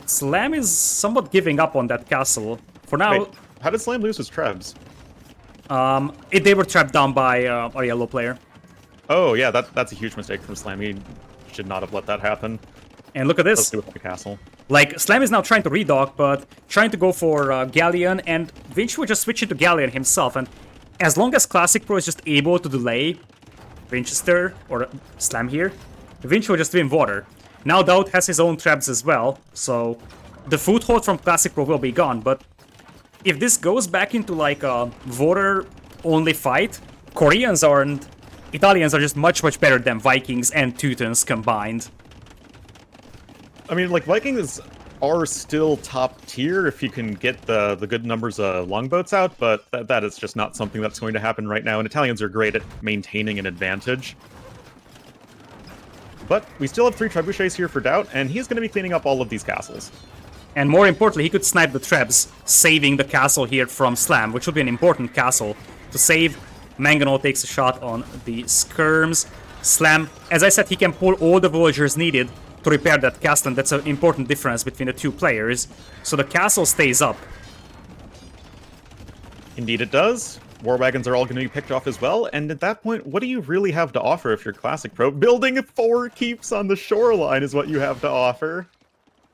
Slam is somewhat giving up on that castle. For now... Wait, how did Slam lose his trebs? They were trapped down by our yellow player. Oh, yeah, that's a huge mistake from Slam. He should not have let that happen. And look at this. Let's do it with the castle. Like, Slam is now trying to redock, but trying to go for Galleon, and Vinch will just switch into Galleon himself. And as long as ClassicPro is just able to delay Vinchester, or Slam here, Vinch will just win water. Now DauT has his own traps as well, so the foothold from ClassicPro will be gone, but if this goes back into like a water-only fight, Koreans and Italians are just much better than Vikings and Teutons combined. I mean, like, Vikings are still top tier if you can get the good numbers of longboats out, but that is just not something that's going to happen right now, and Italians are great at maintaining an advantage. But we still have 3 trebuchets here for DauT, and he's going to be cleaning up all of these castles. And more importantly, he could snipe the trebs, saving the castle here from Slam, which would be an important castle to save. Mangonel takes a shot on the skirms. Slam, as I said, he can pull all the villagers needed to repair that castle, and that's an important difference between the 2 players. So the castle stays up. Indeed it does. War wagons are all going to be picked off as well, and at that point, what do you really have to offer if you're Classic Pro? Building 4 keeps on the shoreline is what you have to offer.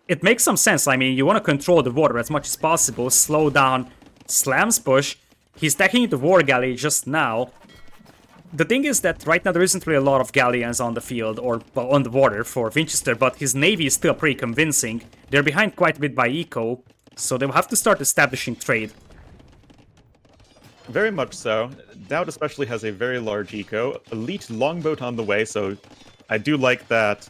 It makes some sense. I mean, you want to control the water as much as possible, slow down Slam's push. He's stacking the War Galley just now. The thing is that right now there isn't really a lot of galleons on the field, or well, on the water for Vinchester, but his navy is still pretty convincing. They're behind quite a bit by eco, so they'll have to start establishing trade. Very much so. DauT especially has a very large eco. Elite longboat on the way, so I do like that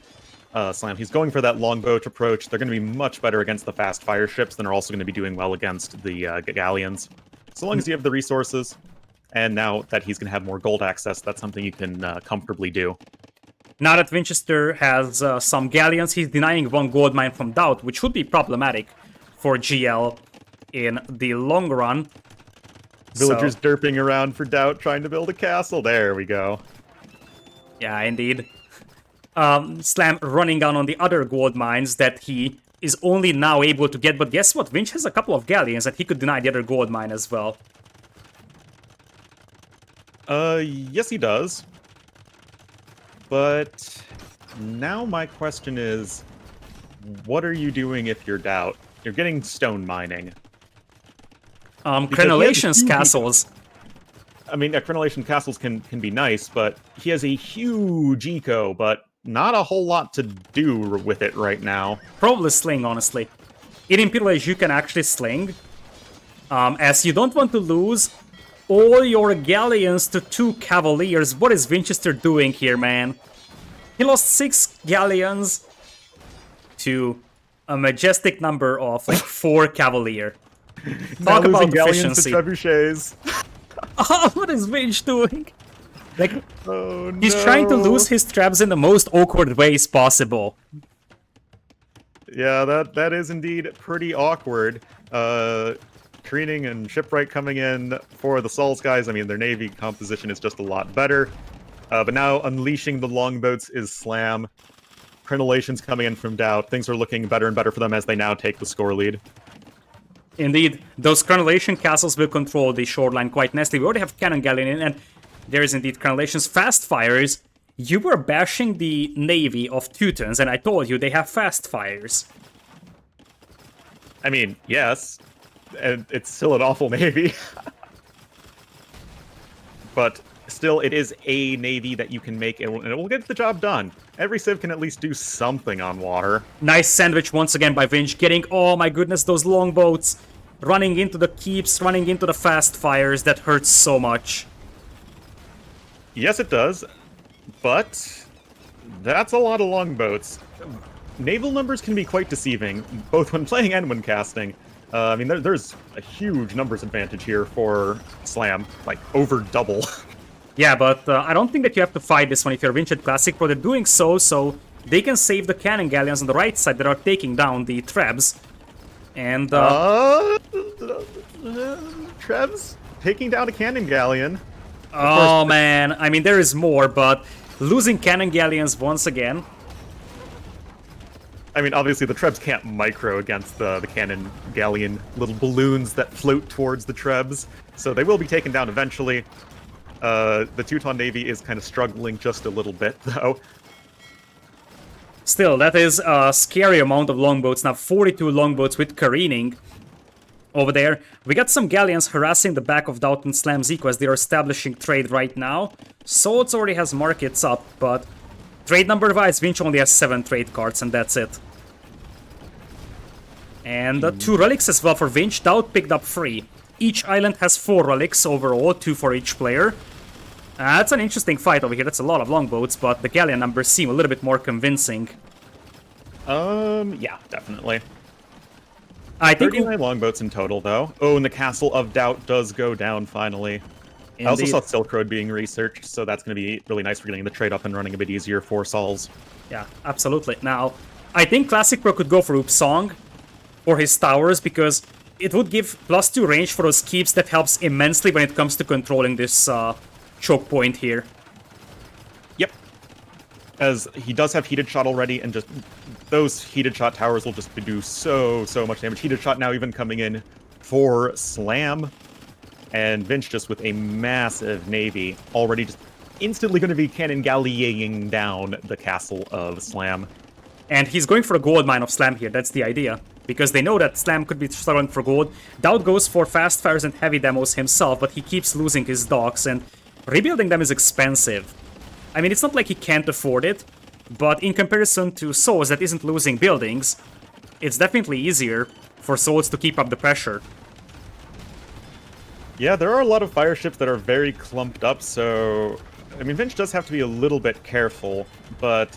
Slam. He's going for that longboat approach. They're going to be much better against the fast fire ships than are also going to be doing well against the galleons. So long as you have the resources, and now that he's going to have more gold access, that's something you can comfortably do. Now that Vinchester has some galleons, he's denying 1 gold mine from DauT, which would be problematic for GL in the long run. Villagers derping around for DauT, trying to build a castle. There we go. Yeah, indeed. Slam running down on the other gold mines that he is only now able to get, but guess what? Vinch has a couple of galleons that he could deny the other gold mine as well. Yes he does. But now my question is, what are you doing if you're DauT? You're getting stone mining. Crenellation's castles. I mean, Crenellation castles can be nice, but he has a huge eco, but not a whole lot to do with it right now. Probably sling, honestly. In Imperial Age, you can actually sling, as you don't want to lose all your galleons to 2 cavaliers. What is Vinchester doing here, man? He lost 6 galleons to a majestic number of like 4 cavalier. Talk about efficiency. To trebuchets. Oh, what is Vinch doing? Like, oh, no. He's trying to lose his traps in the most awkward ways possible. Yeah, that is indeed pretty awkward. Careening and Shipwright coming in for the Sols guys. I mean, their navy composition is just a lot better. But now unleashing the longboats is Slam. Crenellation's coming in from DauT. Things are looking better and better for them as they now take the score lead. Indeed, those Crenellation castles will control the shoreline quite nicely. We already have Cannon Galleon in, and there is indeed Crenellation's fast fires. You were bashing the navy of Teutons, and I told you they have fast fires. I mean, yes, and it's still an awful navy. But still, it is a navy that you can make, and it will get the job done. Every civ can at least do something on water. Nice sandwich once again by Vinch, getting, oh my goodness, those longboats running into the keeps, running into the fast fires. That hurts so much. Yes, it does, but that's a lot of longboats. Naval numbers can be quite deceiving, both when playing and when casting. I mean, there's a huge numbers advantage here for Slam, like over double. Yeah, but I don't think that you have to fight this one if you're Vinchester+ClassicPro. They're doing so they can save the cannon galleons on the right side that are taking down the Trebs. And, Trebs taking down a cannon galleon. Oh man, I mean, there is more, but losing cannon galleons once again. I mean, obviously the Trebs can't micro against the cannon galleon little balloons that float towards the Trebs, so they will be taken down eventually. The Teuton Navy is kind of struggling just a little bit, though. Still, that is a scary amount of longboats. Now, 42 longboats with careening over there. We got some galleons harassing the back of DauT+Slam's eco as they are establishing trade right now. Swords already has markets up, but trade number-wise, Vinch only has 7 trade cards, and that's it. And 2 relics as well for Vinch. DauT picked up 3. Each island has 4 relics overall, 2 for each player. That's an interesting fight over here. That's a lot of longboats, but the galleon numbers seem a little bit more convincing. Yeah, definitely. I think 39 longboats in total, though. Oh, and the castle of DauT does go down, finally. Indeed. I also saw Silk Road being researched, so that's going to be really nice for getting the trade up and running a bit easier for Sols. Yeah, absolutely. Now, I think ClassicPro could go for Upsong for his towers, because it would give +2 range for those keeps that helps immensely when it comes to controlling this choke point here. Yep. As he does have Heated Shot already, and just those Heated Shot towers will just do so much damage. Heated Shot now even coming in for Slam. And Vinch just with a massive navy, already just instantly going to be cannon galleying down the castle of Slam. And he's going for a gold mine of Slam here, that's the idea. Because they know that Slam could be struggling for gold. DauT goes for fast fires and heavy demos himself, but he keeps losing his docks, and rebuilding them is expensive. I mean, it's not like he can't afford it, but in comparison to Souls that isn't losing buildings, it's definitely easier for Souls to keep up the pressure. Yeah, there are a lot of fire ships that are very clumped up, so... I mean, Vinch does have to be a little bit careful, but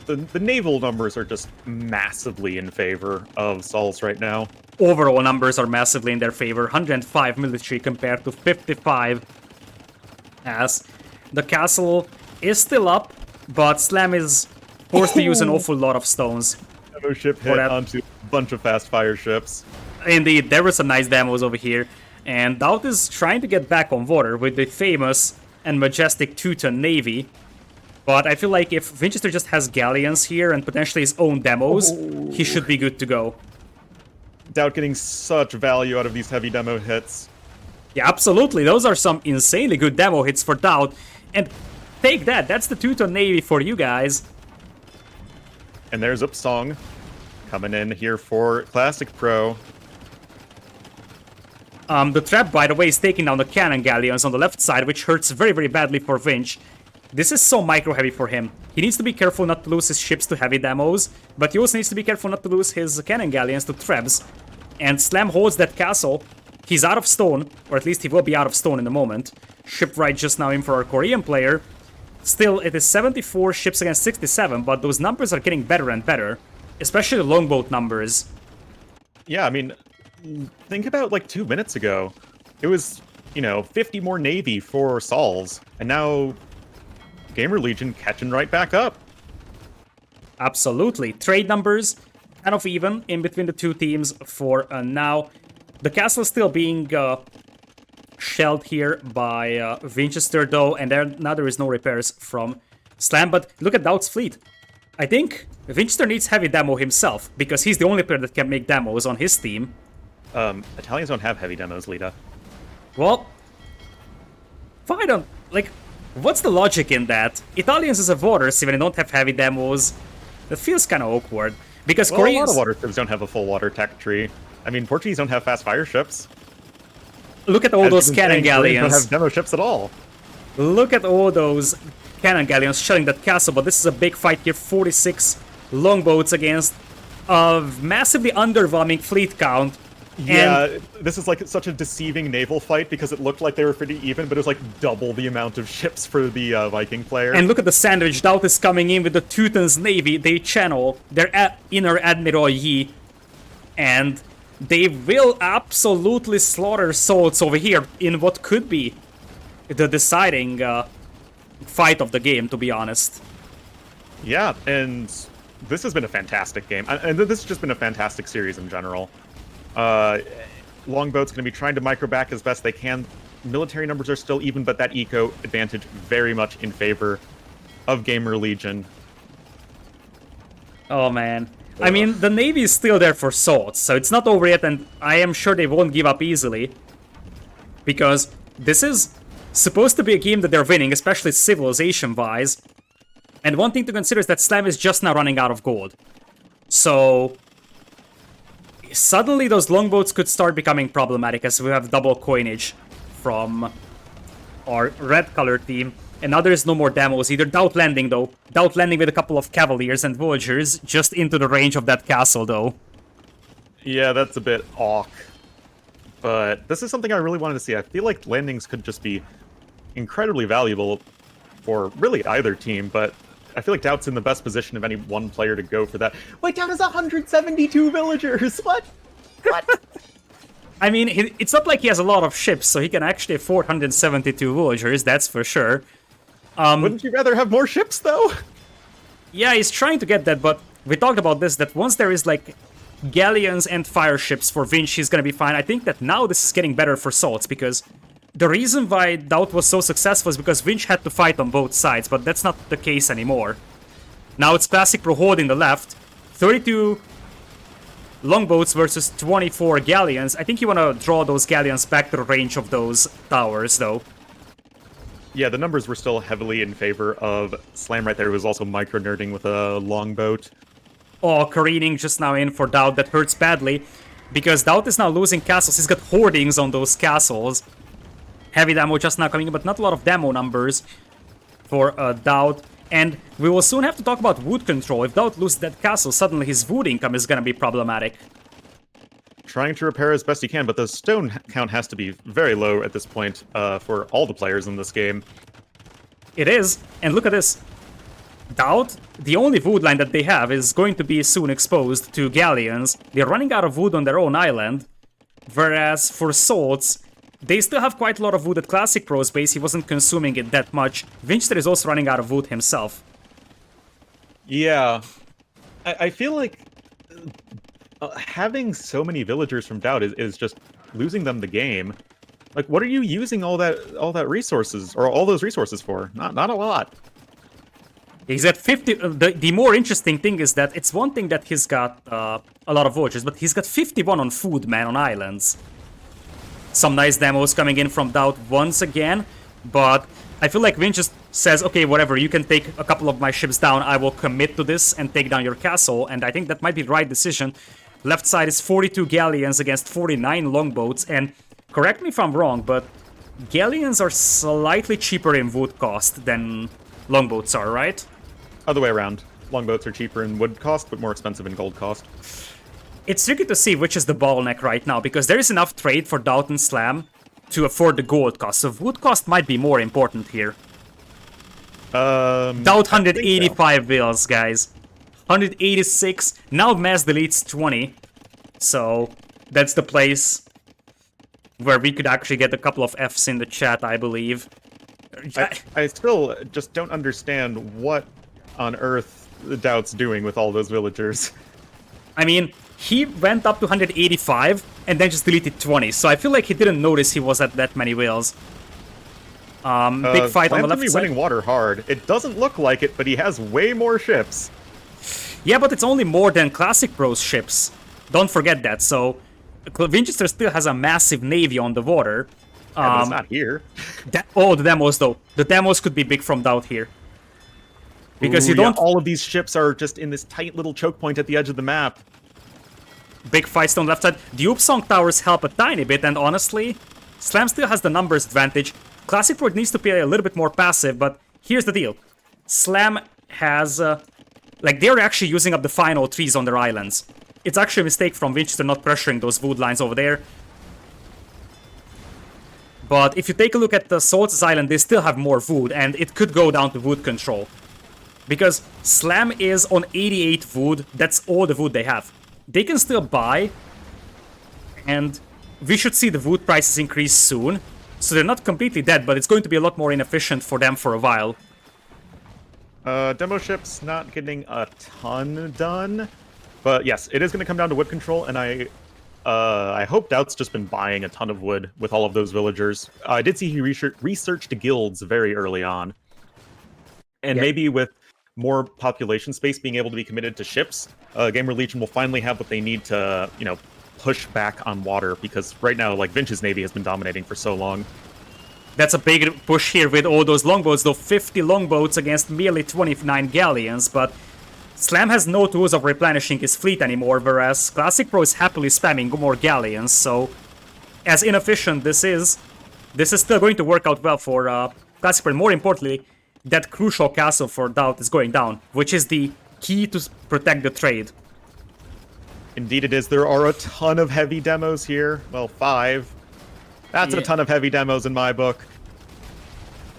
the naval numbers are just massively in favor of Souls right now. Overall numbers are massively in their favor. 105 military compared to 55. As the castle is still up, but Slam is forced to use an awful lot of stones. Demo ship hit onto a bunch of fast fire ships. Indeed, there were some nice demos over here. And DauT is trying to get back on water with the famous and majestic 2-ton navy. But I feel like if Vinchester just has galleons here and potentially his own demos, he should be good to go. DauT getting such value out of these heavy demo hits. Yeah, absolutely. Those are some insanely good demo hits for DauT. And take that. That's the 2-ton navy for you guys. And there's Upsong coming in here for ClassicPro. The trap, by the way, is taking down the cannon galleons on the left side, which hurts very, very badly for Vinch. This is so micro-heavy for him. He needs to be careful not to lose his ships to heavy demos, but he also needs to be careful not to lose his cannon galleons to trebs. And Slam holds that castle. He's out of stone, or at least he will be out of stone in a moment. Shipwright just now in for our Korean player. Still, it is 74 ships against 67, but those numbers are getting better and better. Especially the longboat numbers. Yeah, I mean, think about like 2 minutes ago. It was, you know, 50 more Navy for Sauls, and now Gamer Legion catching right back up. Absolutely. Trade numbers kind of even in between the two teams for now. The castle is still being shelled here by Vinchester, though, and now there is no repairs from Slam. But look at DauT's fleet. I think Vinchester needs heavy demo himself, because he's the only player that can make demos on his team. Italians don't have heavy demos, Lita. Well, I don't... Like, what's the logic in that? Italians as a water civ and they don't have heavy demos. That feels kind of awkward. Because well, Koreans... a lot of water civs don't have a full water tech tree. I mean, Portuguese don't have fast fire ships. Look at all those cannon galleons. Don't have demo ships at all. Look at all those cannon galleons shelling that castle, but this is a big fight here. 46 longboats against a massively underwhelming fleet count. Yeah, this is like such a deceiving naval fight because it looked like they were pretty even, but it was like double the amount of ships for the Viking player. And look at the sandwich. DauT is coming in with the Teuton's navy. They channel their inner Admiral Yi, and they will absolutely slaughter Souls over here in what could be the deciding fight of the game, to be honest. Yeah, and this has been a fantastic game. And this has just been a fantastic series in general. Longboat's going to be trying to micro back as best they can. Military numbers are still even, but that eco advantage very much in favor of Gamer Legion. Oh, man. I mean, the navy is still there for Souls, so it's not over yet, and I am sure they won't give up easily. Because this is supposed to be a game that they're winning, especially civilization-wise. And one thing to consider is that Slam is just now running out of gold. So suddenly those longboats could start becoming problematic as we have double coinage from our red-colored team. And now there's no more demos either. DauT landing, though. DauT landing with a couple of cavaliers and villagers just into the range of that castle, though. Yeah, that's a bit awk. But this is something I really wanted to see. I feel like landings could just be incredibly valuable for really either team, but I feel like DauT's in the best position of any one player to go for that. Wait, DauT has 172 villagers! What? What? I mean, it's not like he has a lot of ships, so he can actually afford 172 villagers, that's for sure. Wouldn't you rather have more ships, though? Yeah, he's trying to get that, but we talked about this, that once there is, like, galleons and fire ships for Vinch, he's gonna be fine. I think that now this is getting better for Souls, because the reason why DauT was so successful is because Vinch had to fight on both sides, but that's not the case anymore. Now it's ClassicPro holding the left. 32 longboats versus 24 galleons. I think you want to draw those galleons back to the range of those towers, though. Yeah, the numbers were still heavily in favor of Slam right there, who was also micro-nerding with a longboat. Oh, careening just now in for DauT. That hurts badly, because DauT is now losing castles. He's got hoardings on those castles. Heavy demo just now coming in, but not a lot of demo numbers for DauT. And we will soon have to talk about wood control. If DauT loses that castle, suddenly his wood income is gonna be problematic. Trying to repair as best he can, but the stone count has to be very low at this point for all the players in this game. It is, and look at this. DauT, the only wood line that they have is going to be soon exposed to galleons. They're running out of wood on their own island, whereas for swords, they still have quite a lot of wood at Classic Pro's base. He wasn't consuming it that much. Vinchester is also running out of wood himself. Yeah, I feel like having so many villagers from DauT is just losing them the game. Like, what are you using all that resources or all those resources for? Not a lot. He's at 50. The more interesting thing is that it's one thing that he's got a lot of vouchers, but he's got 51 on food, man, on islands. Some nice demos coming in from DauT once again, but I feel like Vin just says, okay, whatever, you can take a couple of my ships down, I will commit to this and take down your castle, and I think that might be the right decision. Left side is 42 galleons against 49 longboats, and correct me if I'm wrong, but galleons are slightly cheaper in wood cost than longboats are, right? Other way around. Longboats are cheaper in wood cost, but more expensive in gold cost. It's tricky to see which is the bottleneck right now, because there is enough trade for DauT and Slam to afford the gold cost, so wood cost might be more important here. DauT 185 bills, guys. 186. Now mass deletes 20. So that's the place where we could actually get a couple of Fs in the chat, I believe. I still just don't understand what on earth DauT's doing with all those villagers. I mean, he went up to 185 and then just deleted 20, so I feel like he didn't notice he was at that many whales. Big fight on the left side. Winning water hard. It doesn't look like it, but he has way more ships. Yeah, but it's only more than Classic Pro's ships. Don't forget that. So Vinchester still has a massive navy on the water. Yeah, but it's not here. The demos though. The demos could be big from DauT here. Because Ooh, you don't... Yeah, all of these ships are just in this tight little choke point at the edge of the map. Big fights on the left side. The Upsong towers help a tiny bit, and honestly, Slam still has the numbers advantage. Classic Pro needs to play a little bit more passive, but here's the deal. Slam has... like, they're actually using up the final trees on their islands. It's actually a mistake from Vinchester not pressuring those wood lines over there. But if you take a look at the Swords' island, they still have more wood, and it could go down to wood control. Because Slam is on 88 wood, that's all the wood they have. They can still buy, and we should see the wood prices increase soon. So they're not completely dead, but it's going to be a lot more inefficient for them for a while. Demo ships not getting a ton done. But yes, it is going to come down to wood control, and I hope DauT's just been buying a ton of wood with all of those villagers. I did see he researched guilds very early on. And maybe with more population space being able to be committed to ships, Gamer Legion will finally have what they need to, you know, push back on water, because right now, like, Vinch's navy has been dominating for so long. That's a big push here with all those longboats, though 50 longboats against merely 29 galleons, but Slam has no tools of replenishing his fleet anymore, whereas Classic Pro is happily spamming more galleons, so as inefficient this is still going to work out well for Classic Pro. More importantly, that crucial castle for DauT is going down, which is the key to protect the trade. Indeed it is. There are a ton of heavy demos here. Well, 5. That's a ton of heavy demos in my book.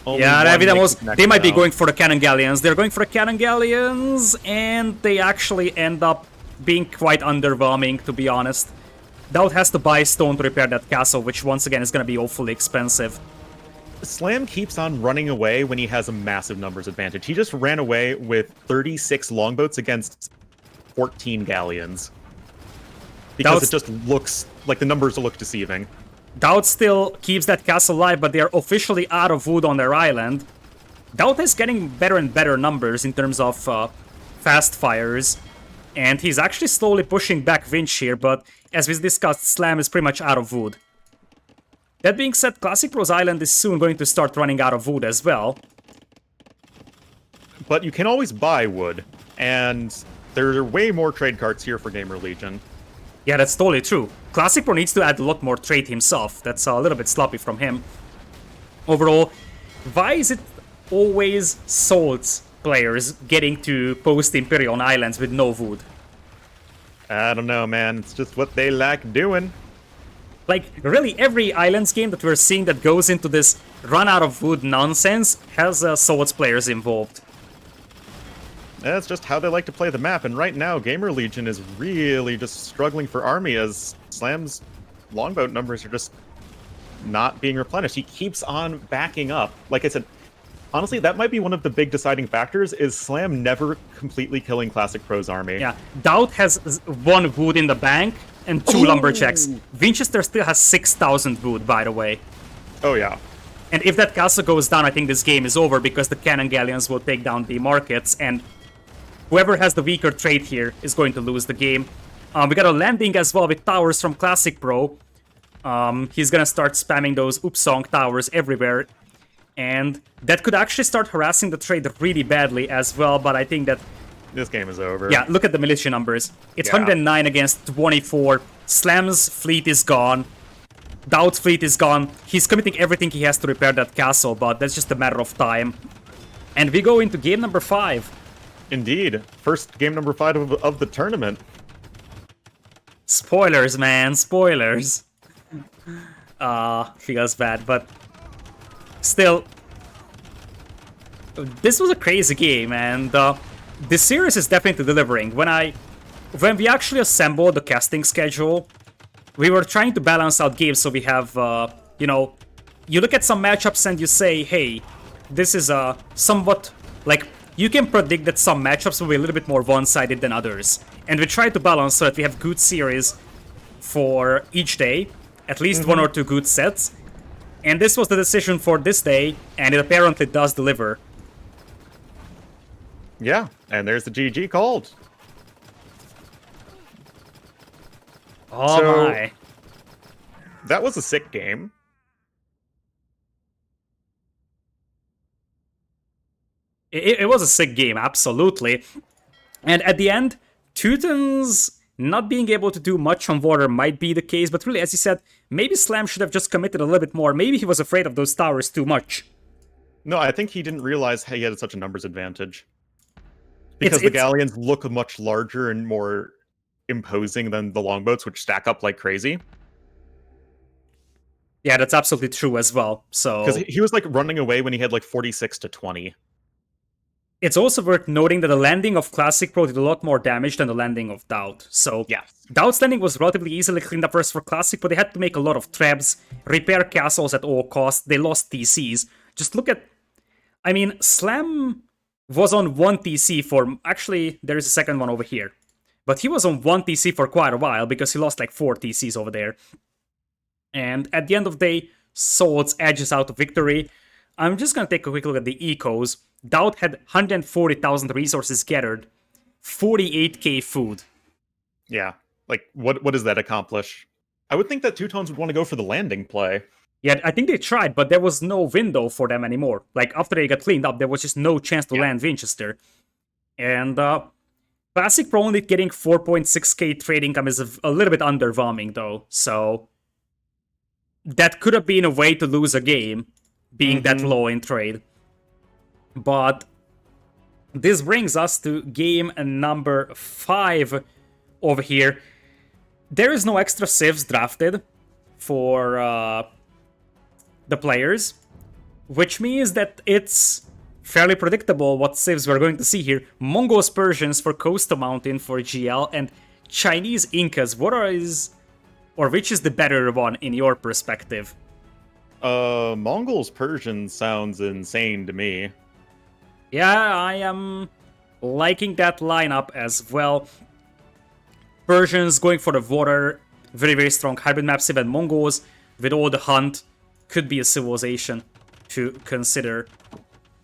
Only yeah, the heavy demos, they might be now. going for the cannon galleons. They're going for the cannon galleons, and they actually end up being quite underwhelming, to be honest. DauT has to buy stone to repair that castle, which once again is going to be awfully expensive. Slam keeps on running away when he has a massive numbers advantage. He just ran away with 36 longboats against 14 galleons. Because it just looks like the numbers look deceiving. DauT still keeps that castle alive, but they are officially out of wood on their island. DauT is getting better and better numbers in terms of fast fires. And he's actually slowly pushing back Vinch here, but as we discussed, Slam is pretty much out of wood. That being said, ClassicPro's island is soon going to start running out of wood as well. But you can always buy wood, and there are way more trade carts here for Gamer Legion. Yeah, that's totally true. ClassicPro needs to add a lot more trade himself. That's a little bit sloppy from him. Overall, why is it always Salt's players getting to post-Imperial on islands with no wood? I don't know, man. It's just what they like doing. Like, really, every Islands game that we're seeing that goes into this run-out-of-wood nonsense has Salt's players involved. That's just how they like to play the map, and right now, Gamer Legion is really just struggling for army as Slam's longboat numbers are just not being replenished. He keeps on backing up. Like I said, honestly, that might be one of the big deciding factors, is Slam never completely killing ClassicPro's army. Yeah, DauT has 1 wood in the bank and 2 lumberjacks. Vinchester still has 6,000 wood, by the way. Oh, yeah. And if that castle goes down, I think this game is over, because the cannon galleons will take down the markets, and whoever has the weaker trade here is going to lose the game. We got a landing as well with towers from ClassicPro. He's gonna start spamming those Upsong towers everywhere, and that could actually start harassing the trade really badly as well, but I think that... This game is over. Yeah, look at the militia numbers. It's 109 against 24. Slam's fleet is gone. DauT's fleet is gone. He's committing everything he has to repair that castle, but that's just a matter of time. And we go into game number 5. Indeed. First game number 5 of the tournament. Spoilers, man. Spoilers. Feels bad, but... Still... This was a crazy game, and this series is definitely delivering. When we actually assembled the casting schedule, we were trying to balance out games, so we have, you know... You look at some matchups and you say, hey, this is somewhat... Like, you can predict that some matchups will be a little bit more one-sided than others. And we try to balance so that we have good series for each day. At least 1 or 2 good sets. And this was the decision for this day, and it apparently does deliver. Yeah, and there's the GG called. Oh my. That was a sick game. It was a sick game, absolutely. And at the end, Teutons not being able to do much on water might be the case, but really, as you said, maybe Slam should have just committed a little bit more. Maybe he was afraid of those towers too much. No, I think he didn't realize he had such a numbers advantage. Because the galleons look much larger and more imposing than the longboats, which stack up like crazy. Yeah, that's absolutely true as well. So because he was like running away when he had like 46 to 20. It's also worth noting that the landing of ClassicPro did a lot more damage than the landing of DauT. So yeah, DauT's landing was relatively easily cleaned up first for Classic, but they had to make a lot of traps, repair castles at all costs. They lost TCs. Just look at... I mean, Slam was on 1 TC for... Actually, there is a second one over here. But he was on 1 TC for quite a while because he lost like 4 TCs over there. And at the end of the day, Swords edges out of victory. I'm just gonna take a quick look at the ecos. DauT had 140,000 resources gathered, 48k food. Yeah, like what does that accomplish? I would think that Teutons would want to go for the landing play. Yeah, I think they tried, but there was no window for them anymore. Like, after they got cleaned up, there was just no chance to land Vinchester. And ClassicPro only getting 4.6k trade income is a little bit underwhelming, though. So that could have been a way to lose a game, being that low in trade. But this brings us to game number 5 over here. There is no extra civs drafted for the players, which means that it's fairly predictable what civs we're going to see here. Mongols Persians for Coastal Mountain for GL, and Chinese Incas. Which is the better one in your perspective? Mongols Persians sounds insane to me. Yeah, I am liking that lineup as well. Persians going for the water, very, very strong hybrid map, Civ and Mongols, with all the hunt, could be a civilization to consider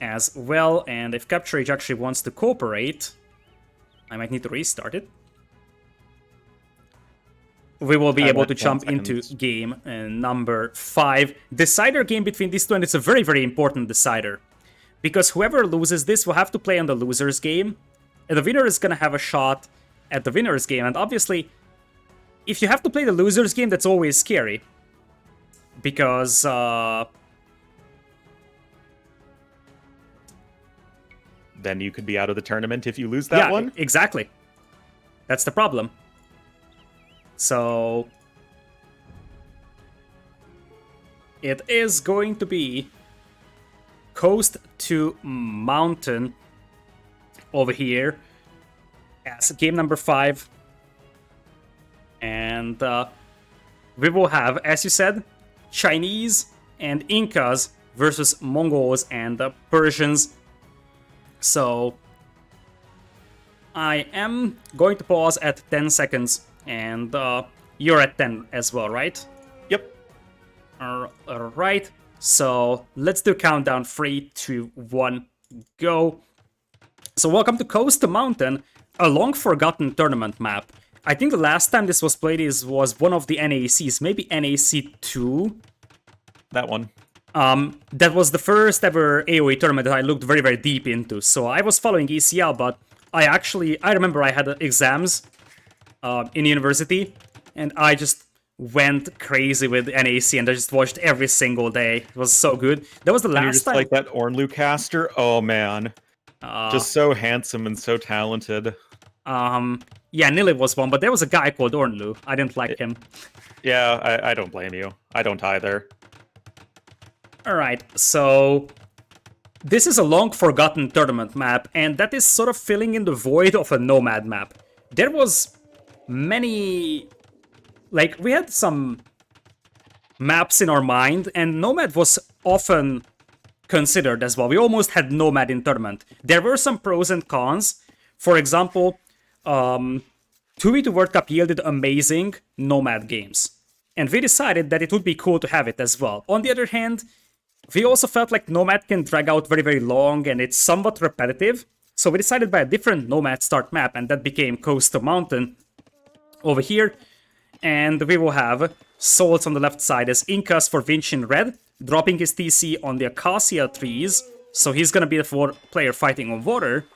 as well. And if Capture Age actually wants to cooperate, I might need to restart it. We will be I able went to 1 jump into second. game number 5. Decider game between these two, and it's a very, very important decider. Because whoever loses this will have to play on the loser's game, and the winner is gonna have a shot at the winner's game. And obviously, if you have to play the loser's game, that's always scary. Because, Then you could be out of the tournament if you lose that one. Exactly. That's the problem. So it is going to be coast to mountain over here as game number 5. And we will have, as you said, Chinese and Incas versus Mongols and Persians. So I am going to pause at 10 seconds, and you're at 10 as well, right? Yep. Alright, so let's do countdown. 3, 2, 1, go. So welcome to Coast to Mountain, a long-forgotten tournament map. I think the last time this was played was one of the NACs, maybe NAC 2. That one. That was the first ever AoE tournament that I looked very, very deep into. So I was following ECL, but I remember I had exams in university, and I just went crazy with NAC, and I just watched every single day. It was so good. That was the You're last just time. like that Ornlu caster. Oh man, just so handsome and so talented. Yeah, Nilly was one, but there was a guy called Ornlu. I didn't like him. Yeah, I don't blame you. I don't either. Alright, so this is a long-forgotten tournament map, and that is sort of filling in the void of a Nomad map. There was many... Like, we had some maps in our mind, and Nomad was often considered as well. We almost had Nomad in tournament. There were some pros and cons. For example, 2v2 World Cup yielded amazing Nomad games, and we decided that it would be cool to have it as well. On the other hand, we also felt like Nomad can drag out very, very long, and it's somewhat repetitive, so we decided by a different Nomad start map, and that became Coast to Mountain over here. And we will have Souls on the left side as Incas for Vinch in red, dropping his TC on the Acacia trees, so he's gonna be the player fighting on water.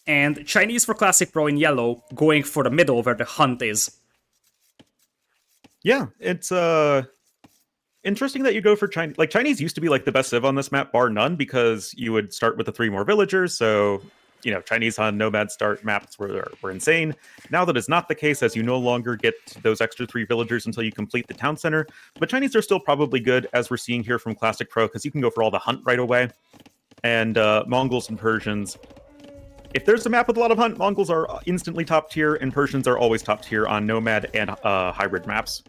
And Chinese for Classic Pro in yellow, going for the middle where the hunt is. Yeah, it's interesting that you go for Chinese. Like, Chinese used to be like the best civ on this map, bar none, because you would start with the 3 more villagers. So, you know, Chinese on Nomad start maps were insane. Now that is not the case, as you no longer get those extra 3 villagers until you complete the town center. But Chinese are still probably good, as we're seeing here from Classic Pro, because you can go for all the hunt right away. And Mongols and Persians. If there's a map with a lot of hunt, Mongols are instantly top tier, and Persians are always top tier on Nomad and hybrid maps.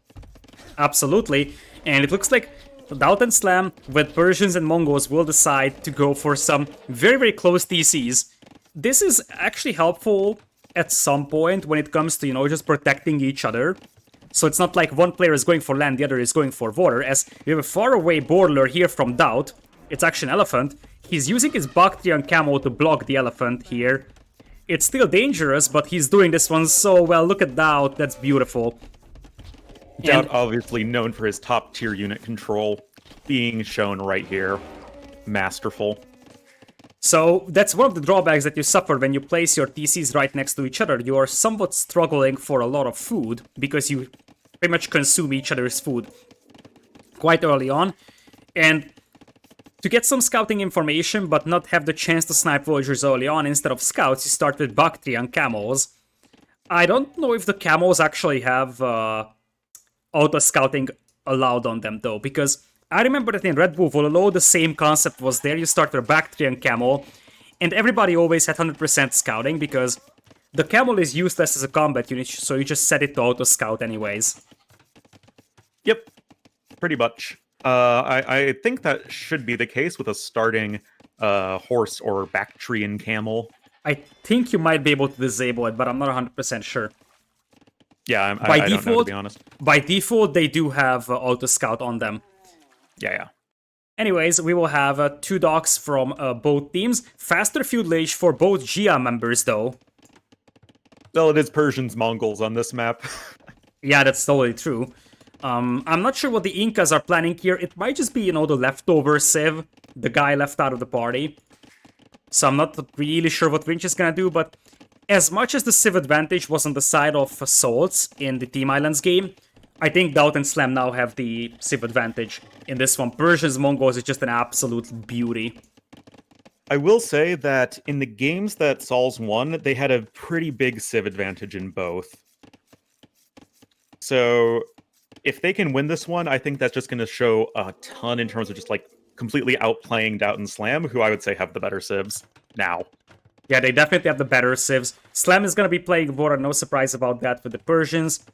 Absolutely. And it looks like DauT+Slam with Persians and Mongols will decide to go for some very, very close TCs. This is actually helpful at some point when it comes to, you know, just protecting each other. So it's not like one player is going for land, the other is going for water, as we have a faraway borderler here from DauT. It's actually an elephant. He's using his Bactrian camo to block the elephant here. It's still dangerous, but he's doing this one so well. Look at DauT, that's beautiful. DauT obviously known for his top tier unit control, being shown right here. Masterful. So that's one of the drawbacks that you suffer when you place your TCs right next to each other. You are somewhat struggling for a lot of food, because you pretty much consume each other's food quite early on. And to get some scouting information, but not have the chance to snipe villagers early on instead of scouts, you start with Bactrian camos. I don't know if the camos actually have auto-scouting allowed on them, though, because I remember that in Red Bull Vololo, the same concept was there. You start with a Bactrian camo, and everybody always had 100% scouting, because the camel is useless as a combat unit, so you just set it to auto-scout anyways. Yep, pretty much. I think that should be the case with a starting horse or Bactrian camel. I think you might be able to disable it, but I'm not 100% sure. Yeah, I don't know, to be honest. By default, they do have auto-scout on them. Yeah. Anyways, we will have 2 docks from both teams. Faster feudal age for both GL members, though. Well, it is Persians, Mongols on this map. Yeah, that's totally true. I'm not sure what the Incas are planning here. It might just be, you know, the leftover Civ, the guy left out of the party. So I'm not really sure what Vinch is gonna do, but as much as the Civ advantage was on the side of Assaults in the Team Islands game, I think DauT+Slam now have the Civ advantage in this one. Persians, Mongols is just an absolute beauty. I will say that in the games that Sols won, they had a pretty big Civ advantage in both. So if they can win this one, I think that's just going to show a ton in terms of just like completely outplaying DauT+Slam, who I would say have the better civs now. Yeah, they definitely have the better civs. Slam is going to be playing Vora, no surprise about that with the Persians.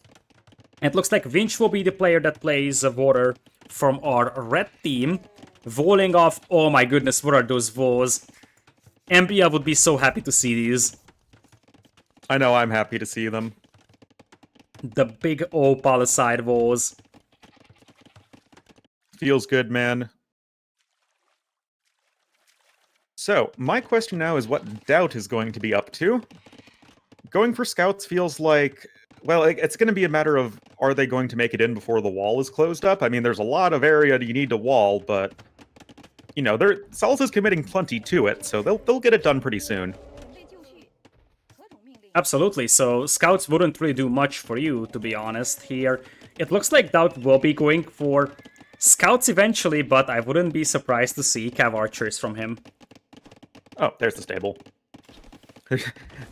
It looks like Vinch will be the player that plays Vora from our red team. Voling off, oh my goodness, what are those voles? Ambia would be so happy to see these. I know, I'm happy to see them. The big Opalicide voles. Feels good, man. So, my question now is what DauT is going to be up to. Going for scouts feels like, well, it's going to be a matter of, are they going to make it in before the wall is closed up? I mean, there's a lot of area you need to wall, but, you know, Sols is committing plenty to it, so they'll get it done pretty soon. Absolutely, so scouts wouldn't really do much for you, to be honest, here. It looks like DauT will be going for scouts eventually, but I wouldn't be surprised to see cav archers from him. Oh, there's the stable.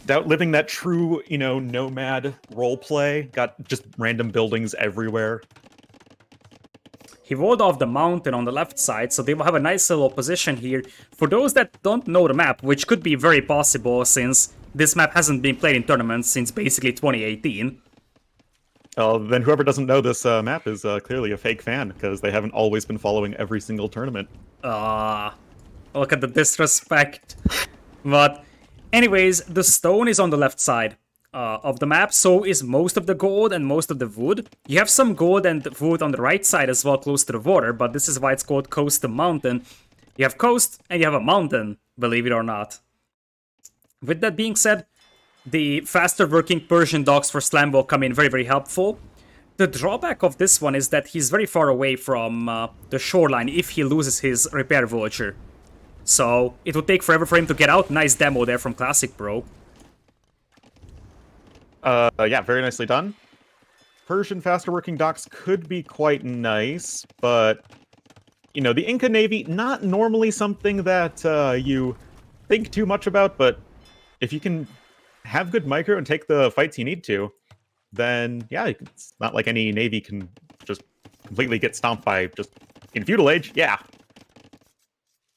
DauT living that true, you know, nomad roleplay. Got just random buildings everywhere. He walled off the mountain on the left side, so they will have a nice little position here. For those that don't know the map, which could be very possible since this map hasn't been played in tournaments since basically 2018. Then whoever doesn't know this map is clearly a fake fan, because they haven't always been following every single tournament. Look at the disrespect. But anyways, the stone is on the left side of the map, so is most of the gold and most of the wood. You have some gold and wood on the right side as well, close to the water, but this is why it's called Coast to Mountain. You have coast and you have a mountain, believe it or not. With that being said, the faster working Persian dogs for Slam will come in very, very helpful. The drawback of this one is that he's very far away from the shoreline if he loses his repair villager. So it would take forever for him to get out. Nice demo there from ClassicPro. Yeah, very nicely done. Persian faster working docks could be quite nice, but, you know, the Inca Navy, not normally something that you think too much about, but if you can have good micro and take the fights you need to, then, yeah, it's not like any Navy can just completely get stomped by just in Feudal Age, yeah.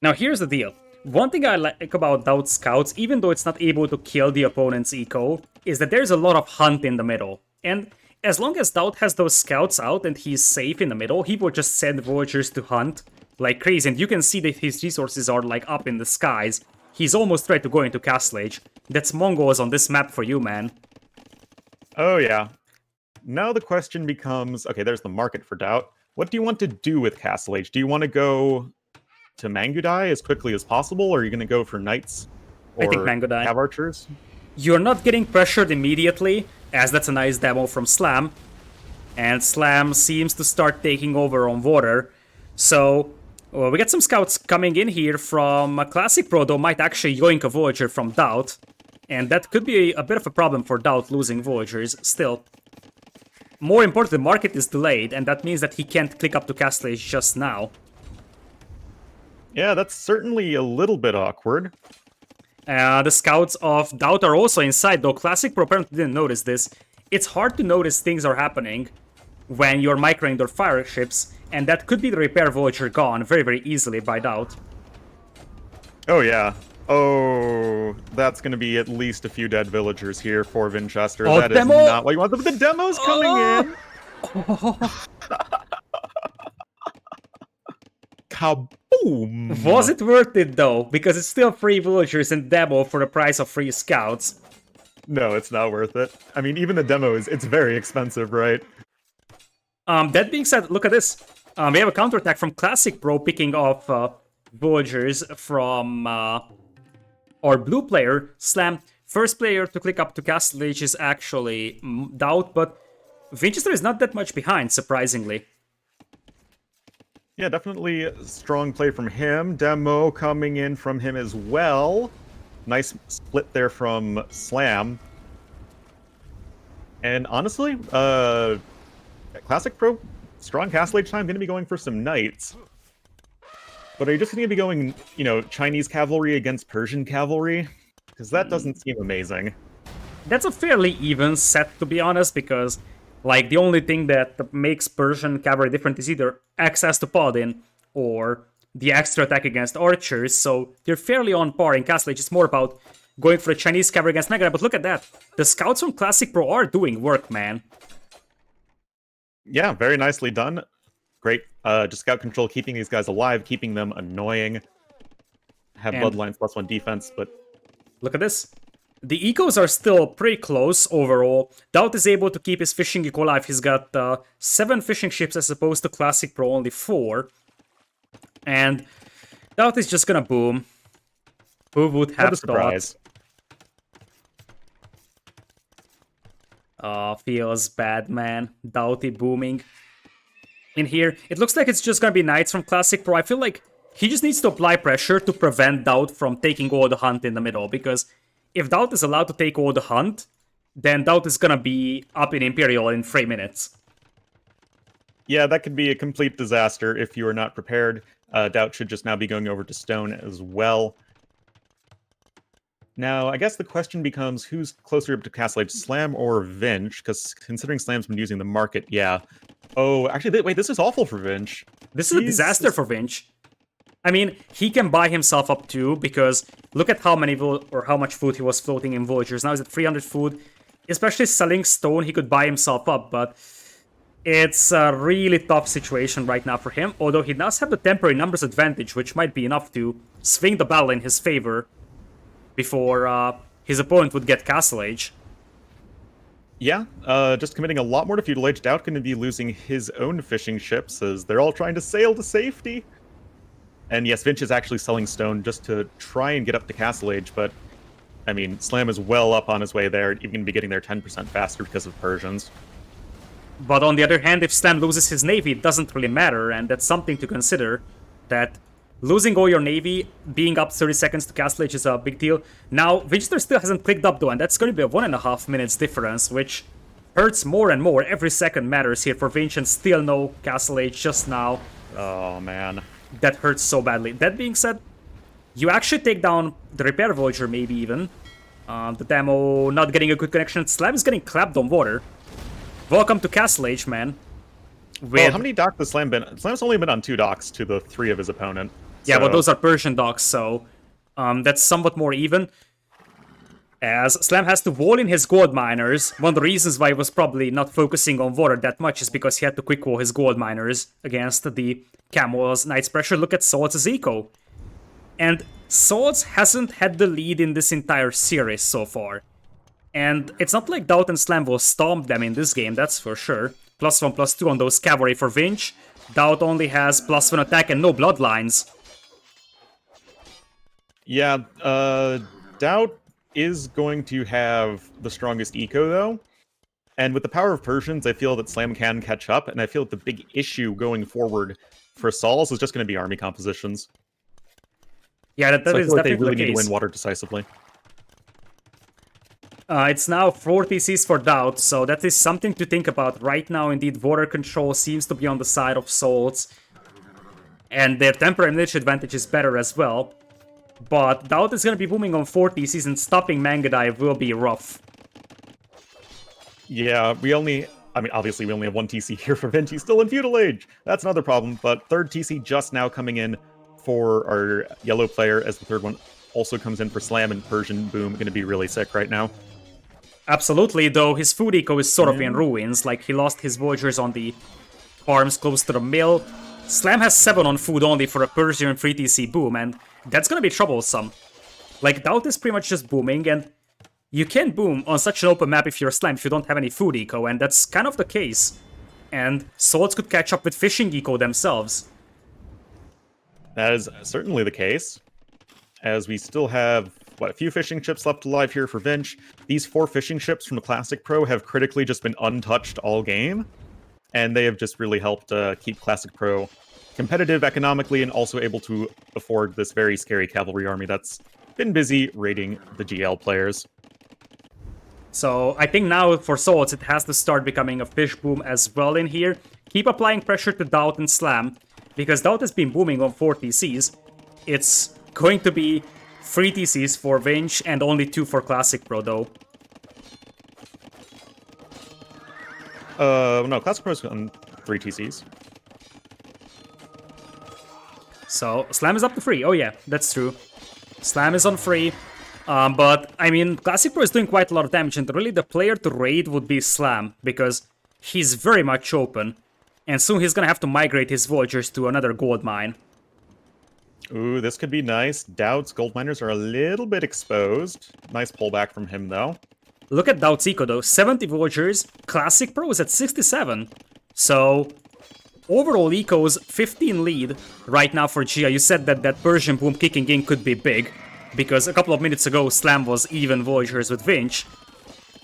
Now here's the deal. One thing I like about DauT Scouts, even though it's not able to kill the opponent's eco, is that there's a lot of hunt in the middle. And as long as DauT has those scouts out and he's safe in the middle, he will just send villagers to hunt like crazy. And you can see that his resources are like up in the skies. He's almost ready to go into Castle Age. That's Mongols on this map for you, man. Oh yeah. Now the question becomes, okay, there's the market for DauT. What do you want to do with Castle Age? Do you want to go to Mangudai as quickly as possible, or are you going to go for Knights or I think Mangudai. Cav Archers? You're not getting pressured immediately, as that's a nice demo from Slam. And Slam seems to start taking over on water. So, we get some scouts coming in here from ClassicPro, though might actually yoink a villager from DauT. And that could be a bit of a problem for DauT losing villagers still. More important, the market is delayed, and that means that he can't click up to Castle Age just now. Yeah, that's certainly a little bit awkward. The scouts of DauT are also inside, though ClassicPro apparently didn't notice this. It's hard to notice things are happening when you're microing their fire ships, and that could be the repair villager gone very, very easily by DauT. Oh yeah. Oh, that's going to be at least a few dead villagers here for Vinchester. Oh, that demo! is not what you want. The demo's coming in! Kaboom! Was it worth it, though? Because it's still free villagers and demo for the price of free scouts. No, it's not worth it. I mean, even the demo it's very expensive, right? That being said, look at this. We have a counterattack from ClassicPro picking off villagers from our blue player, Slam. First player to click up to Castle Age is actually DauT, but Vinchester is not that much behind, surprisingly. Yeah, definitely a strong play from him. Demo coming in from him as well. Nice split there from Slam. And honestly, Classic Pro, strong Castle Age time, going to be going for some Knights. But are you just going to be going, you know, Chinese cavalry against Persian cavalry? Because that doesn't seem amazing. That's a fairly even set, to be honest, because, like, the only thing that makes Persian cavalry different is either access to Paladin or the extra attack against archers, so they're fairly on par in Castle Age. It's more about going for a Chinese cavalry against Mega. But look at that. The scouts from Classic Pro are doing work, man. Yeah, very nicely done. Great just scout control, keeping these guys alive, keeping them annoying. Have And Bloodlines +1 defense, but... Look at this. The ecos are still pretty close overall. DauT is able to keep his fishing eco alive. He's got 7 fishing ships as opposed to Classic Pro only 4. And DauT is just gonna boom. Who would have thought? Feels bad, man. DauT booming. In here, it looks like it's just gonna be Knights from Classic Pro. I feel like he just needs to apply pressure to prevent DauT from taking all the hunt in the middle, because if DauT is allowed to take all the hunt, then DauT is gonna be up in Imperial in 3 minutes. Yeah, that could be a complete disaster if you are not prepared. DauT should just now be going over to Stone as well. Now, I guess the question becomes, who's closer up to Castle Age, Slam or Vinch? Because considering Slam's been using the market, yeah. Oh, actually, wait, this is awful for Vinch. This is a disaster for Vinch. I mean, he can buy himself up too, because look at how many or how much food he was floating in villagers. Now he's at 300 food. Especially selling stone, he could buy himself up, but it's a really tough situation right now for him. Although he does have the temporary numbers advantage, which might be enough to swing the battle in his favor before his opponent would get Castle Age. Yeah, just committing a lot more to Feudal Age. DauT going to be losing his own fishing ships as they're all trying to sail to safety. And yes, Vinch is actually selling stone just to try and get up to Castle Age, but I mean, Slam is well up on his way there, even going to be getting there 10% faster because of Persians. But on the other hand, if Slam loses his navy, it doesn't really matter, and that's something to consider, that losing all your navy, being up 30 seconds to Castle Age is a big deal. Now, Vinchester still hasn't clicked up though, and that's going to be a 1.5 minutes difference, which hurts more and more. Every second matters here for Vinch, and still no Castle Age just now. Oh, man. That hurts so badly. That being said, you actually take down the repair villager, maybe even. The demo not getting a good connection. Slam is getting clapped on water. Welcome to Castle Age, man. Well, how many docks has Slam been? Slam's only been on 2 docks to the 3 of his opponent. Yeah, but those are Persian docks, so that's somewhat more even. As Slam has to wall in his gold miners. One of the reasons why he was probably not focusing on water that much is because he had to quick wall his gold miners against the Camels Knight's pressure. Look at Swords' eco. And Swords hasn't had the lead in this entire series so far. And it's not like DauT and Slam will stomp them in this game, that's for sure. +1/+2 on those cavalry for Vinch. DauT only has +1 attack and no bloodlines. Yeah, DauT is going to have the strongest eco, though. And with the power of Persians, I feel that Slam can catch up, and I feel that the big issue going forward for Sauls is just going to be army compositions. Yeah, that is definitely they really the need case. to win water decisively. It's now 4 TCs for DauT, so that is something to think about. Right now, indeed, water control seems to be on the side of Souls. And their temporary military advantage is better as well. But DauT is going to be booming on 4 TCs, and stopping Mangadive will be rough. Yeah, obviously we only have 1 TC here for Vinch. He's still in Feudal Age. That's another problem, but 3rd TC just now coming in for our yellow player as the 3rd one also comes in for Slam, and Persian boom going to be really sick right now. Absolutely, though his food eco is sort of in ruins. Like, he lost his villagers on the farms close to the mill. Slam has 7 on food only for a Persian 3 TC boom, and that's gonna be troublesome. Like, DauT is pretty much just booming, and you can't boom on such an open map if you're Slam if you don't have any food eco, and that's kind of the case. And Swords could catch up with fishing eco themselves. That is certainly the case, as we still have a few fishing chips left alive here for Vinch. These 4 fishing chips from the Classic Pro have critically just been untouched all game, and they have just really helped keep Classic Pro competitive economically and also able to afford this very scary cavalry army that's been busy raiding the GL players. So I think now for Swords, it has to start becoming a fish boom as well in here. Keep applying pressure to DauT and Slam, because DauT has been booming on 4 TCs. It's going to be 3 TCs for Vinch and only 2 for Classic Pro, though. No, Classic Pro's on 3 TCs. So Slam is up to 3. Oh yeah, that's true. Slam is on 3. But, I mean, Classic Pro is doing quite a lot of damage, and really the player to raid would be Slam, because he's very much open, and soon he's gonna have to migrate his Voyagers to another gold mine. Ooh, this could be nice. DauT's gold miners are a little bit exposed. Nice pullback from him, though. Look at DauT's eco, though. 70 Voyagers, Classic Pro is at 67. So, overall eco's 15 lead right now for GL. You said that that Persian boom kicking in could be big, because a couple of minutes ago, Slam was even Voyagers with Vinch.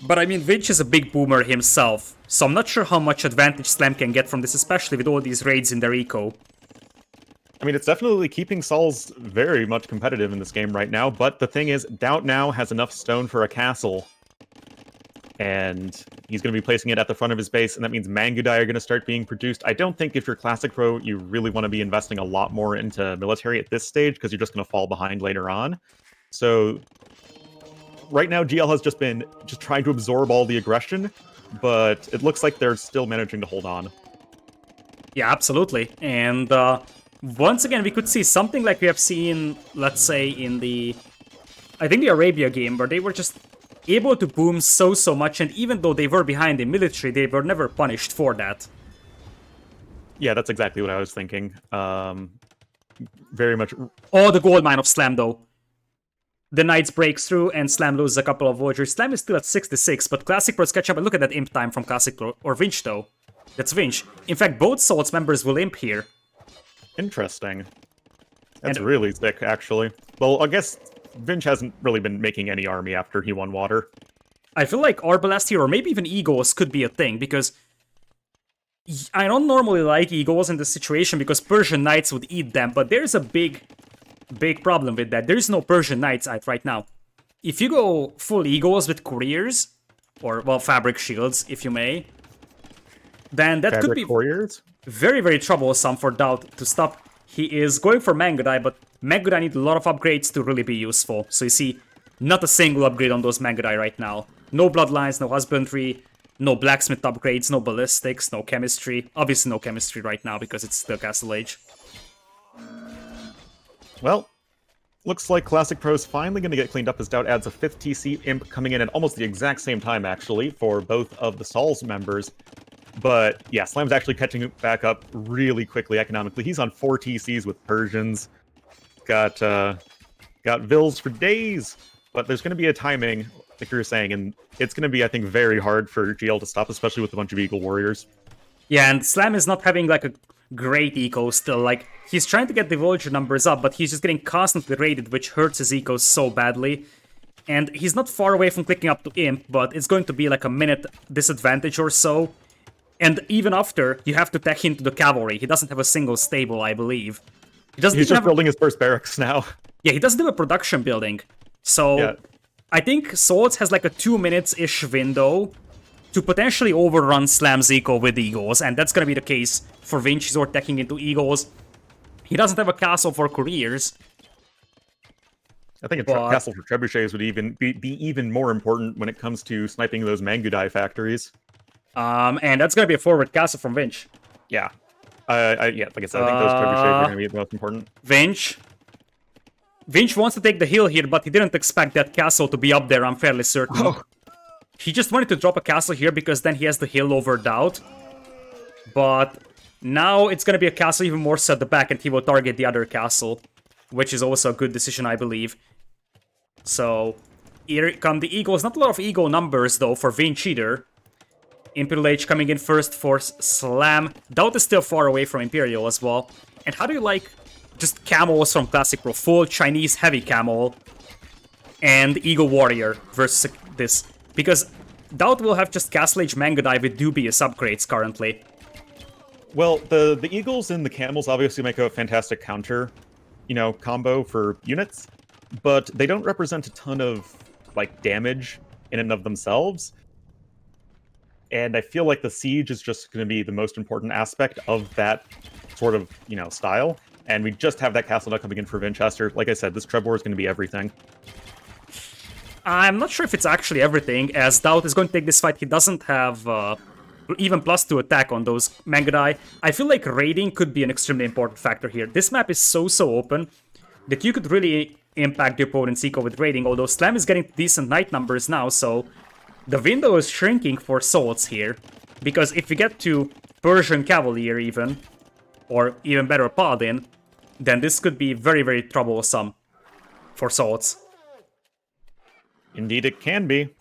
But I mean, Vinch is a big boomer himself, so I'm not sure how much advantage Slam can get from this, especially with all these raids in their eco. I mean, it's definitely keeping Sauls very much competitive in this game right now, but the thing is, DauT now has enough stone for a castle. And he's going to be placing it at the front of his base, and that means Mangudai are going to start being produced. I don't think if you're Classic Pro, you really want to be investing a lot more into military at this stage, because you're just going to fall behind later on. So, right now, GL has just been trying to absorb all the aggression, but it looks like they're still managing to hold on. Yeah, absolutely. And once again, we could see something like we have seen, let's say, in the... I think the Arabia game, where they were just able to boom so much, and even though they were behind in military, they were never punished for that. Yeah, that's exactly what I was thinking. Very much... Oh, the gold mine of Slam, though. The Knights breaks through, and Slam loses a couple of Voyagers. Slam is still at 66, but Classic Pro's catch up, and look at that imp time from Classic Pro, or Vinch, though. That's Vinch. In fact, both Swords members will imp here. Interesting. That's really sick, actually. Well, I guess Vinch hasn't really been making any army after he won water. I feel like Arbalest here, or maybe even Eagles, could be a thing, because I don't normally like Eagles in this situation, because Persian Knights would eat them, but there's a big problem with that. There's no Persian Knights out right now. If you go full Eagles with couriers, or, well, fabric shields, if you may, then that could be couriers? very troublesome for DauT to stop. He is going for Mangudai, but Mangudai need a lot of upgrades to really be useful. So you see, not a single upgrade on those Mangudai right now. No bloodlines, no husbandry, no blacksmith upgrades, no ballistics, no chemistry. Obviously no chemistry right now because it's still Castle Age. Well, looks like Classic Pro's finally going to get cleaned up as DauT adds a 5th TC imp coming in at almost the exact same time, actually, for both of the Sauls members. But yeah, Slam's actually catching back up really quickly economically. He's on 4 TCs with Persians. Got Vils for days. But there's going to be a timing, like you were saying, and it's going to be, I think, very hard for GL to stop, especially with a bunch of Eagle Warriors. Yeah, and Slam is not having like a great eco still. Like, he's trying to get the Voyager numbers up, but he's just getting constantly raided, which hurts his eco so badly. And he's not far away from clicking up to Imp, but it's going to be like a minute disadvantage or so. And even after, you have to tech into the cavalry. He doesn't have a single stable, I believe. He's just building his first barracks now. Yeah, he doesn't have a production building. So, yeah. I think Swords has like a 2 minutes-ish window to potentially overrun Slam's eco with Eagles, and that's gonna be the case for Vinch. He's teching into Eagles. He doesn't have a castle for couriers. I think a castle for trebuchets would even be even more important when it comes to sniping those Mangudai factories. And that's gonna be a forward castle from Vinch. Yeah. Yeah, like I said, I think those trebuchets are gonna be the most important. Vinch wants to take the hill here, but he didn't expect that castle to be up there, I'm fairly certain. Oh. He just wanted to drop a castle here because then he has the hill over DauT. But now it's gonna be a castle even more so at the back, and he will target the other castle, which is also a good decision, I believe. So, here come the Eagles. Not a lot of Eagle numbers, though, for Vinch either. Imperial Age coming in first for Slam. DauT is still far away from Imperial as well. And how do you like just camels from Classic Pro? Full Chinese heavy camel. and Eagle Warrior versus this. Because DauT will have just Castle Age Mangadai with dubious upgrades currently. Well, the Eagles and the Camels obviously make a fantastic counter, combo for units, but they don't represent a ton of, like, damage in and of themselves. And I feel like the Siege is just going to be the most important aspect of that sort of, style. And we just have that Castle Nut coming in for Vinchester. Like I said, this Trebor is going to be everything. I'm not sure if it's actually everything, as DauT is going to take this fight. He doesn't have even +2 attack on those Mangadai. I feel like raiding could be an extremely important factor here. This map is so open that you could really impact the opponent's eco with raiding, although Slam is getting decent knight numbers now, so the window is shrinking for swords here. Because if we get to Persian Cavalier even, or even better Paladin, then this could be very troublesome for swords. Indeed it can be.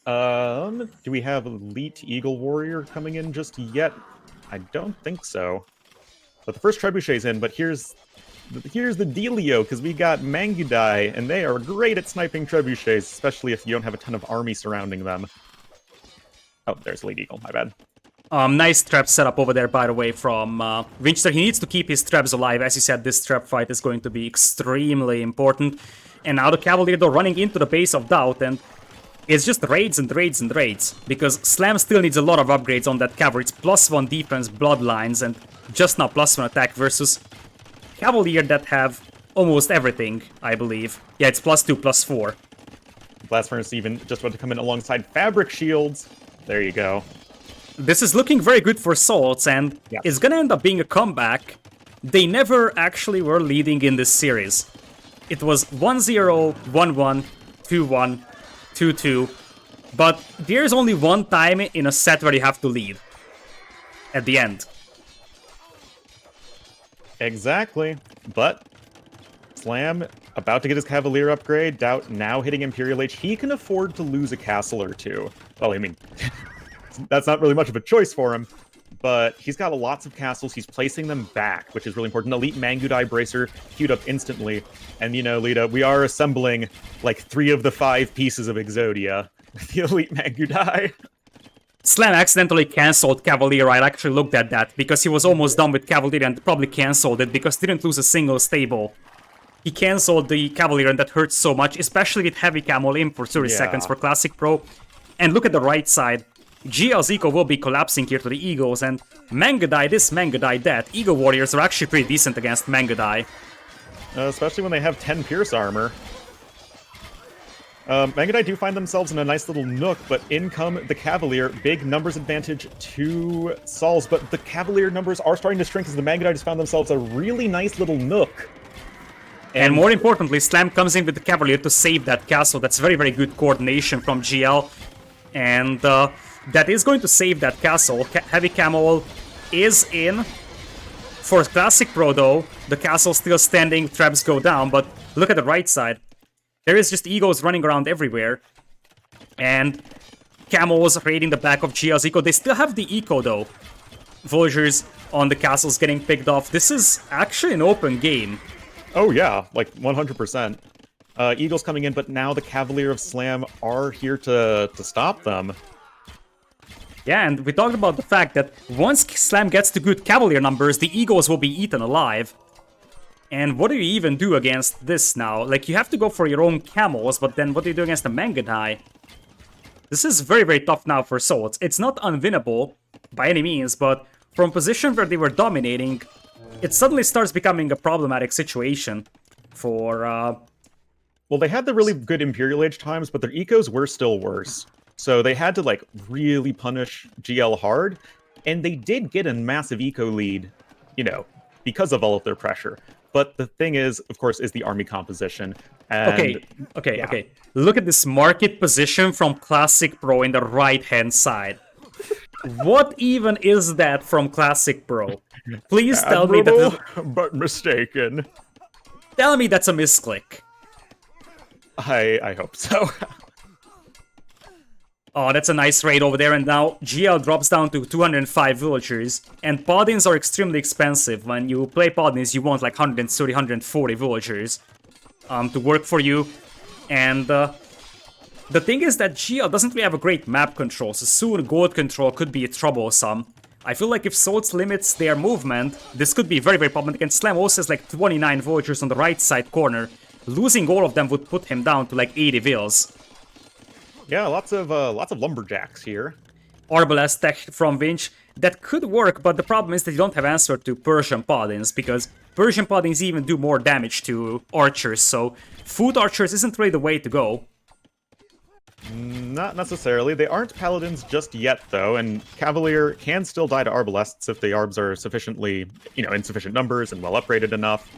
Do we have Elite Eagle Warrior coming in just yet? I don't think so. But the first Trebuchet's in, but here's the dealio, because we got Mangudai, and they are great at sniping Trebuchets, especially if you don't have a ton of army surrounding them. Oh, there's Elite Eagle, my bad. Nice trap setup over there, by the way, from Winchester. He needs to keep his traps alive. As you said, this trap fight is going to be extremely important. And now the Cavalier, though, running into the base of DauT, and it's just raids and raids and raids. Because Slam still needs a lot of upgrades on that Cavalry. It's +1 defense, Bloodlines, and just now +1 attack versus Cavalier that have almost everything, I believe. Yeah, it's +2, +4. Blast Furnace even just want to come in alongside Fabric Shields. There you go. This is looking very good for swords, and it's gonna end up being a comeback. They never actually were leading in this series. It was 1-0, 1-1, 2-1, 2-2, but there's only one time in a set where you have to lead. At the end. Exactly, but Slam about to get his Cavalier upgrade, DauT now hitting Imperial Age. He can afford to lose a castle or two. Well, I mean, that's not really much of a choice for him, but he's got lots of castles. He's placing them back, which is really important. Elite Mangudai Bracer queued up instantly. And, Lita, we are assembling like 3 of the 5 pieces of Exodia with the Elite Mangudai. Slam accidentally cancelled Cavalier. I actually looked at that because he was almost done with Cavalier and probably cancelled it because he didn't lose a single stable. He cancelled the Cavalier and that hurts so much, especially with heavy camo in for 30 seconds for Classic Pro. And look at the right side. GL's eco will be collapsing here to the Eagles, and Mangadai this, Mangadai that. Eagle Warriors are actually pretty decent against Mangadai. Especially when they have 10 Pierce armor. Mangadai do find themselves in a nice little nook, but in come the Cavalier. Big numbers advantage to Sauls, but the Cavalier numbers are starting to shrink as the Mangadai just found themselves a really nice little nook. And more importantly, Slam comes in with the Cavalier to save that castle. That's very good coordination from GL. And that is going to save that castle. Heavy Camel is in. For Classic Pro, though, the castle's still standing, traps go down, but look at the right side. There is just Eagles running around everywhere. And Camels raiding the back of GL's eco. They still have the eco, though. Villagers on the castles getting picked off. This is actually an open game. Oh yeah, like 100%. Eagles coming in, but now the Cavalier of Slam are here to stop them. Yeah, and we talked about the fact that once Slam gets to good Cavalier numbers, the Eagles will be eaten alive. And what do you even do against this now? Like, you have to go for your own camels, but then what do you do against the Mangadai? This is very tough now for Swords. It's not unwinnable by any means, but from a position where they were dominating, it suddenly starts becoming a problematic situation for... Well, they had the really good Imperial Age times, but their ecos were still worse. So they had to, like, really punish GL hard, and they did get a massive eco lead, because of all of their pressure. But the thing is, of course, is the army composition. And, okay. Look at this market position from Classic Pro in the right-hand side. What even is that from Classic Pro? Please tell me that... but mistaken. Tell me that's a misclick. I hope so. Oh, that's a nice raid over there, and now GL drops down to 205 villagers, and Paladins are extremely expensive. When you play Paladins, you want like 130, 140 villagers to work for you. And the thing is that GL doesn't really have a great map control, so soon gold control could be troublesome. I feel like if Swords limits their movement, this could be very, very problematic. And Slam also has like 29 villagers on the right side corner. Losing all of them would put him down to like 80 vills. Yeah, lots of lumberjacks here. Arbalest tech from Vinch. That could work, but the problem is that you don't have answer to Persian Paladins, because Persian Paladins even do more damage to archers, so foot archers isn't really the way to go. Not necessarily. They aren't paladins just yet, though, and Cavalier can still die to Arbalests if the Arbs are sufficiently, in sufficient numbers and well upgraded enough.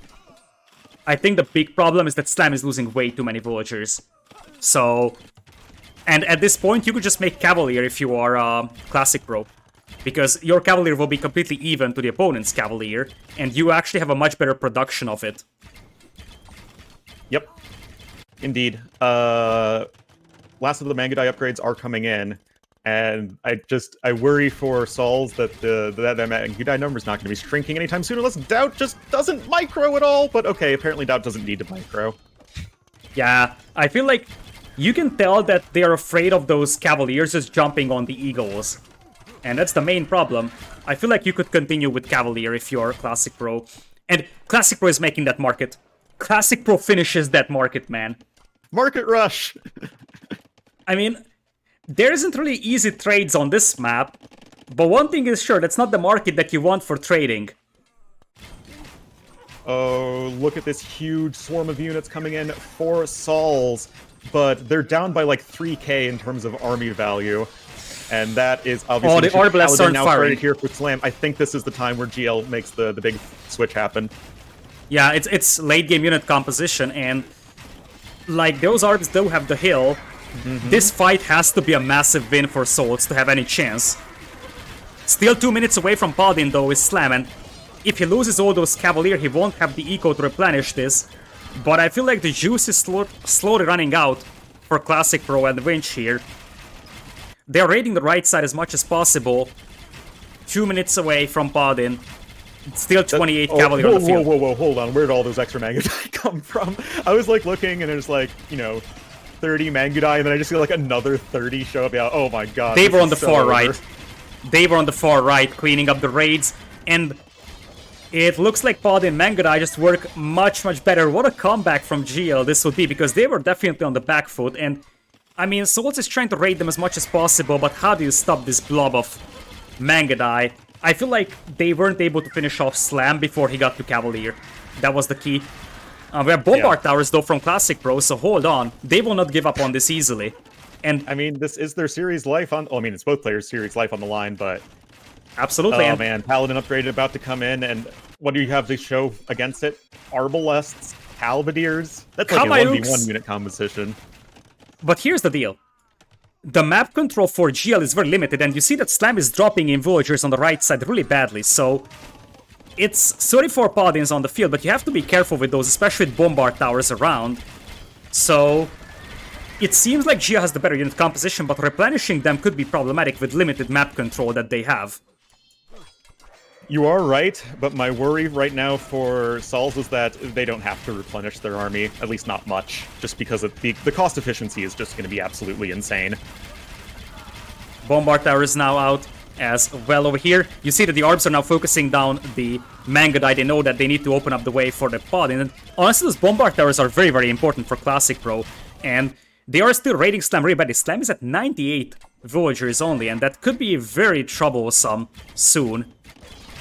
I think the big problem is that Slam is losing way too many villagers. So... And at this point, you could just make Cavalier if you are Classic Pro. Because your Cavalier will be completely even to the opponent's Cavalier, and you actually have a much better production of it. Yep. Indeed. Last of the Mangudai upgrades are coming in, and I worry for Sauls that that Mangudai number is not going to be shrinking anytime soon unless DauT just doesn't micro at all, but okay, apparently DauT doesn't need to micro. Yeah, I feel like you can tell that they are afraid of those Cavaliers just jumping on the Eagles. And that's the main problem. I feel like you could continue with Cavalier if you're Classic Pro. And Classic Pro is making that market. Classic Pro finishes that market, man. Market rush! I mean, there isn't really easy trades on this map, but one thing is sure, that's not the market that you want for trading. Oh, look at this huge swarm of units coming in for Sauls, but they're down by like 3k in terms of army value, and that is obviously... Oh, the Arbalests aren't now firing. Here for Slam. I think this is the time where GL makes the big switch happen. Yeah, it's late game unit composition, and like those Arbs do have the hill. This fight has to be a massive win for Souls to have any chance. Still 2 minutes away from Paladin though is Slam, and if he loses all those Cavalier, he won't have the eco to replenish this. But I feel like the juice is slowly running out for Classic Pro and Vinch here. They're raiding the right side as much as possible. 2 minutes away from Paladin. Still 28 Cavalier on the field. Whoa, hold on. Where did all those extra Mangudai come from? I was like looking and there's like, 30 Mangudai, and then I just feel like another 30 show up. Yeah, oh my god. They were on the far right. They were on the far right, cleaning up the raids, and it looks like Paladin and Mangudai just work much, much better. What a comeback from GL this would be, because they were definitely on the back foot, and I mean, Souls is trying to raid them as much as possible, but how do you stop this blob of Mangudai? I feel like they weren't able to finish off Slam before he got to Cavalier. That was the key. We have Bombard Towers, though, from Classic Pro, so hold on. They will not give up on this easily. And I mean, this is their series life on... Oh, I mean, it's both players' series life on the line, but... Absolutely. Oh, man. Paladin upgraded about to come in, and what do you have to show against it? Arbalests, Halberdiers? That's like a 1v1 unit composition. But here's the deal. The map control for GL is very limited, and you see that Slam is dropping in villagers on the right side really badly, so... It's 34 Paladins on the field, but you have to be careful with those, especially with Bombard Towers around. So... It seems like GL has the better unit composition, but replenishing them could be problematic with limited map control that they have. You are right, but my worry right now for Sauls is that they don't have to replenish their army, at least not much, just because of the cost efficiency is just going to be absolutely insane. Bombard Tower is now out as well over here. You see that the Arbs are now focusing down the Mangudai. They know that they need to open up the way for the Paladin. And honestly, those Bombard Towers are very, very important for Classic Pro. And they are still raiding Slam really badly. Slam is at 98 villagers only, and that could be very troublesome soon.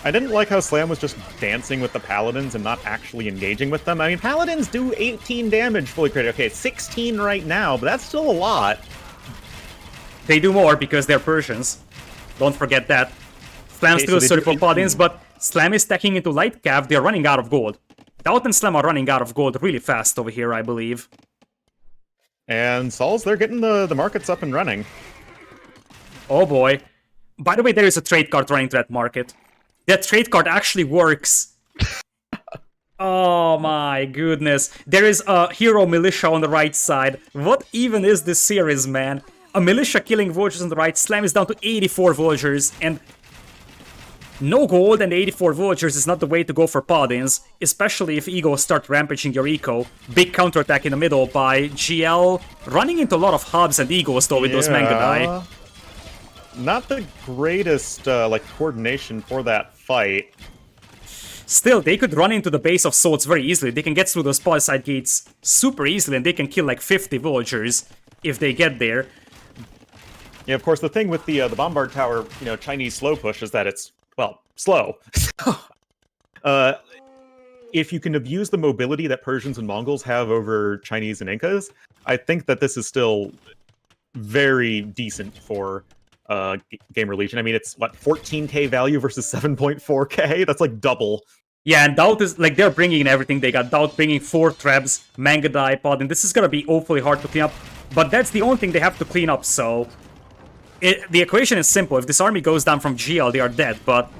I didn't like how Slam was just dancing with the Paladins and not actually engaging with them. I mean, Paladins do 18 damage fully crit. Okay, it's 16 right now, but that's still a lot. They do more because they're Persians. Don't forget that. Slam still is 34 Paladins, but Slam is stacking into Light Cav. They're running out of gold. DauT and Slam are running out of gold really fast over here, I believe. And Sauls, they're getting the markets up and running. Oh boy. By the way, there is a trade card running to that market. That trade card actually works. Oh my goodness. There is a hero militia on the right side. What even is this series, man? A militia killing villagers on the right. Slam is down to 84 villagers, and No gold and 84 villagers is not the way to go for paladins, especially if Eagles start rampaging your eco. Big counterattack in the middle by GL, running into a lot of hubs and Eagles though with those Mangadai. Not the greatest like coordination for that fight. Still, they could run into the base of swords very easily. They can get through those palisade gates super easily and they can kill like 50 villagers if they get there. Yeah, of course, the thing with the Bombard Tower, you know, Chinese slow push is that it's, well, slow. If you can abuse the mobility that Persians and Mongols have over Chinese and Incas, I think that this is still very decent for Gamer Legion. I mean, it's, what, 14k value versus 7.4k? That's like double. Yeah, and DauT is, like, they're bringing in everything. They got DauT bringing 4 Trebs, Mangadai, Paladin. This is gonna be awfully hard to clean up, but that's the only thing they have to clean up, so... the equation is simple. If this army goes down from GL, they are dead, but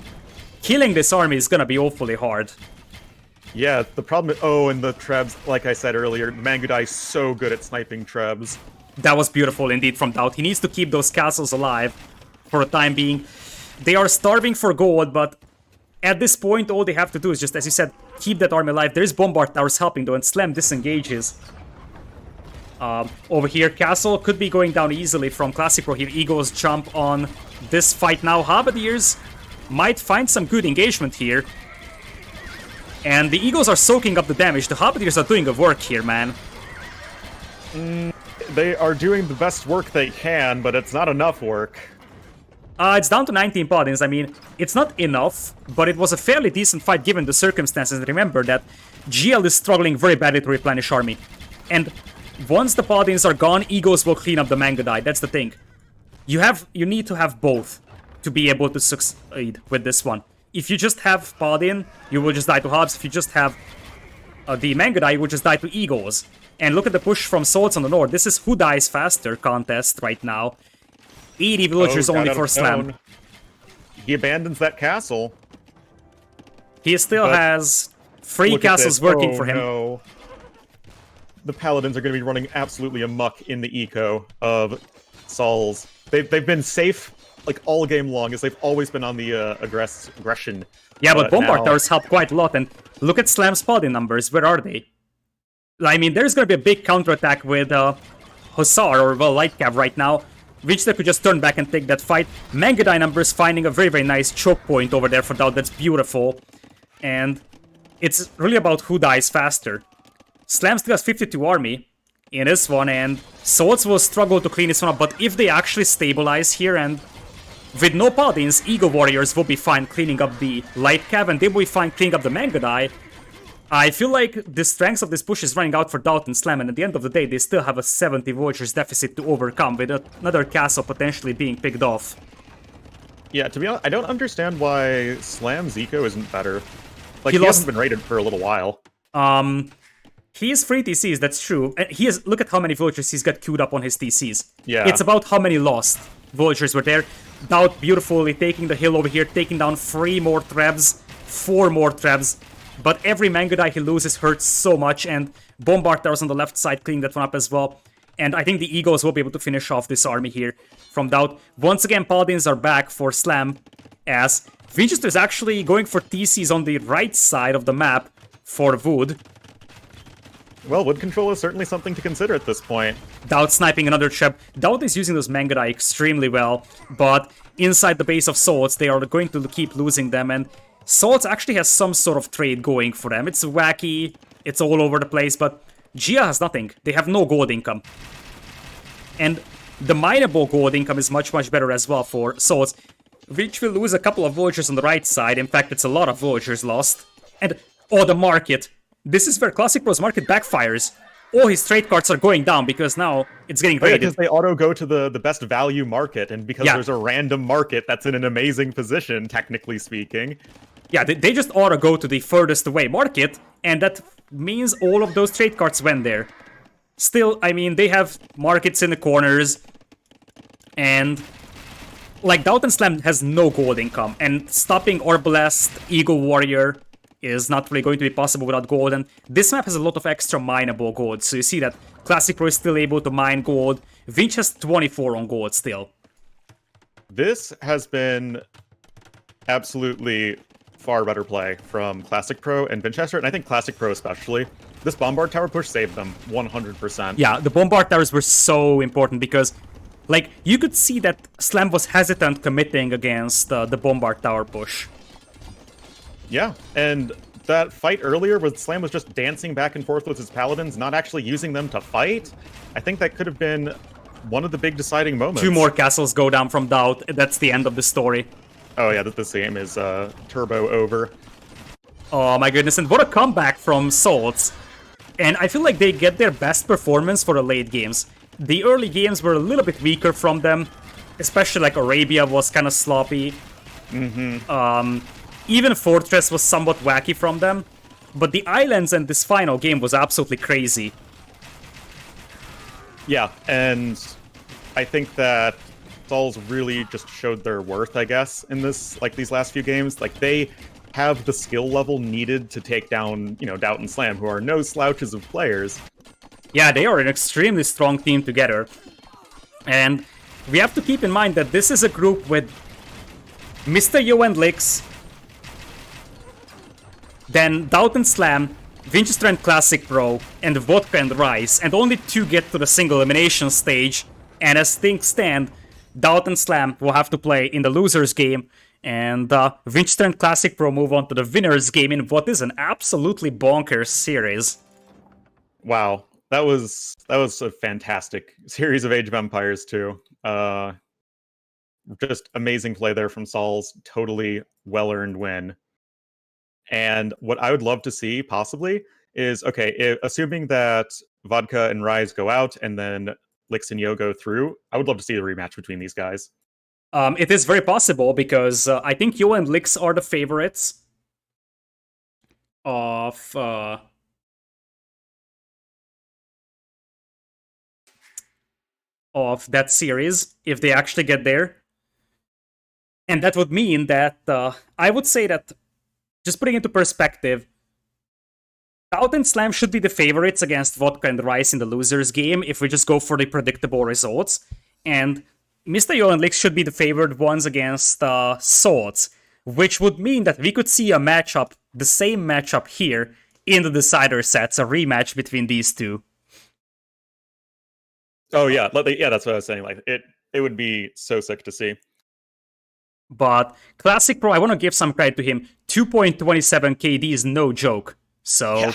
killing this army is gonna be awfully hard. Yeah, the problem... Oh, and the Trebs, like I said earlier, Mangadai is so good at sniping Trebs. That was beautiful indeed from DauT. He needs to keep those castles alive for the time being. They are starving for gold, but at this point, all they have to do is just, as you said, keep that army alive. There's Bombard Towers helping, though, and Slam disengages. Over here, Castle could be going down easily from ClassicPro here. Eagles jump on this fight now. Halberdiers might find some good engagement here. And the Eagles are soaking up the damage. The Halberdiers are doing the work here, man. They are doing the best work they can, but it's not enough work. It's down to 19 paladins. I mean, it's not enough, but it was a fairly decent fight given the circumstances. Remember that GL is struggling very badly to replenish army. And once the paladins are gone, Eagles will clean up the Mangadai. That's the thing. You need to have both to be able to succeed with this one. If you just have paladin, you will just die to hubs. If you just have the Mangadai, you will just die to Eagles. And look at the push from Swords on the north. This is who dies faster contest right now. 80 villagers only for Slam. He abandons that castle. He still has 3 castles working for him. No. The Paladins are going to be running absolutely amok in the eco of Saul's. They've been safe like all game long, as they've always been on the aggression. Yeah, but Bombard Towers help quite a lot, and look at Slam's Paladin numbers. Where are they? I mean, there's going to be a big counterattack with Hussar, or well, Light Cav right now. Vinchester could just turn back and take that fight. Mangadai numbers finding a very, very nice choke point over there for DauT. That's beautiful. And it's really about who dies faster. Slam still has 52 army in this one, and Swords will struggle to clean this one up. But if they actually stabilize here, and with no paladins, Eagle Warriors will be fine cleaning up the Light Cav, and they will be fine cleaning up the Mangadai. I feel like the strength of this push is running out for DauT and Slam, and at the end of the day, they still have a 70 villagers deficit to overcome, with another castle potentially being picked off. Yeah, to be honest, I don't understand why Slam's eco isn't better. Like, he hasn't been rated for a little while. He is 3 TCs, that's true. And look at how many villagers he's got queued up on his TCs. Yeah. It's about how many lost villagers were there. DauT beautifully taking the hill over here, taking down 3 more Trebs, 4 more Trebs. But every Mangadai he loses hurts so much, and Bombard Towers on the left side cleaning that one up as well. And I think the Eagles will be able to finish off this army here from DauT. Once again, Paladins are back for Slam, as Vinchester is actually going for TCs on the right side of the map for Wood. Well, wood control is certainly something to consider at this point. DauT sniping another trap. DauT is using those Mangadai extremely well, but inside the base of Swords, they are going to keep losing them, and Swords actually has some sort of trade going for them. It's wacky, it's all over the place, but GL has nothing. They have no gold income. And the mineable gold income is much, much better as well for Swords, which will lose a couple of villagers on the right side. In fact, it's a lot of villagers lost. And, oh, the market. This is where ClassicPro's market backfires. All his trade cards are going down because now it's getting raided. Because they auto go to the best value market, and because there's a random market that's in an amazing position, technically speaking. Yeah, they just auto go to the furthest away market, and that means all of those trade cards went there. Still, I mean, they have markets in the corners, and like DauT and Slam has no gold income, and stopping Orblast, Eagle Warrior is not really going to be possible without gold, and this map has a lot of extra mineable gold, so you see that ClassicPro is still able to mine gold. Vinch has 24 on gold still. This has been absolutely far better play from Classic Pro and Vinchester, and I think Classic Pro especially. This Bombard Tower push saved them 100%. Yeah, the Bombard Towers were so important because, like, you could see that Slam was hesitant committing against the Bombard Tower push. Yeah, and that fight earlier where Slam was just dancing back and forth with his paladins, not actually using them to fight, I think that could have been one of the big deciding moments. 2 more castles go down from DauT. That's the end of the story. Oh yeah, this game is turbo over. Oh my goodness, and what a comeback from Salts. And I feel like they get their best performance for the late games. The early games were a little bit weaker from them, especially like Arabia was kind of sloppy. Even Fortress was somewhat wacky from them. But the islands and this final game was absolutely crazy. Yeah, and I think that Sauls really just showed their worth, I guess, in this, like, these last few games. Like, they have the skill level needed to take down, you know, DauT+Slam, who are no slouches of players. Yeah, they are an extremely strong team together. And we have to keep in mind that this is a group with Mr. Yo and Lix, then DauT+Slam, Vinchester+ClassicPro, and Vodka and Rice, and only 2 get to the single elimination stage. And as things stand, DauT+Slam will have to play in the losers game, and Vinchester+ClassicPro move on to the winners game in what is an absolutely bonkers series. Wow, that was a fantastic series of Age of Empires too. Just amazing play there from Sauls. Totally well-earned win. And what I would love to see, possibly, is, okay, assuming that Vodka and Rise go out and then Lix and Yo go through, I would love to see a rematch between these guys. It is very possible because I think Yo and Lix are the favorites of that series if they actually get there. And that would mean that I would say that, just putting into perspective, DauT+Slam should be the favorites against Vodka and Rice in the losers game if we just go for the predictable results. And Mr. Yo and Lix should be the favored ones against Swords, which would mean that we could see a matchup, the same matchup here, in the decider sets, a rematch between these two. Oh yeah, yeah, that's what I was saying. Like, it would be so sick to see. But Classic Pro, I want to give some credit to him. 2.27 KD is no joke. So Yeah.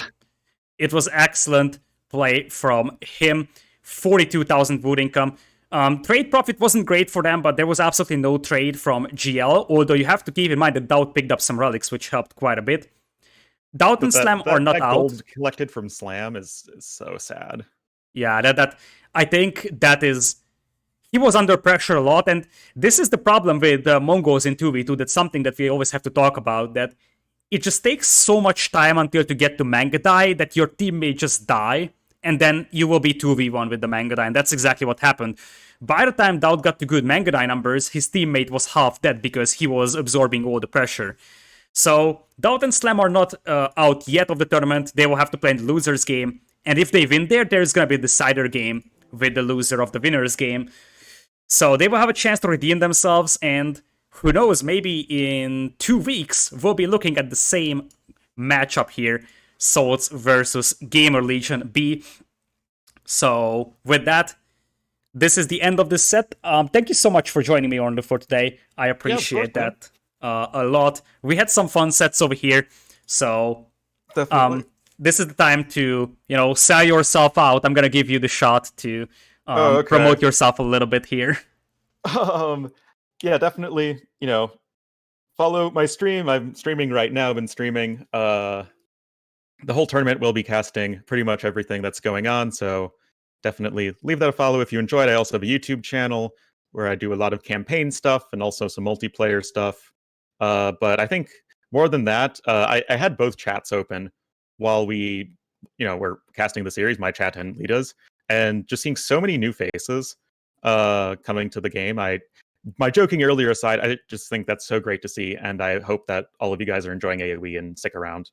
It was excellent play from him. 42,000 wood income. Trade profit wasn't great for them, but there was absolutely no trade from GL, although you have to keep in mind that DauT picked up some relics, which helped quite a bit. DauT+Slam are not that out. gold collected from Slam is so sad. Yeah, that I think that is... He was under pressure a lot, and this is the problem with Mongols in 2v2. That's something that we always have to talk about, that it just takes so much time until to get to Mangadai that your team may just die, and then you will be 2v1 with the Mangadai, and that's exactly what happened. By the time DauT got to good Mangadai numbers, his teammate was half dead because he was absorbing all the pressure. So DauT+Slam are not out yet of the tournament. They will have to play in the losers game, and if they win there's going to be a decider game with the loser of the winners game. So they will have a chance to redeem themselves, and who knows, maybe in 2 weeks, we'll be looking at the same matchup here, Salts versus Gamer Legion B. So with that, this is the end of this set. Thank you so much for joining me, Ornlu, for today. I appreciate that a lot. We had some fun sets over here, so Definitely. this is the time to, sell yourself out. I'm gonna give you the shot to promote yourself a little bit here. Yeah, definitely, follow my stream. I'm streaming right now. I've been streaming. The whole tournament will be casting pretty much everything that's going on, so definitely leave that a follow if you enjoyed. I also have a YouTube channel where I do a lot of campaign stuff and also some multiplayer stuff. But I think more than that, I had both chats open while we, were casting the series, my chat and Lita's, and just seeing so many new faces coming to the game. My joking earlier aside, I just think that's so great to see, and I hope that all of you guys are enjoying AoE and stick around.